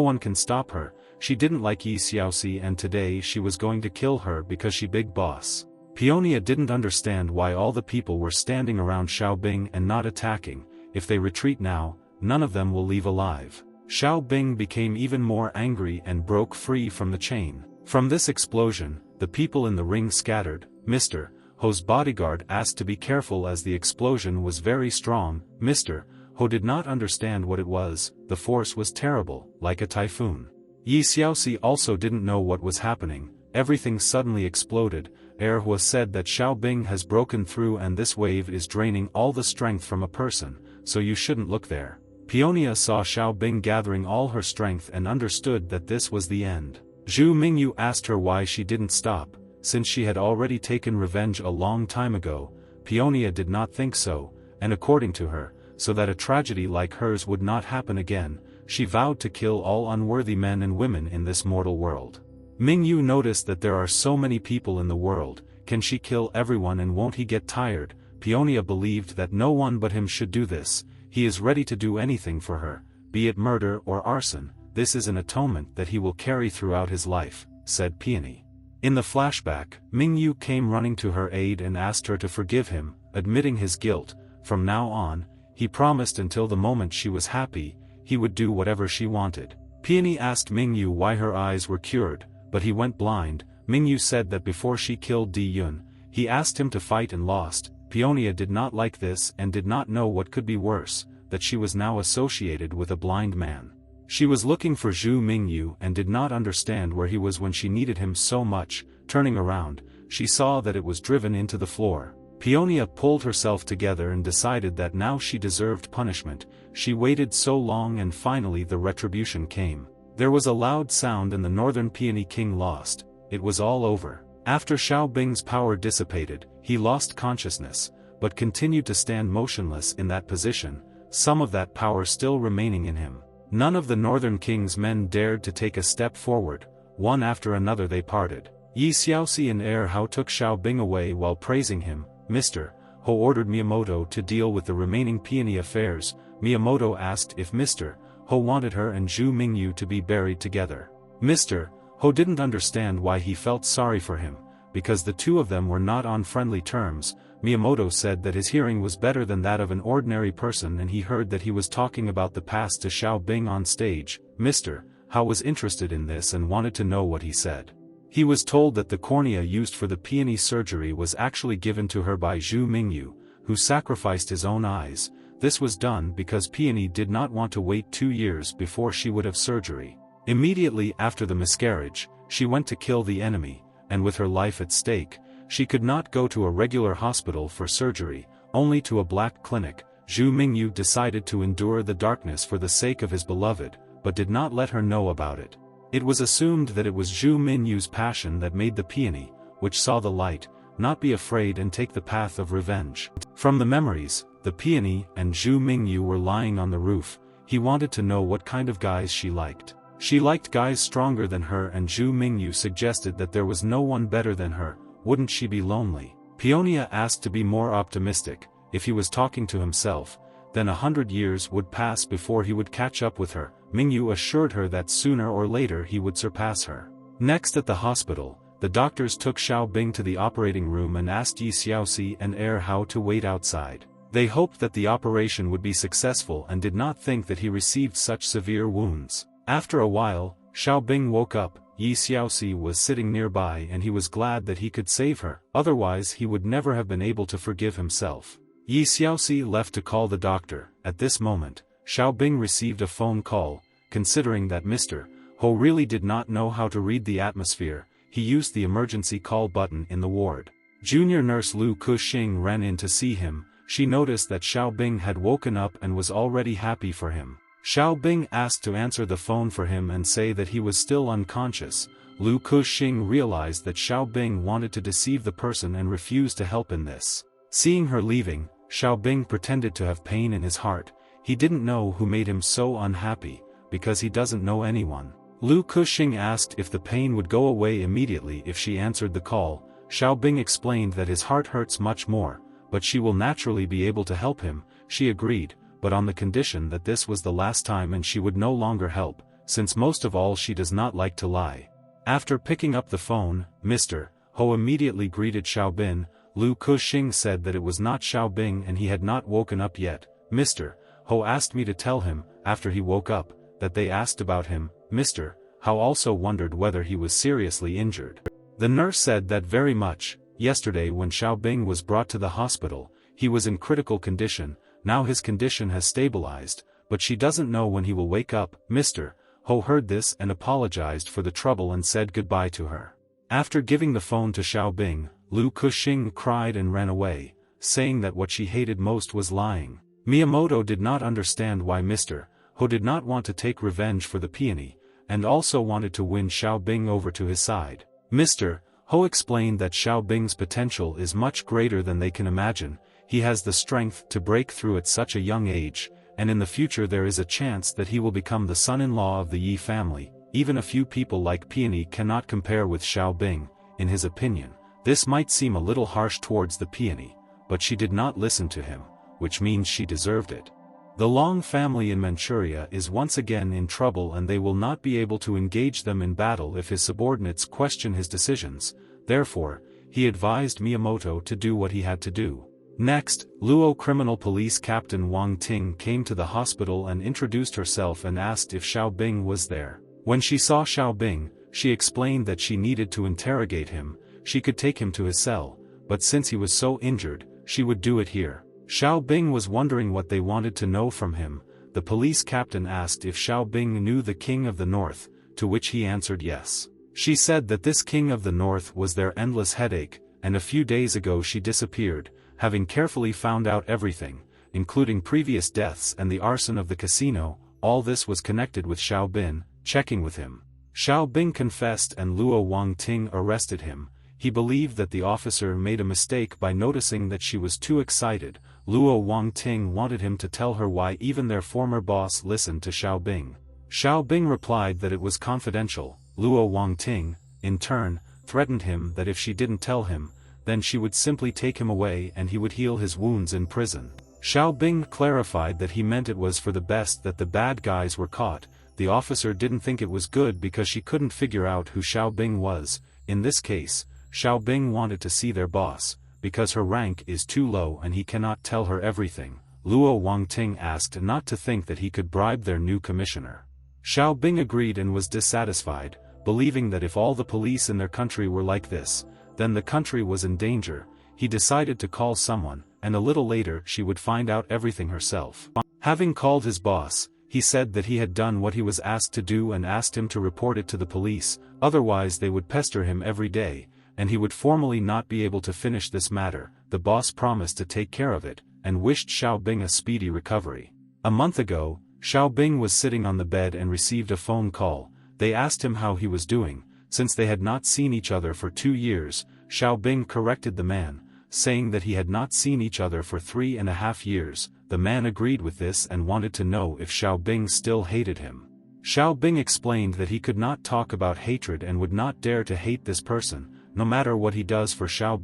one can stop her. She didn't like Yi Xiaoxi and today she was going to kill her because she big boss. Peony didn't understand why all the people were standing around Xiao Bing and not attacking. If they retreat now, none of them will leave alive. Xiao Bing became even more angry and broke free from the chain. From this explosion, the people in the ring scattered. Mr. Ho's bodyguard asked to be careful as the explosion was very strong. Mr. Ho did not understand what it was. The force was terrible, like a typhoon. Yi Xiaoxi also didn't know what was happening. Everything suddenly exploded. Erhua said that Xiao Bing has broken through and this wave is draining all the strength from a person, so you shouldn't look there. Peony saw Xiao Bing gathering all her strength and understood that this was the end. Zhu Mingyu asked her why she didn't stop. Since she had already taken revenge a long time ago, Peony did not think so, and according to her, so that a tragedy like hers would not happen again, she vowed to kill all unworthy men and women in this mortal world. Mingyu noticed that there are so many people in the world. Can she kill everyone and won't he get tired? Peony believed that no one but him should do this. He is ready to do anything for her, be it murder or arson. This is an atonement that he will carry throughout his life, said Peony. In the flashback, Mingyu came running to her aid and asked her to forgive him, admitting his guilt. From now on, he promised until the moment she was happy, he would do whatever she wanted. Peony asked Mingyu why her eyes were cured, but he went blind. Mingyu said that before she killed Di Yun, he asked him to fight and lost. Peony did not like this and did not know what could be worse, that she was now associated with a blind man. She was looking for Zhu Mingyu and did not understand where he was when she needed him so much. Turning around, she saw that it was driven into the floor. Peony pulled herself together and decided that now she deserved punishment. She waited so long and finally the retribution came. There was a loud sound and the northern Peony king lost. It was all over. After Xiao Bing's power dissipated, he lost consciousness, but continued to stand motionless in that position, some of that power still remaining in him. None of the northern king's men dared to take a step forward. One after another they parted. Yi Xiaoxi and Heir Hao took Xiao Bing away while praising him. Mr. Ho ordered Miyamoto to deal with the remaining Peony affairs. Miyamoto asked if Mr. Ho wanted her and Zhu Mingyu to be buried together. Mr. Ho didn't understand why he felt sorry for him, because the two of them were not on friendly terms. Miyamoto said that his hearing was better than that of an ordinary person and he heard that he was talking about the past to Xiao Bing on stage. Mr. Ho was interested in this and wanted to know what he said. He was told that the cornea used for the Peony surgery was actually given to her by Zhu Mingyu, who sacrificed his own eyes. This was done because Peony did not want to wait 2 years before she would have surgery. Immediately after the miscarriage, she went to kill the enemy, and with her life at stake, she could not go to a regular hospital for surgery, only to a black clinic. Zhu Mingyu decided to endure the darkness for the sake of his beloved, but did not let her know about it. It was assumed that it was Zhu Mingyu's passion that made the Peony, which saw the light, not be afraid and take the path of revenge. From the memories, the Peony and Zhu Mingyu were lying on the roof. He wanted to know what kind of guys she liked. She liked guys stronger than her and Zhu Mingyu suggested that there was no one better than her. Wouldn't she be lonely? Peony asked to be more optimistic. If he was talking to himself, then 100 years would pass before he would catch up with her. Mingyu assured her that sooner or later he would surpass her. Next at the hospital, the doctors took Xiao Bing to the operating room and asked Yi Xiaoxi and Heir Hao to wait outside. They hoped that the operation would be successful and did not think that he received such severe wounds. After a while, Xiao Bing woke up. Yi Xiaoxi was sitting nearby and he was glad that he could save her, otherwise he would never have been able to forgive himself. Yi Xiaoxi left to call the doctor. At this moment, Xiao Bing received a phone call. Considering that Mr. Ho really did not know how to read the atmosphere, he used the emergency call button in the ward. Junior nurse Lu Kuxing ran in to see him. She noticed that Xiao Bing had woken up and was already happy for him. Xiao Bing asked to answer the phone for him and say that he was still unconscious. Lu Kuxing realized that Xiao Bing wanted to deceive the person and refused to help in this. Seeing her leaving, Xiao Bing pretended to have pain in his heart. He didn't know who made him so unhappy, because he doesn't know anyone. Lu Kuxing asked if the pain would go away immediately if she answered the call. Xiao Bing explained that his heart hurts much more, but she will naturally be able to help him. She agreed, but on the condition that this was the last time and she would no longer help, since most of all she does not like to lie. After picking up the phone, Mr. Ho immediately greeted Xiao Bing. Lu Kuxing said that it was not Xiao Bing and he had not woken up yet. Mr. Ho asked me to tell him, after he woke up, that they asked about him. Mr. Ho also wondered whether he was seriously injured. The nurse said that very much. Yesterday when Xiao Bing was brought to the hospital, he was in critical condition. Now his condition has stabilized, but she doesn't know when he will wake up. Mr. Ho heard this and apologized for the trouble and said goodbye to her. After giving the phone to Xiao Bing, Lu Kuxing cried and ran away, saying that what she hated most was lying. Miyamoto did not understand why Mr. Ho did not want to take revenge for the Peony, and also wanted to win Xiao Bing over to his side. Mr. Ho explained that Xiao Bing's potential is much greater than they can imagine. He has the strength to break through at such a young age, and in the future there is a chance that he will become the son-in-law of the Yi family. Even a few people like Peony cannot compare with Xiao Bing, in his opinion. This might seem a little harsh towards the Peony, but she did not listen to him, which means she deserved it. The Long family in Manchuria is once again in trouble and they will not be able to engage them in battle if his subordinates question his decisions. Therefore, he advised Miyamoto to do what he had to do. Next, Luo Criminal Police Captain Wang Ting came to the hospital and introduced herself and asked if Xiao Bing was there. When she saw Xiao Bing, she explained that she needed to interrogate him. She could take him to his cell, but since he was so injured, she would do it here. Xiao Bing was wondering what they wanted to know from him. The police captain asked if Xiao Bing knew the King of the North, to which he answered yes. She said that this King of the North was their endless headache, and a few days ago she disappeared. having carefully found out everything, including previous deaths and the arson of the casino. All this was connected with Xiao Bing, checking with him. Xiao Bing confessed and Luo Wangting arrested him. He believed that the officer made a mistake by noticing that she was too excited. Luo Wangting wanted him to tell her why even their former boss listened to Xiao Bing. Xiao Bing replied that it was confidential. Luo Wangting, in turn, threatened him that if she didn't tell him, then she would simply take him away and he would heal his wounds in prison. Xiao Bing clarified that he meant it was for the best that the bad guys were caught. The officer didn't think it was good because she couldn't figure out who Xiao Bing was. In this case, Xiao Bing wanted to see their boss, because her rank is too low and he cannot tell her everything. Luo Wangting asked not to think that he could bribe their new commissioner. Xiao Bing agreed and was dissatisfied, believing that if all the police in their country were like this, then the country was in danger. He decided to call someone, and a little later she would find out everything herself. Having called his boss, he said that he had done what he was asked to do and asked him to report it to the police, otherwise they would pester him every day, and he would formally not be able to finish this matter. The boss promised to take care of it, and wished Xiao Bing a speedy recovery. A month ago, Xiao Bing was sitting on the bed and received a phone call. They asked him how he was doing, since they had not seen each other for 2 years. Xiao Bing corrected the man, saying that he had not seen each other for 3.5 years. The man agreed with this and wanted to know if Xiao Bing still hated him. Xiao Bing explained that he could not talk about hatred and would not dare to hate this person. No matter what he does for Xiao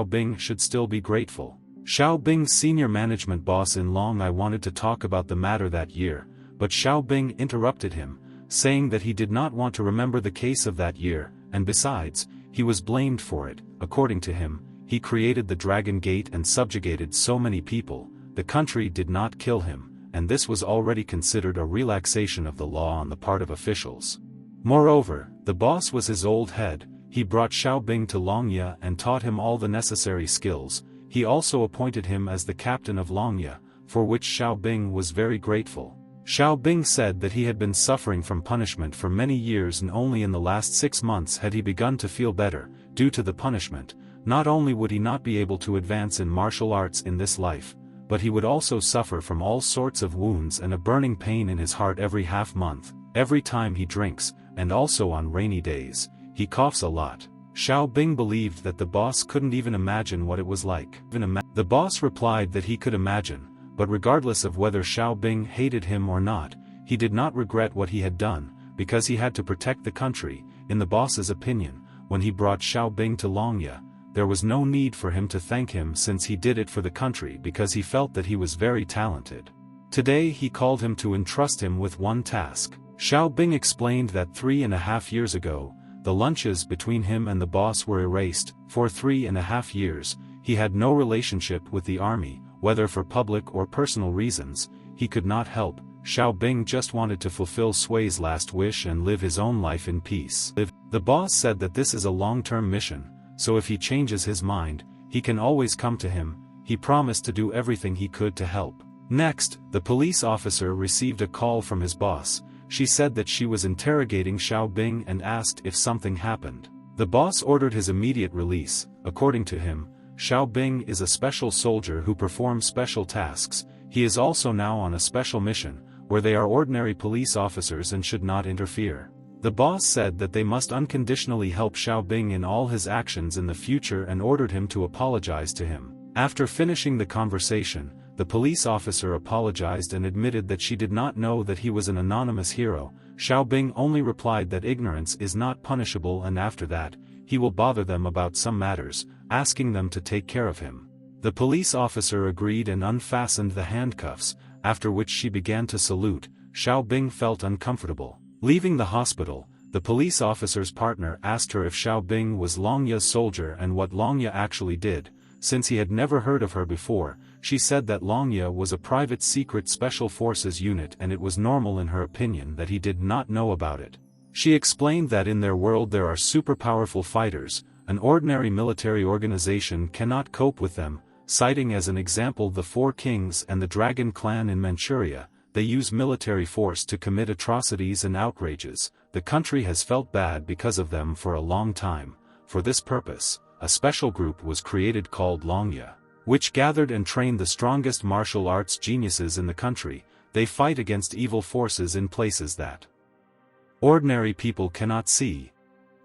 Bing should still be grateful. Xiao Bing's senior management boss in Longai wanted to talk about the matter that year, but Xiao Bing interrupted him, saying that he did not want to remember the case of that year, and besides, he was blamed for it. According to him, he created the Dragon Gate and subjugated so many people. The country did not kill him, and this was already considered a relaxation of the law on the part of officials. Moreover, the boss was his old head. He brought Xiao Bing to Longya and taught him all the necessary skills. He also appointed him as the captain of Longya, for which Xiao Bing was very grateful. Xiao Bing said that he had been suffering from punishment for many years and only in the last 6 months had he begun to feel better. Due to the punishment, not only would he not be able to advance in martial arts in this life, but he would also suffer from all sorts of wounds and a burning pain in his heart every half month, every time he drinks, and also on rainy days. He coughs a lot. Xiao Bing believed that the boss couldn't even imagine what it was like. The boss replied that he could imagine, but regardless of whether Xiao Bing hated him or not, he did not regret what he had done, because he had to protect the country. In the boss's opinion, when he brought Xiao Bing to Longya, there was no need for him to thank him since he did it for the country because he felt that he was very talented. Today he called him to entrust him with one task. Xiao Bing explained that 3.5 years ago, the lunches between him and the boss were erased. For 3.5 years, he had no relationship with the army, whether for public or personal reasons. He could not help. Xiao Bing just wanted to fulfill Sui's last wish and live his own life in peace. The boss said that this is a long-term mission, so if he changes his mind, he can always come to him. He promised to do everything he could to help. Next, the police officer received a call from his boss. She said that she was interrogating Xiao Bing and asked if something happened. The boss ordered his immediate release. According to him, Xiao Bing is a special soldier who performs special tasks. He is also now on a special mission, where they are ordinary police officers and should not interfere. The boss said that they must unconditionally help Xiao Bing in all his actions in the future and ordered him to apologize to him. After finishing the conversation, the police officer apologized and admitted that she did not know that he was an anonymous hero. Xiao Bing only replied that ignorance is not punishable, and after that, he will bother them about some matters, asking them to take care of him. The police officer agreed and unfastened the handcuffs, after which she began to salute. Xiao Bing felt uncomfortable. Leaving the hospital, the police officer's partner asked her if Xiao Bing was Longya's soldier and what Longya actually did. Since he had never heard of her before, she said that Longya was a private secret special forces unit and it was normal in her opinion that he did not know about it. She explained that in their world there are super powerful fighters, an ordinary military organization cannot cope with them, citing as an example the Four Kings and the Dragon Clan in Manchuria. They use military force to commit atrocities and outrages. The country has felt bad because of them for a long time. For this purpose, a special group was created called Longya. which gathered and trained the strongest martial arts geniuses in the country. They fight against evil forces in places that ordinary people cannot see.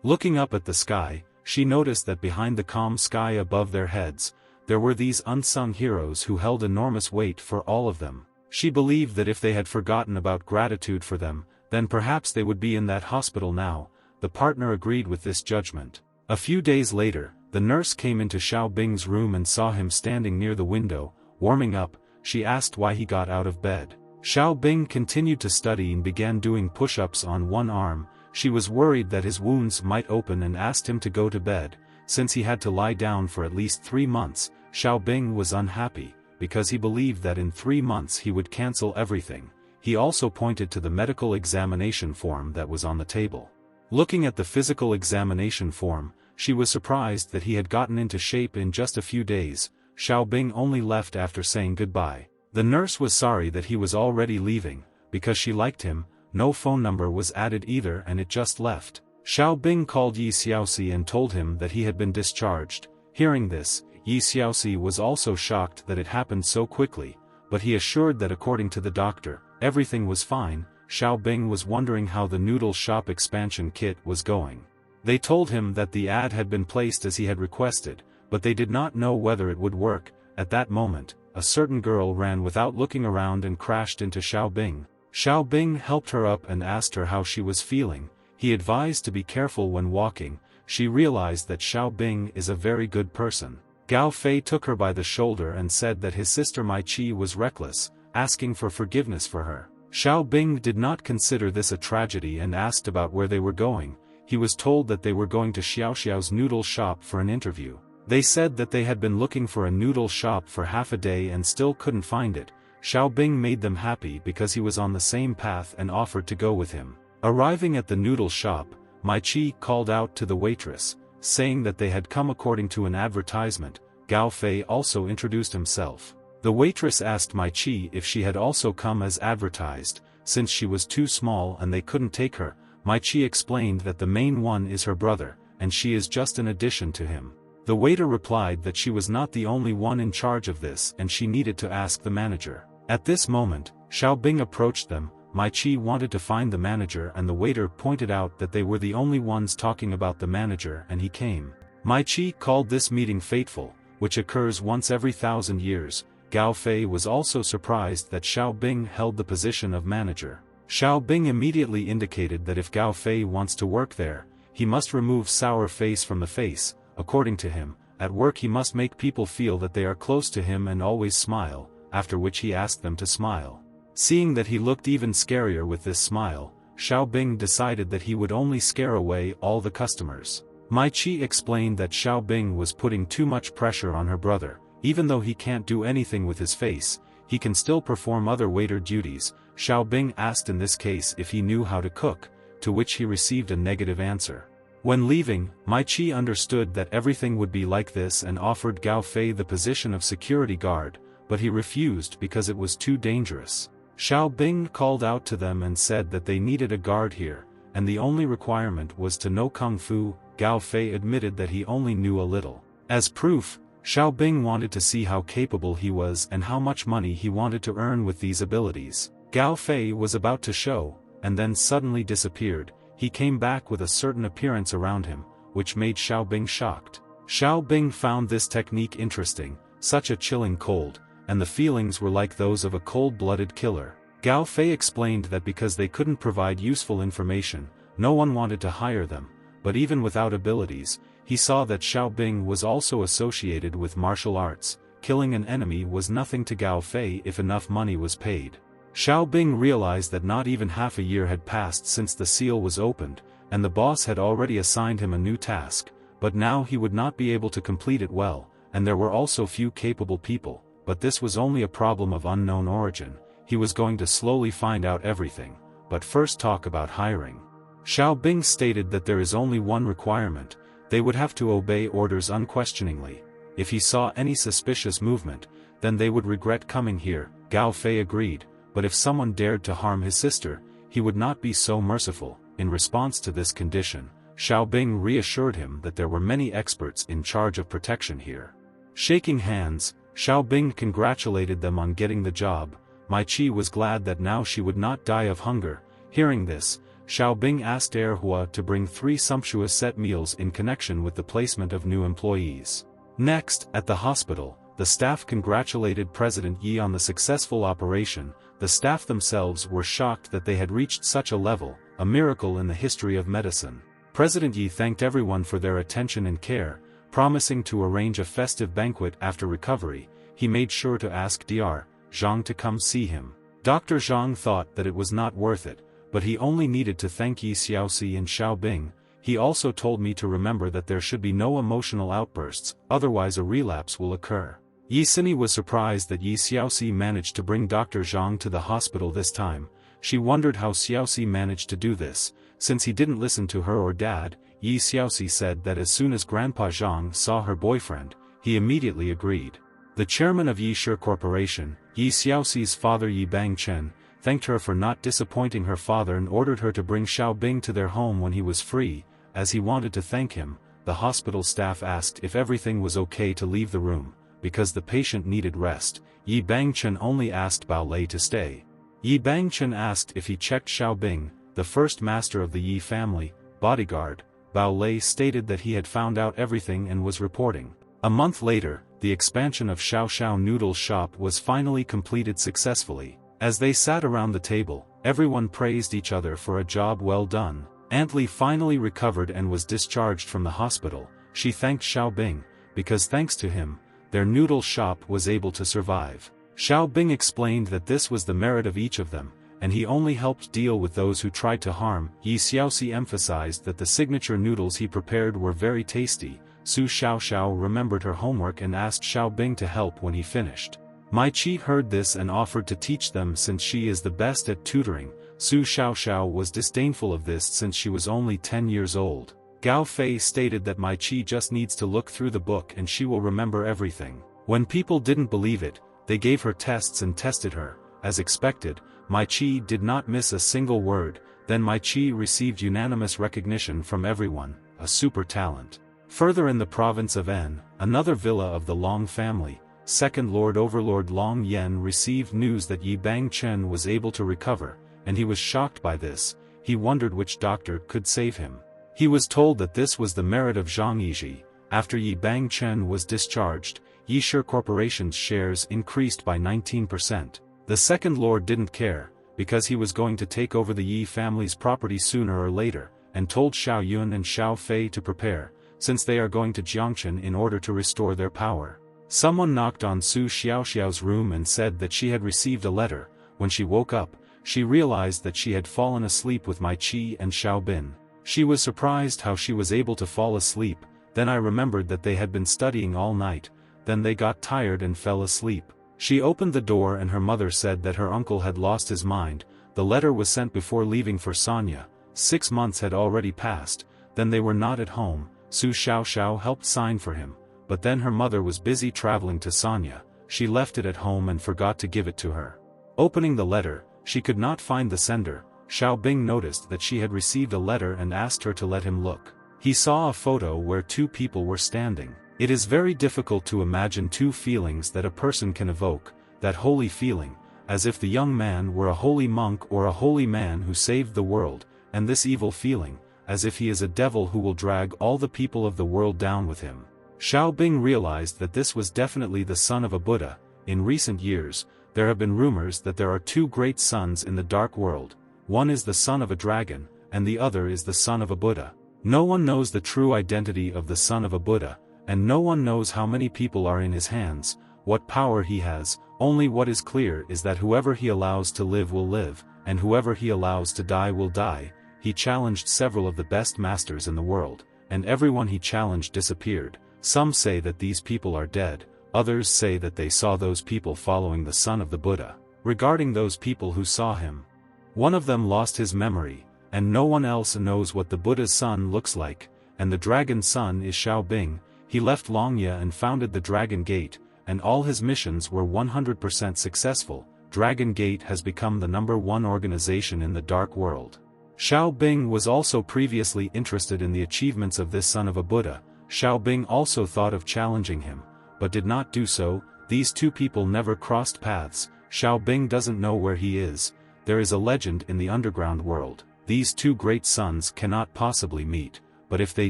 Looking up at the sky, she noticed that behind the calm sky above their heads, there were these unsung heroes who held enormous weight for all of them. She believed that if they had forgotten about gratitude for them, then perhaps they would be in that hospital now. The partner agreed with this judgment. A few days later, the nurse came into Xiao Bing's room and saw him standing near the window, warming up. She asked why he got out of bed. Xiao Bing continued to study and began doing push-ups on one arm. She was worried that his wounds might open and asked him to go to bed. Since he had to lie down for at least 3 months, Xiao Bing was unhappy, because he believed that in 3 months he would cancel everything. He also pointed to the medical examination form that was on the table. Looking at the physical examination form, she was surprised that he had gotten into shape in just a few days. Xiao Bing only left after saying goodbye. The nurse was sorry that he was already leaving, because she liked him. No phone number was added either and it just left. Xiao Bing called Yi Xiaoxi and told him that he had been discharged. Hearing this, Yi Xiaoxi was also shocked that it happened so quickly, but he assured that according to the doctor, everything was fine. Xiao Bing was wondering how the noodle shop expansion kit was going. They told him that the ad had been placed as he had requested, but they did not know whether it would work. At that moment, a certain girl ran without looking around and crashed into Xiao Bing. Xiao Bing helped her up and asked her how she was feeling. He advised to be careful when walking. She realized that Xiao Bing is a very good person. Gao Fei took her by the shoulder and said that his sister Mai Chi was reckless, asking for forgiveness for her. Xiao Bing did not consider this a tragedy and asked about where they were going. He was told that they were going to Xiao Xiao's noodle shop for an interview. They said that they had been looking for a noodle shop for half a day and still couldn't find it. Xiao Bing made them happy because he was on the same path and offered to go with him. Arriving at the noodle shop, Mai Chi called out to the waitress, saying that they had come according to an advertisement. Gao Fei also introduced himself. The waitress asked Mai Chi if she had also come as advertised. Since she was too small and they couldn't take her, Mai Chi explained that the main one is her brother, and she is just an addition to him. The waiter replied that she was not the only one in charge of this and she needed to ask the manager. At this moment, Xiao Bing approached them. Mai Chi wanted to find the manager and the waiter pointed out that they were the only ones talking about the manager and he came. Mai Chi called this meeting fateful, which occurs once every 1,000 years. Gao Fei was also surprised that Xiao Bing held the position of manager. Xiao Bing immediately indicated that if Gao Fei wants to work there, he must remove sour face from the face. According to him, at work he must make people feel that they are close to him and always smile, after which he asked them to smile. Seeing that he looked even scarier with this smile, Xiao Bing decided that he would only scare away all the customers. Mai Chi explained that Xiao Bing was putting too much pressure on her brother. Even though he can't do anything with his face, he can still perform other waiter duties. Xiao Bing asked in this case if he knew how to cook, to which he received a negative answer. When leaving, Mai Chi understood that everything would be like this and offered Gao Fei the position of security guard, but he refused because it was too dangerous. Xiao Bing called out to them and said that they needed a guard here, and the only requirement was to know Kung Fu. Gao Fei admitted that he only knew a little. As proof, Xiao Bing wanted to see how capable he was and how much money he wanted to earn with these abilities. Gao Fei was about to show, and then suddenly disappeared. He came back with a certain appearance around him, which made Xiao Bing shocked. Xiao Bing found this technique interesting, such a chilling cold, and the feelings were like those of a cold-blooded killer. Gao Fei explained that because they couldn't provide useful information, no one wanted to hire them, but even without abilities, he saw that Xiao Bing was also associated with martial arts. Killing an enemy was nothing to Gao Fei if enough money was paid. Xiao Bing realized that not even half a year had passed since the seal was opened, and the boss had already assigned him a new task, but now he would not be able to complete it well, and there were also few capable people, but this was only a problem of unknown origin. He was going to slowly find out everything, but first talk about hiring. Xiao Bing stated that there is only one requirement: they would have to obey orders unquestioningly. If he saw any suspicious movement, then they would regret coming here. Gao Fei agreed, but if someone dared to harm his sister, he would not be so merciful. In response to this condition, Xiao Bing reassured him that there were many experts in charge of protection here. Shaking hands, Xiao Bing congratulated them on getting the job. Mai Chi was glad that now she would not die of hunger. Hearing this, Xiao Bing asked Erhua to bring 3 sumptuous set meals in connection with the placement of new employees. Next, at the hospital, the staff congratulated President Yi on the successful operation. The staff themselves were shocked that they had reached such a level, a miracle in the history of medicine. President Yi thanked everyone for their attention and care, promising to arrange a festive banquet after recovery. He made sure to ask Dr. Zhang to come see him. Dr. Zhang thought that it was not worth it, but he only needed to thank Yi Xiaoxi and Xiao Bing. He also told me to remember that there should be no emotional outbursts, otherwise a relapse will occur. Yi Xini was surprised that Yi Xiaoxi managed to bring Dr. Zhang to the hospital this time. She wondered how Xiaoxi managed to do this. Since he didn't listen to her or dad, Yi Xiaoxi said that as soon as Grandpa Zhang saw her boyfriend, he immediately agreed. The chairman of Yi Shi Corporation, Yi Xiaoxi's father Yi Bangchen, thanked her for not disappointing her father and ordered her to bring Xiao Bing to their home when he was free. As he wanted to thank him, the hospital staff asked if everything was okay to leave the room, because the patient needed rest. Yi Bangchen only asked Bao Lei to stay. Yi Bangchen asked if he checked Xiao Bing, the first master of the Yi family, bodyguard. Bao Lei stated that he had found out everything and was reporting. A month later, the expansion of Xiao Xiao Noodle's shop was finally completed successfully. As they sat around the table, everyone praised each other for a job well done. Aunt Li finally recovered and was discharged from the hospital. She thanked Xiao Bing, because thanks to him, their noodle shop was able to survive. Xiao Bing explained that this was the merit of each of them, and he only helped deal with those who tried to harm. Yi Xiaoxi emphasized that the signature noodles he prepared were very tasty. Su Xiaoxiao remembered her homework and asked Xiao Bing to help when he finished. Mai Chi heard this and offered to teach them since she is the best at tutoring. Su Xiaoxiao was disdainful of this since she was only 10 years old. Gao Fei stated that Mai Chi just needs to look through the book and she will remember everything. When people didn't believe it, they gave her tests and tested her. As expected, Mai Chi did not miss a single word. Then Mai Chi received unanimous recognition from everyone, a super talent. Further in the province of N, another villa of the Long family, Second Lord Overlord Long Yen received news that Yi Bangchen was able to recover, and he was shocked by this. He wondered which doctor could save him. He was told that this was the merit of Zhang Yizhi. After Yi Bangchen was discharged, Yi Shi Corporation's shares increased by 19%. The Second Lord didn't care, because he was going to take over the Yi family's property sooner or later, and told Xiao Yun and Xiao Fei to prepare, since they are going to Jiangchen in order to restore their power. Someone knocked on Su Xiaoxiao's room and said that she had received a letter. When she woke up, she realized that she had fallen asleep with Mai Chi and Xiao Bin. She was surprised how she was able to fall asleep. Then I remembered that they had been studying all night. Then they got tired and fell asleep. She opened the door and her mother said that her uncle had lost his mind. The letter was sent before leaving for Sanya. 6 months had already passed. Then they were not at home. Su Xiaoxiao helped sign for him, but then her mother was busy traveling to Sanya. She left it at home and forgot to give it to her. Opening the letter, she could not find the sender. Xiao Bing noticed that she had received a letter and asked her to let him look. He saw a photo where 2 people were standing. It is very difficult to imagine 2 feelings that a person can evoke, that holy feeling, as if the young man were a holy monk or a holy man who saved the world, and this evil feeling, as if he is a devil who will drag all the people of the world down with him. Xiao Bing realized that this was definitely the son of a Buddha. In recent years, there have been rumors that there are 2 great sons in the dark world. One is the son of a dragon, and the other is the son of a Buddha. No one knows the true identity of the son of a Buddha, and no one knows how many people are in his hands, what power he has. Only what is clear is that whoever he allows to live will live, and whoever he allows to die will die. He challenged several of the best masters in the world, and everyone he challenged disappeared. Some say that these people are dead, others say that they saw those people following the son of the Buddha. Regarding those people who saw him, one of them lost his memory, and no one else knows what the Buddha's son looks like, and the dragon's son is Xiao Bing. He left Longya and founded the Dragon Gate, and all his missions were 100% successful. Dragon Gate has become the #1 organization in the dark world. Xiao Bing was also previously interested in the achievements of this son of a Buddha. Xiao Bing also thought of challenging him, but did not do so. these two people never crossed paths. Xiao Bing doesn't know where he is. There is a legend in the underground world. These two great sons cannot possibly meet, but if they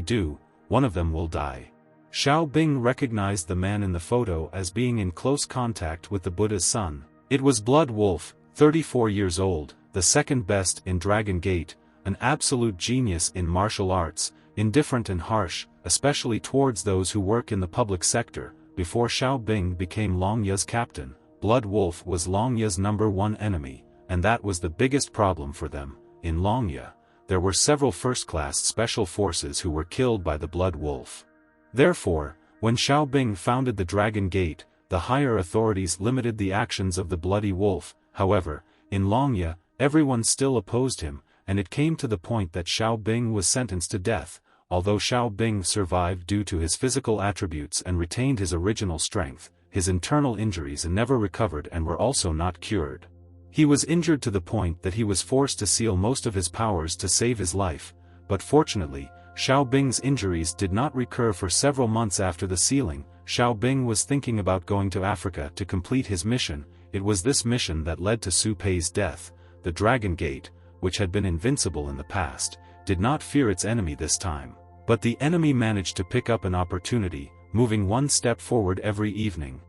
do, one of them will die. Xiao Bing recognized the man in the photo as being in close contact with the Buddha's son. It was Blood Wolf, 34 years old, the second best in Dragon Gate, an absolute genius in martial arts, indifferent and harsh, especially towards those who work in the public sector. Before Xiao Bing became Long Ye's captain, Blood Wolf was Long Ye's #1 enemy, and that was the biggest problem for them. In Long Ye, there were several first-class special forces who were killed by the Blood Wolf. Therefore, when Xiao Bing founded the Dragon Gate, the higher authorities limited the actions of the Bloody Wolf. However, in Long Ye, everyone still opposed him, and it came to the point that Xiao Bing was sentenced to death. Although Xiao Bing survived due to his physical attributes and retained his original strength, his internal injuries never recovered and were also not cured. He was injured to the point that he was forced to seal most of his powers to save his life, but fortunately, Xiao Bing's injuries did not recur for several months after the sealing. Xiao Bing was thinking about going to Africa to complete his mission. It was this mission that led to Su Pei's death. The Dragon Gate, which had been invincible in the past, did not fear its enemy this time. But the enemy managed to pick up an opportunity, moving one step forward every evening.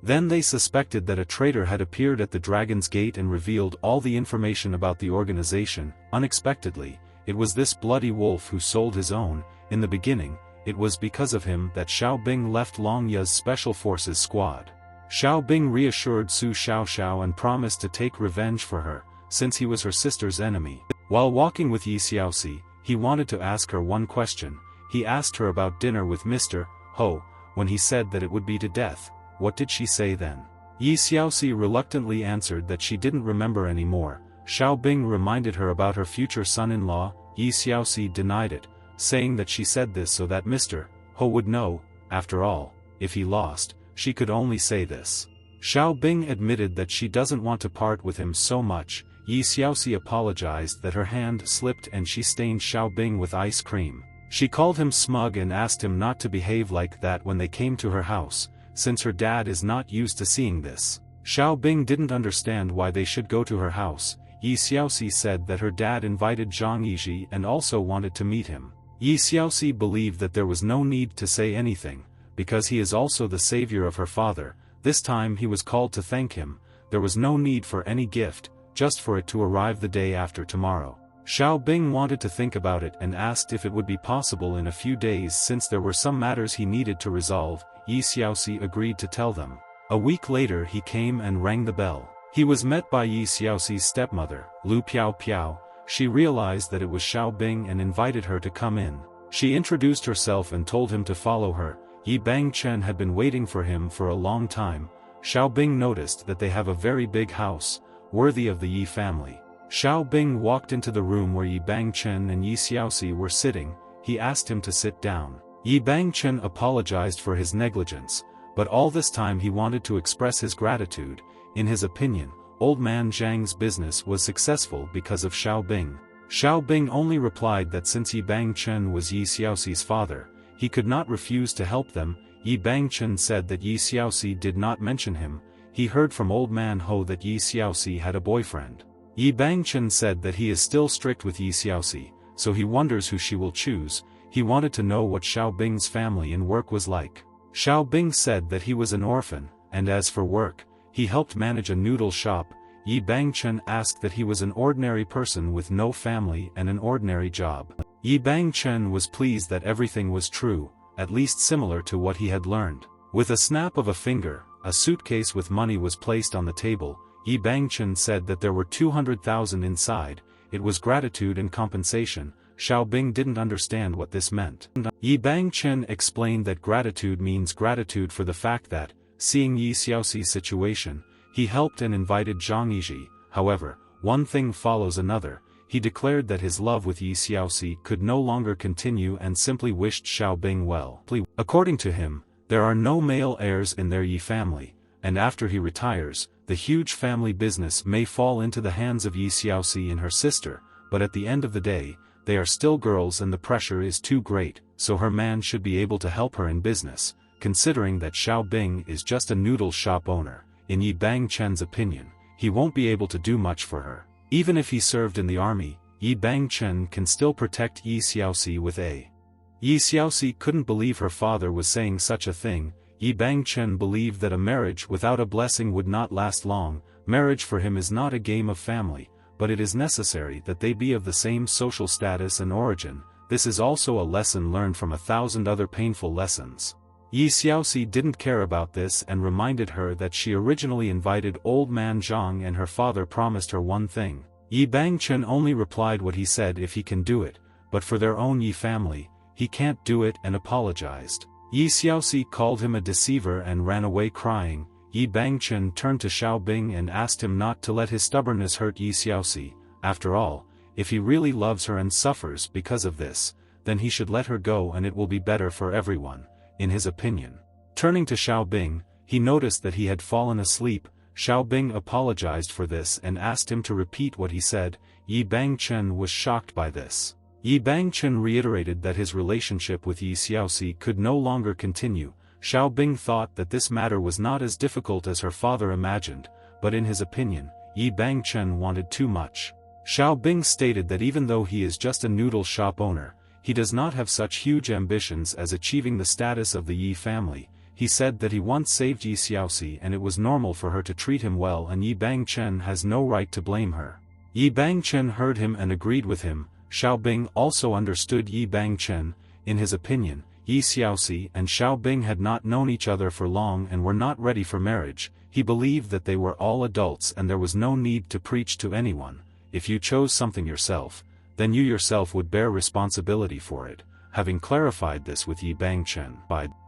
Then they suspected that a traitor had appeared at the Dragon's Gate and revealed all the information about the organization. Unexpectedly, it was this Bloody Wolf who sold his own. In the beginning, it was because of him that Xiao Bing left Long Ye's Special Forces squad. Xiao Bing reassured Su Xiaoxiao and promised to take revenge for her, since he was her sister's enemy. While walking with Yi Xiaoxi, he wanted to ask her one question. He asked her about dinner with Mr. Ho. When he said that it would be to death, what did she say then? Yi Xiaoxi reluctantly answered that she didn't remember anymore. Xiao Bing reminded her about her future son-in-law. Yi Xiaoxi denied it, saying that she said this so that Mr. Ho would know. After all, if he lost, she could only say this. Xiao Bing admitted that she doesn't want to part with him so much. Yi Xiaoxi apologized that her hand slipped and she stained Xiao Bing with ice cream. She called him smug and asked him not to behave like that when they came to her house, since her dad is not used to seeing this. Xiao Bing didn't understand why they should go to her house. Yi Xiaoxi said that her dad invited Zhang Yizhi and also wanted to meet him. Yi Xiaoxi believed that there was no need to say anything, because he is also the savior of her father. This time he was called to thank him. There was no need for any gift, just for it to arrive the day after tomorrow. Xiao Bing wanted to think about it and asked if it would be possible in a few days since there were some matters he needed to resolve. Yi Xiaoxi agreed to tell them. A week later he came and rang the bell. He was met by Yi Xiaoxi's stepmother, Lu Piao Piao. She realized that it was Xiao Bing and invited her to come in. She introduced herself and told him to follow her. Yi Bangchen had been waiting for him for a long time. Xiao Bing noticed that they have a very big house, worthy of the Yi family. Xiao Bing walked into the room where Yi Bangchen and Yi Xiaoxi were sitting. He asked him to sit down. Yi Bangchen apologized for his negligence, but all this time he wanted to express his gratitude. In his opinion, Old Man Zhang's business was successful because of Xiao Bing. Xiao Bing only replied that since Yi Bangchen was Yi Xiaoxi's father, he could not refuse to help them. Yi Bangchen said that Yi Xiaoxi did not mention him. He heard from Old Man Ho that Yi Xiaoxi had a boyfriend. Yi Bangchen said that he is still strict with Yi Xiaoxi, so he wonders who she will choose. He wanted to know what Xiao Bing's family and work was like. Xiao Bing said that he was an orphan, and as for work, he helped manage a noodle shop. Yi Bangchen asked that he was an ordinary person with no family and an ordinary job. Yi Bangchen was pleased that everything was true, at least similar to what he had learned. With a snap of a finger, a suitcase with money was placed on the table. Yi Bangchen said that there were 200,000 inside. It was gratitude and compensation. Xiao Bing didn't understand what this meant. Yi Bangchen explained that gratitude means gratitude for the fact that, seeing Yi Xiaoxi's situation, he helped and invited Zhang Yizhi. However, one thing follows another. He declared that his love with Yi Xiaoxi could no longer continue and simply wished Xiao Bing well. According to him, there are no male heirs in their Yi family, and after he retires, the huge family business may fall into the hands of Yi Xiaoxi and her sister, but at the end of the day, they are still girls and the pressure is too great, so her man should be able to help her in business. considering that Xiao Bing is just a noodle shop owner. In Yi Bangchen's opinion, he won't be able to do much for her. Even if he served in the army, Yi Bangchen can still protect Yi Xiaoxi with a. Yi Xiaoxi couldn't believe her father was saying such a thing. Yi Bangchen believed that a marriage without a blessing would not last long. Marriage for him is not a game of family, but it is necessary that they be of the same social status and origin. This is also a lesson learned from 1,000 other painful lessons. Yi Xiaoxi didn't care about this and reminded her that she originally invited old man Zhang and her father promised her one thing. Yi Bangchen only replied what he said if he can do it, but for their own Yi family, he can't do it and apologized. Yi Xiaoxi called him a deceiver and ran away crying. Yi Bangchen turned to Xiao Bing and asked him not to let his stubbornness hurt Yi Xiaoxi. After all, if he really loves her and suffers because of this, then he should let her go and it will be better for everyone, in his opinion. Turning to Xiao Bing, he noticed that he had fallen asleep. Xiao Bing apologized for this and asked him to repeat what he said. Yi Bangchen was shocked by this. Yi Bangchen reiterated that his relationship with Yi Xiaoxi could no longer continue. Xiao Bing thought that this matter was not as difficult as her father imagined, but in his opinion, Yi Bangchen wanted too much. Xiao Bing stated that even though he is just a noodle shop owner, he does not have such huge ambitions as achieving the status of the Yi family. He said that he once saved Yi Xiaoxi and it was normal for her to treat him well and Yi Bangchen has no right to blame her. Yi Bangchen heard him and agreed with him. Xiao Bing also understood Yi Bangchen. In his opinion, Yi Xiaoxi and Xiao Bing had not known each other for long and were not ready for marriage. He believed that they were all adults and there was no need to preach to anyone. If you chose something yourself, then you yourself would bear responsibility for it. Having clarified this with Yi Bangchen,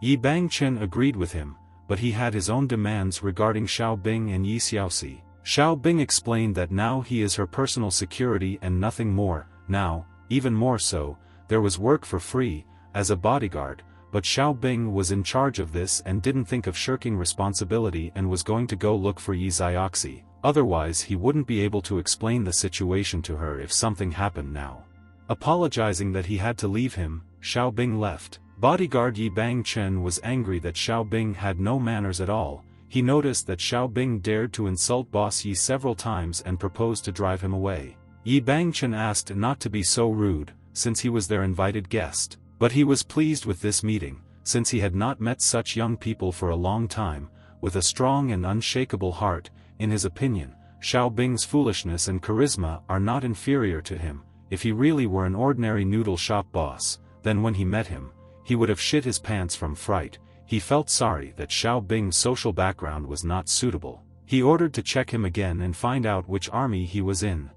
Yi Bangchen agreed with him, but he had his own demands regarding Xiao Bing and Yi Xiaoxi. Xiao Bing explained that now he is her personal security and nothing more. Now, even more so, there was work for free, as a bodyguard, but Xiao Bing was in charge of this and didn't think of shirking responsibility and was going to go look for Yi Xiaoxi. Otherwise he wouldn't be able to explain the situation to her if something happened now. Apologizing that he had to leave him, Xiao Bing left. Bodyguard Yi Bangchen was angry that Xiao Bing had no manners at all. He noticed that Xiao Bing dared to insult Boss Yi several times and proposed to drive him away. Yi Bangchen asked not to be so rude, since he was their invited guest. But he was pleased with this meeting, since he had not met such young people for a long time. With a strong and unshakable heart, in his opinion, Xiao Bing's foolishness and charisma are not inferior to him. If he really were an ordinary noodle shop boss, then when he met him, he would have shit his pants from fright. He felt sorry that Xiao Bing's social background was not suitable. He ordered to check him again and find out which army he was in.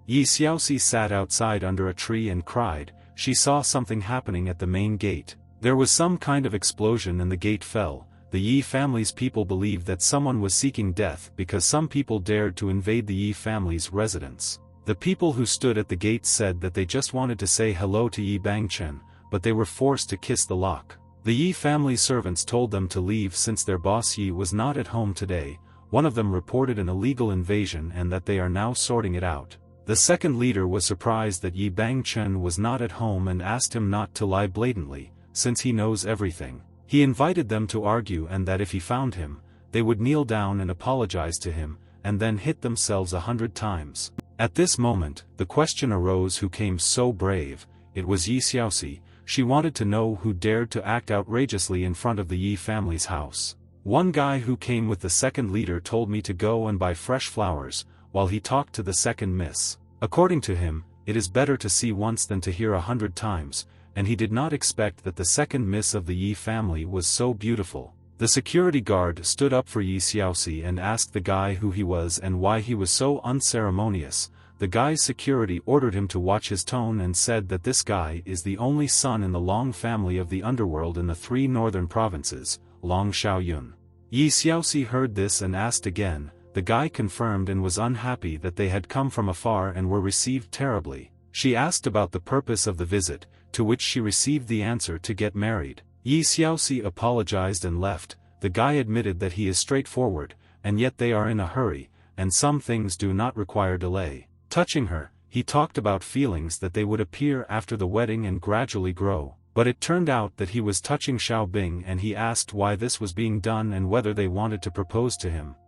Yi Xiaoxi sat outside under a tree and cried. She saw something happening at the main gate. There was some kind of explosion and the gate fell. The Yi family's people believed that someone was seeking death because some people dared to invade the Yi family's residence. The people who stood at the gate said that they just wanted to say hello to Yi Bangchen, but they were forced to kiss the lock. The Yi family servants told them to leave since their boss Yi was not at home today. One of them reported an illegal invasion and that they are now sorting it out. The second leader was surprised that Yi Bangchen was not at home and asked him not to lie blatantly, since he knows everything. He invited them to argue and that if he found him, they would kneel down and apologize to him, and then hit themselves 100 times. At this moment, the question arose who came so brave. It was Yi Xiaoxi. She wanted to know who dared to act outrageously in front of the Yi family's house. One guy who came with the second leader told me to go and buy fresh flowers, while he talked to the second miss. According to him, it is better to see once than to hear 100 times, and he did not expect that the second miss of the Yi family was so beautiful. The security guard stood up for Yi Xiaoxi and asked the guy who he was and why he was so unceremonious. The guy's security ordered him to watch his tone and said that this guy is the only son in the Long family of the underworld in the 3 northern provinces, Long Shaoyun. Yi Xiaoxi heard this and asked again. The guy confirmed and was unhappy that they had come from afar and were received terribly. She asked about the purpose of the visit, to which she received the answer to get married. Yi Xiaoxi apologized and left. The guy admitted that he is straightforward, and yet they are in a hurry, and some things do not require delay. Touching her, he talked about feelings that they would appear after the wedding and gradually grow. But it turned out that he was touching Xiao Bing and he asked why this was being done and whether they wanted to propose to him.